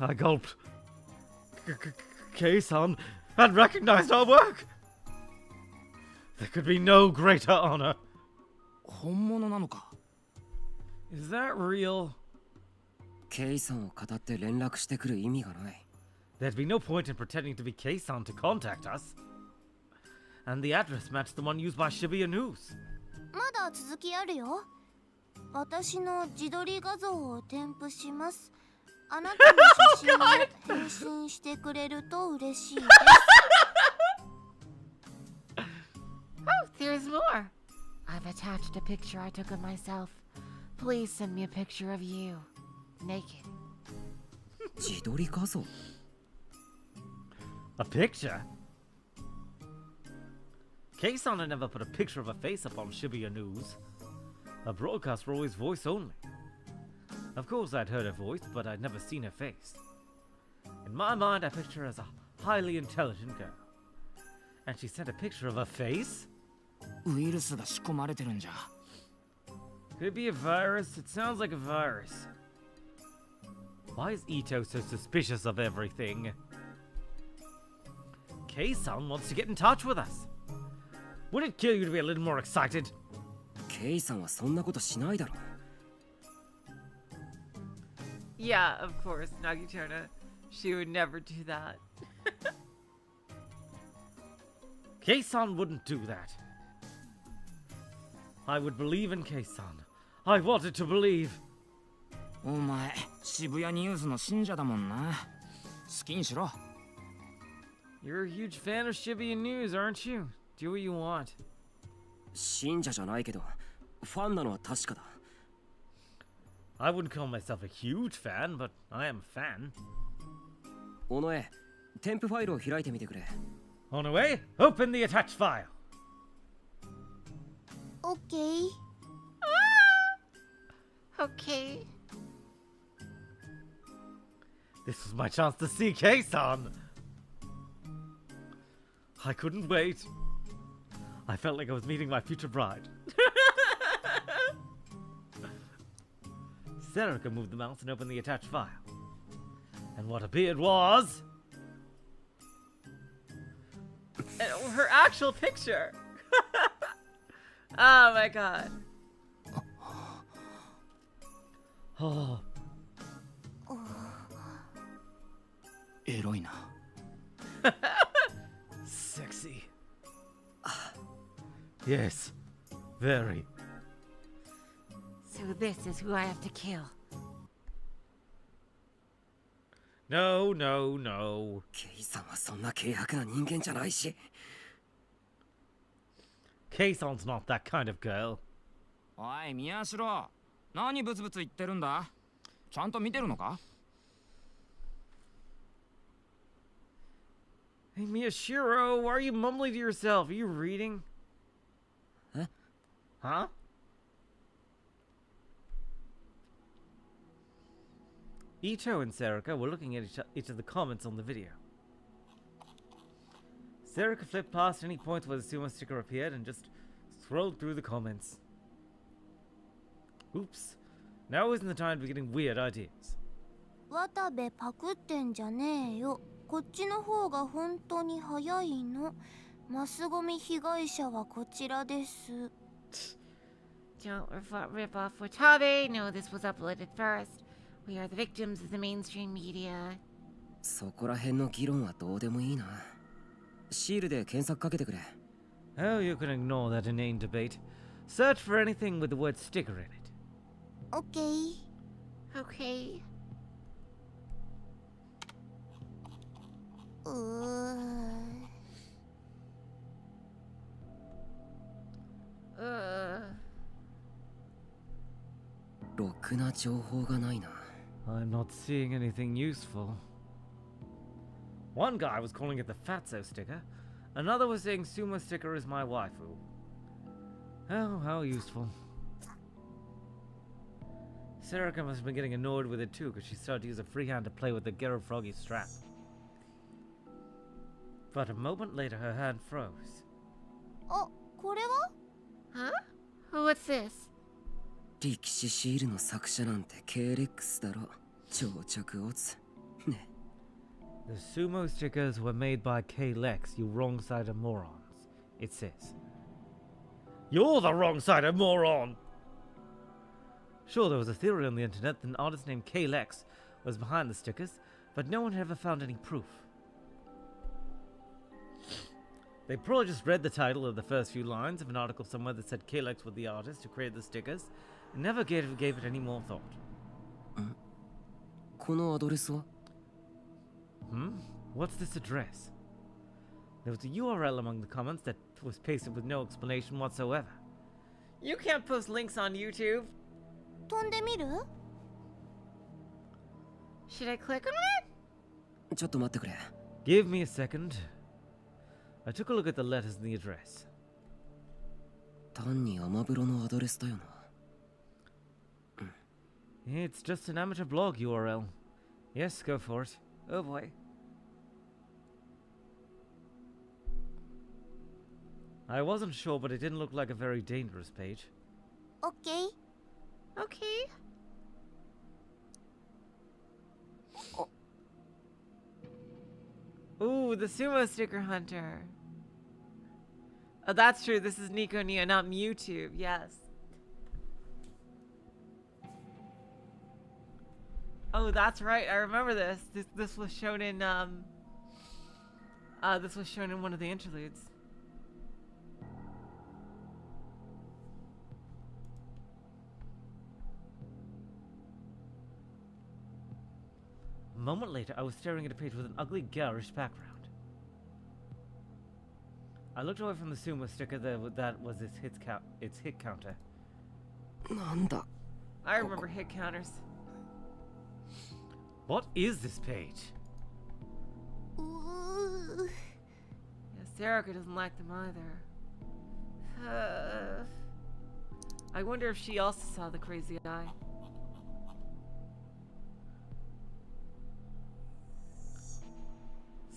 I gulped. Kei-san had recognized our work. There could be no greater honor. 本物なのか Is that real? ケイさんを語って連絡してくる意味がない。 There'd be no point in pretending to be Kei-san to contact us. And the address matched the one used by Shibuya News. まだ続きあるよ。私の自撮り画像を添付します。あなたの写真を返信してくれると嬉しいです。Oh, there's more. I've attached a picture I took of myself. Please send me a picture of you, naked. 自撮り画像 A picture? Kei-san had never put a picture of a face up on Shibuya News. Her broadcasts were always voice only. Of course I'd heard her voice, but I'd never seen her face. In my mind, I picture her as a highly intelligent girl. And she sent a picture of her face? ウイルスが仕込まれてるんじゃ Could it be a virus? It sounds like a virus. Why is Ito so suspicious of everything? Kei-san wants to get in touch with us. Would it kill you to be a little more excited? ケイさんはそんなことしないだろ Yeah, of course, Nagitona. She would never do that. Kei-san wouldn't do that. I would believe in Kei-san. I wanted to believe. お前渋谷ニュースの信者だもんな好きにしろ You're a huge fan of Shibuya News, aren't you? Do what you want. 信者じゃないけどファンなのは確かだ I wouldn't call myself a huge fan, but I am a fan. 尾上添付ファイルを開いてみてくれ On the way, open the attached file. OK。Okay. This was my chance to see Kei-san. I couldn't wait. I felt like I was meeting my future bride. Serica moved the mouse and opened the attached file. And what appeared was... Her actual picture. Oh my god. Oh, エロいな sexy. Yes, very. So this is who I have to kill. No, no, no. ケイさんはそんな軽薄な人間じゃないし Kei-san's not that kind of girl. おい宮代何ブツブツ言ってるんだちゃんと見てるのか Hey, Miyashiro, why are you mumbling to yourself? Are you reading? Huh? Huh? Ito and Serica were looking at each of the comments on the video. Serica flipped past any points where the sumo sticker appeared and just scrolled through the comments. Oops. Now isn't the time to be getting weird ideas. 渡部パクってんじゃねえよ。こっちの方が本当に早いの。マスゴミ被害者はこちらです。Don't rip off Watabe. No, this was uploaded first. We are the victims of the mainstream media. そこら辺の議論はどうでもいいなシールで検索かけてくれ Oh, you can ignore that inane debate. Search for anything with the word sticker in it. OK。Okay. ろくな情報がないな I'm not seeing anything useful. One guy was calling it the Fatso sticker. Another was saying Sumo sticker is my waifu. Oh, how useful. Serica must have been getting annoyed with it too, because she started to use a free hand to play with the Gero Froggy strap. But a moment later, her hand froze. あ、これは Huh? What's this? 力士シールの作者なんて KLX だろ超着オツね The sumo stickers were made by K-Lex, you wrong-sided morons, it says. You're the wrong-sided moron! Sure, there was a theory on the internet that an artist named K-Lex was behind the stickers, but no one had ever found any proof. They probably just read the title of the first few lines of an article somewhere that said K-Lex was the artist who created the stickers, and never gave it any more thought. このアドレスは? What's this address? There was a URL among the comments that was pasted with no explanation whatsoever. You can't post links on YouTube. 飛んでみる? Should I click on it? ちょっと待ってくれ. Give me a second. I took a look at the letters in the address. 単にアマブロのアドレスだよな. It's just an amateur blog URL. Yes, go for it. Oh boy. I wasn't sure, but it didn't look like a very dangerous page. Okay. Okay. Ooh, the sumo sticker hunter. Oh, that's true. This is Nico Neo, not Mewtwo. Yes. Oh, that's right. I remember this. This was shown in this was shown in one of the interludes. A moment later, I was staring at a page with an ugly, garish background. I looked away from the sumo sticker that was its hit counter. なんだ? I remember hit counters. What is this page? Ooh. Yeah, Sarika doesn't like them either. I wonder if she also saw the crazy eye.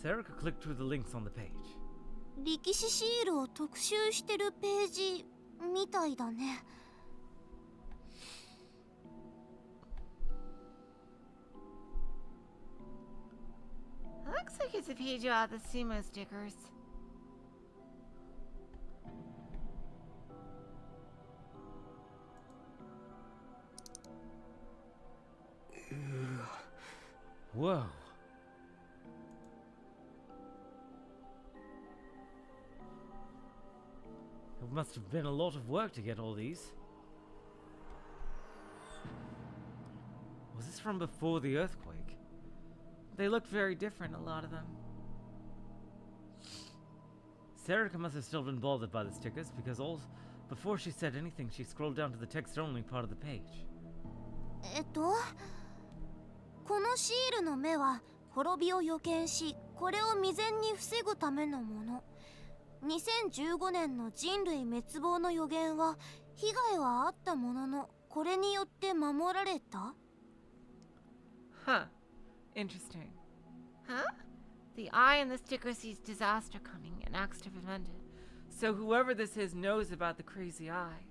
Sarika clicked through the links on the page. 力士シールを特集してるページみたいだね。Looks like it's a page about the sumo stickers. Whoa. It must have been a lot of work to get all these. Was this from before the earthquake? They looked very different, a lot of them. Sarika must have still been bothered by the stickers because before she said anything, she scrolled down to the text-only part of the page. このシールの目は滅びを予見し、これを未然に防ぐためのもの。2015年の人類滅亡の予言は被害はあったものの、これによって守られた? Huh. Interesting. Huh? The eye in the sticker sees disaster coming and acts to prevent it. So whoever this is knows about the crazy eye.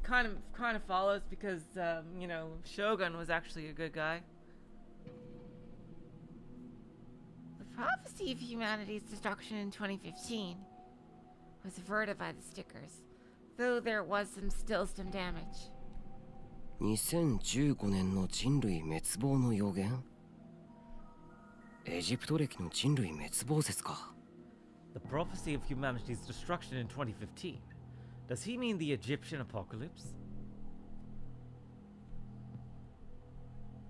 Kind of follows because, you know, Shogun was actually a good guy. The prophecy of humanity's destruction in 2015 was averted by the stickers, though there was still some damage. 2015年の人類滅亡の予言? エジプト歴の人類滅亡説か。 The prophecy of humanity's destruction in 2015. Does he mean the Egyptian apocalypse?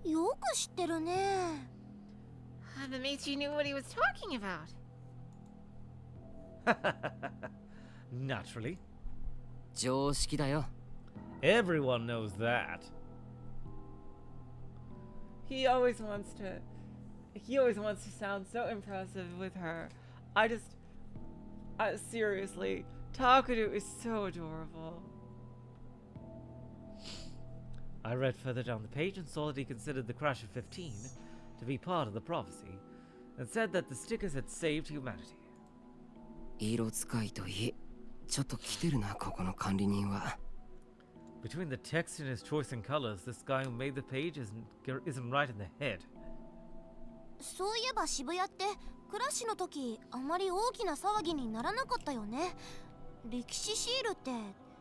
よく知ってるね。That makes you knew what he was talking about. Naturally. 常識だよ。 Everyone knows that. He always wants to sound so impressive with her. Seriously, Takuru is so adorable. I read further down the page and saw that he considered the crash of 15 to be part of the prophecy, and said that the stickers had saved humanity. 色使いといい、ちょっと来てるな、ここの管理人は。 Between the text and his choice in colors, this guy who made the page isn't right in the head. そういえば渋谷ってクラッシュの時あまり大きな騒ぎにならなかったよね。歴史シールって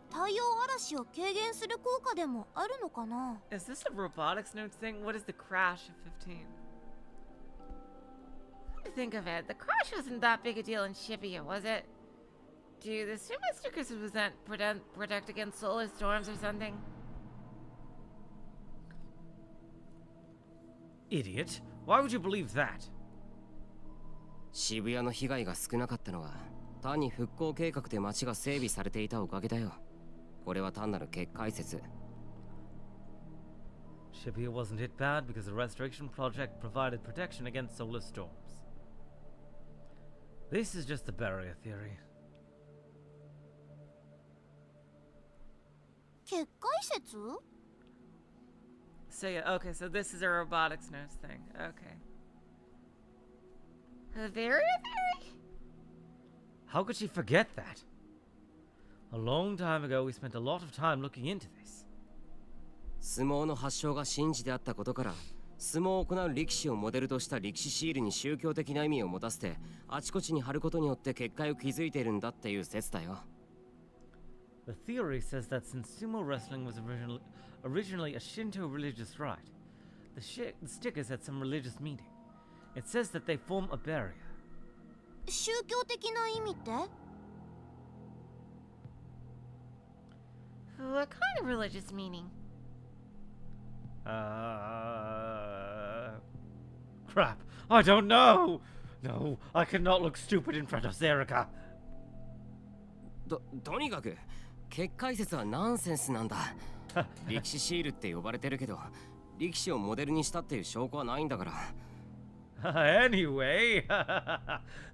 太陽嵐を軽減する効果でもあるのかな？ Is this a robotics notes thing? What is the crash of 15? Think of it, the crash wasn't that big a deal in Shibuya, was it? Do the sumo stickers protect against solar storms or something? Idiot. Why would you believe that? 渋谷の被害が少なかったのは単に復興計画で街が整備されていたおかげだよ。これは単なる結界説。Shibuya wasn't hit bad because the restoration project provided protection against solar storms. This is just the barrier theory. 結界説？ So yeah, okay, so this is a robotics notes thing. Okay. The barrier theory? How could she forget that? A long time ago, we spent a lot of time looking into this. 相撲の発祥が神事であったことから、相撲を行う力士をモデルとした力士シールに宗教的な意味を持たせて、あちこちに貼ることによって結界を築いているんだっていう説だよ。The theory says that since sumo wrestling was originally a Shinto religious rite, the stickers had some religious meaning. It says that they form a barrier. 宗教的な意味って？ What kind of religious meaning? Crap. I don't know. No, I cannot look stupid in front of Zerika. とにかく結界説はナンセンスなんだ。力士シールって呼ばれてるけど、力士をモデルにしたっていう証拠はないんだから。Anyway,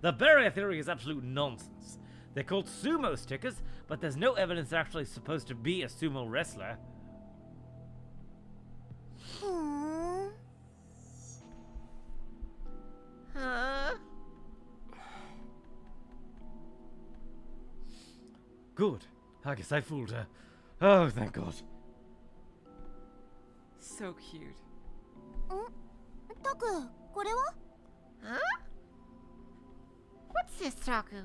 the barrier theory is absolute nonsense. They're called sumo stickers, but there's no evidence they're actually supposed to be a sumo wrestler. Good. I guess I fooled her. Oh, thank God. So cute. タク、これは？ Huh? What's this, Taku?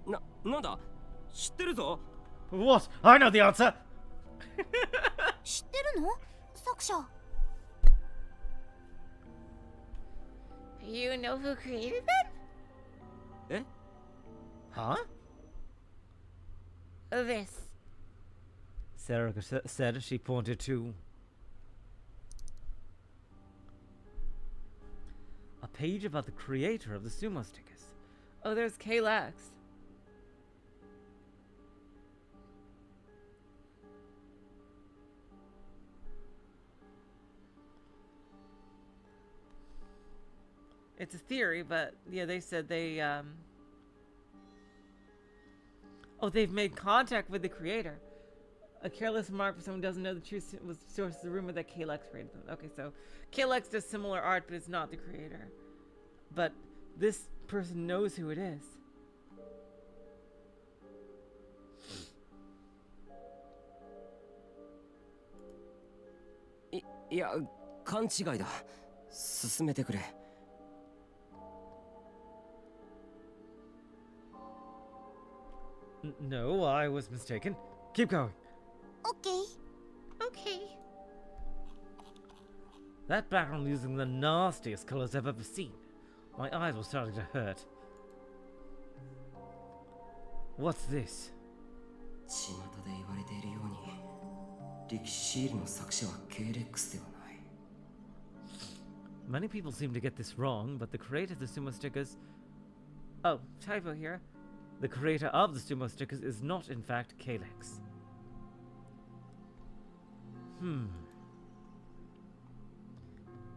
なんだ？知ってるぞ。 What? I know the answer. 知ってるの？作者。You know who created them? え？ Huh? This. Sarah said as she pointed to a page about the creator of the sumo stickers. Oh, there's Kalex. It's a theory, but yeah, they said they oh, they've made contact with the creator. A careless remark for someone who doesn't know the true source of the rumor that Kalex created them. Okay, so Kalex does similar art, but it's not the creator. But this person knows who it is. いや、勘違いだ。進めてくれ。No, I was mistaken. Keep going. Okay. Okay. That background using the nastiest colors I've ever seen. My eyes were starting to hurt. What's this? 巷で言われているように、力士シールの作者は K-Rex ではない。 Many people seem to get this wrong, but the creator of the sumo stickers... Oh, typo here. The creator of the sumo stickers is not in fact Kalex.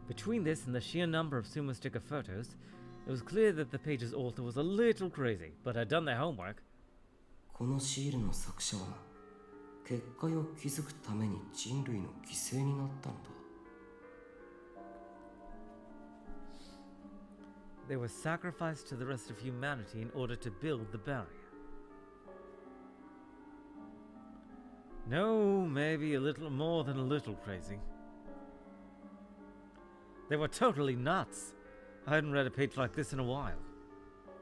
Between this and the sheer number of sumo sticker photos, it was clear that the page's author was a little crazy, but had done their homework. このシールの作者は結界を築くために人類の犠牲になったのだ。 They were sacrificed to the rest of humanity in order to build the barrier. No, maybe a little more than a little crazy. They were totally nuts. I hadn't read a page like this in a while.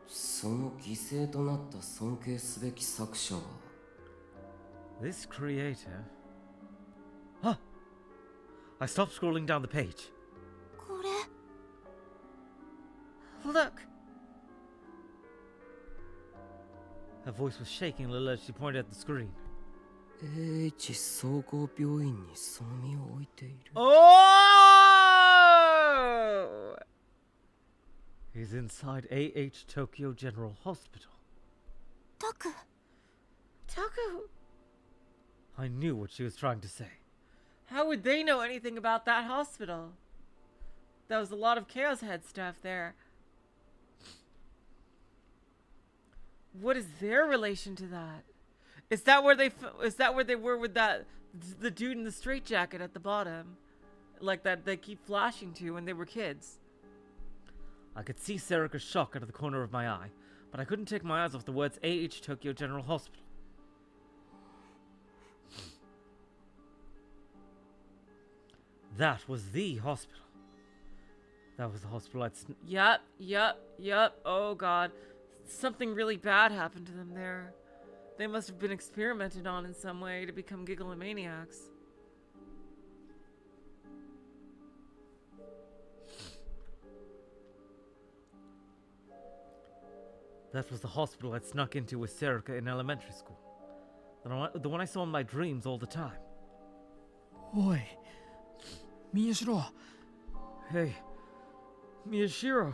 その犠牲となった尊敬すべき作者は This creator... Huh! I stopped scrolling down the page. これ Look! Her voice was shaking a little as she pointed at the screen. AH 総合病院にその身を置いている Oh! He's inside AH Tokyo General Hospital. タク Taku! I knew what she was trying to say. How would they know anything about that hospital? There was a lot of Chaos Head stuff there. What is their relation to that? Is that where they were with the dude in the straitjacket at the bottom, like that they keep flashing to when they were kids? I could see Serika's shock out of the corner of my eye, but I couldn't take my eyes off the words AH Tokyo General Hospital. That was the hospital. That was the hospital I'd... Yep. Oh god. Something really bad happened to them there. They must have been experimented on in some way to become gigalomaniacs. That was the hospital I'd snuck into with Serika in elementary school. The one I saw in my dreams all the time. おい宮代 Hey, Miyashiro.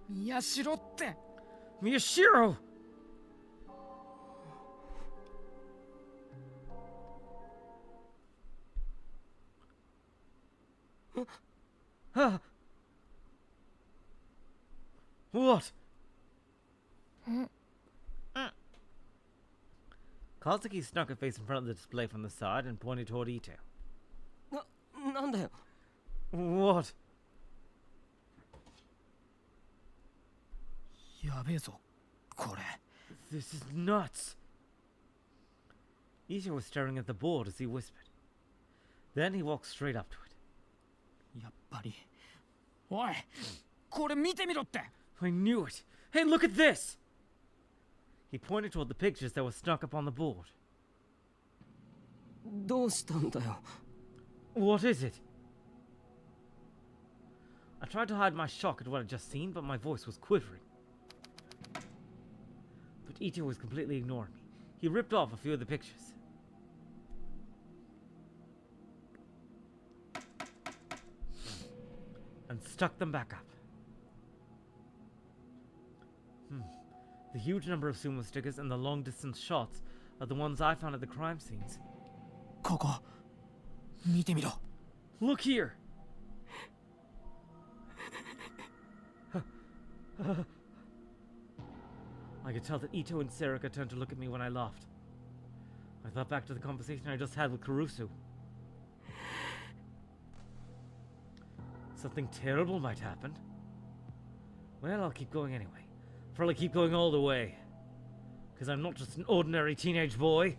宮代って Miyashiro! Huh? What? Kazuki snuck her face in front of the display from the side and pointed toward Ito. なんだよ What? やべえぞこれ This is nuts. Ito was staring at the board as he whispered. Then he walked straight up to it. やっぱりおいこれ見てみろって I knew it. Hey, look at this! He pointed toward the pictures that were stuck up on the board. どうしたんだよ What is it? I tried to hide my shock at what I'd just seen, but my voice was quivering. But Ito was completely ignoring me. He ripped off a few of the pictures. And stuck them back up. The huge number of sumo stickers and the long distance shots are the ones I found at the crime scenes. ここ見てみろ Look here! I could tell that Ito and Serika turned to look at me when I laughed. I thought back to the conversation I just had with Kurusu. Something terrible might happen. Well, I'll keep going anyway. Probably keep going all the way. Because I'm not just an ordinary teenage boy.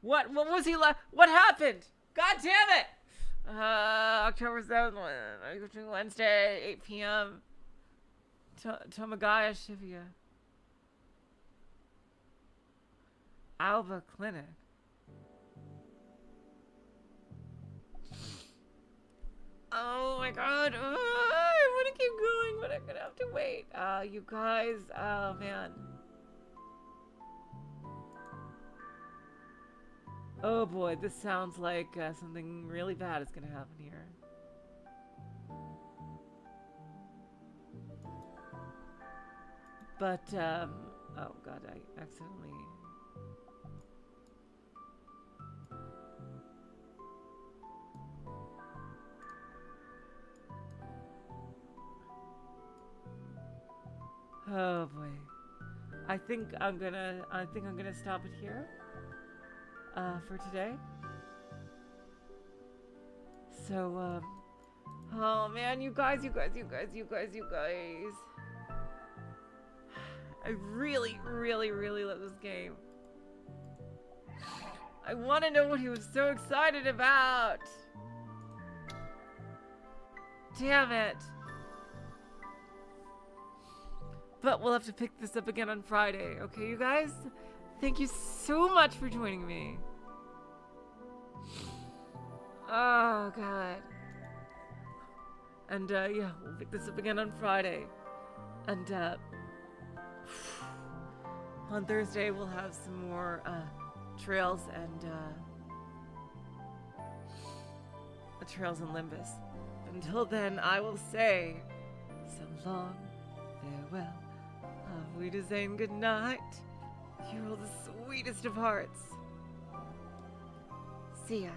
What was he like? What happened? God damn it! October 7th, Wednesday, 8 p.m. Tomagaya Shibuya. Alba Clinic. Oh my god. I want to keep going, but I'm gonna have to wait. You guys, oh man. Oh boy, this sounds like something really bad is gonna happen here. But, oh god, I accidentally... Oh boy. I think I'm gonna stop it here for today. So oh man, you guys. I really love this game. I want to know what he was so excited about. Damn it. But we'll have to pick this up again on Friday, okay, you guys? Thank you so much for joining me. Oh, God. And, yeah, we'll pick this up again on Friday. And, on Thursday, we'll have some more, trails and, trails in Limbus. Until then, I will say, so long, farewell, auf Wiedersehen, good night. You're all the sweetest of hearts. See ya.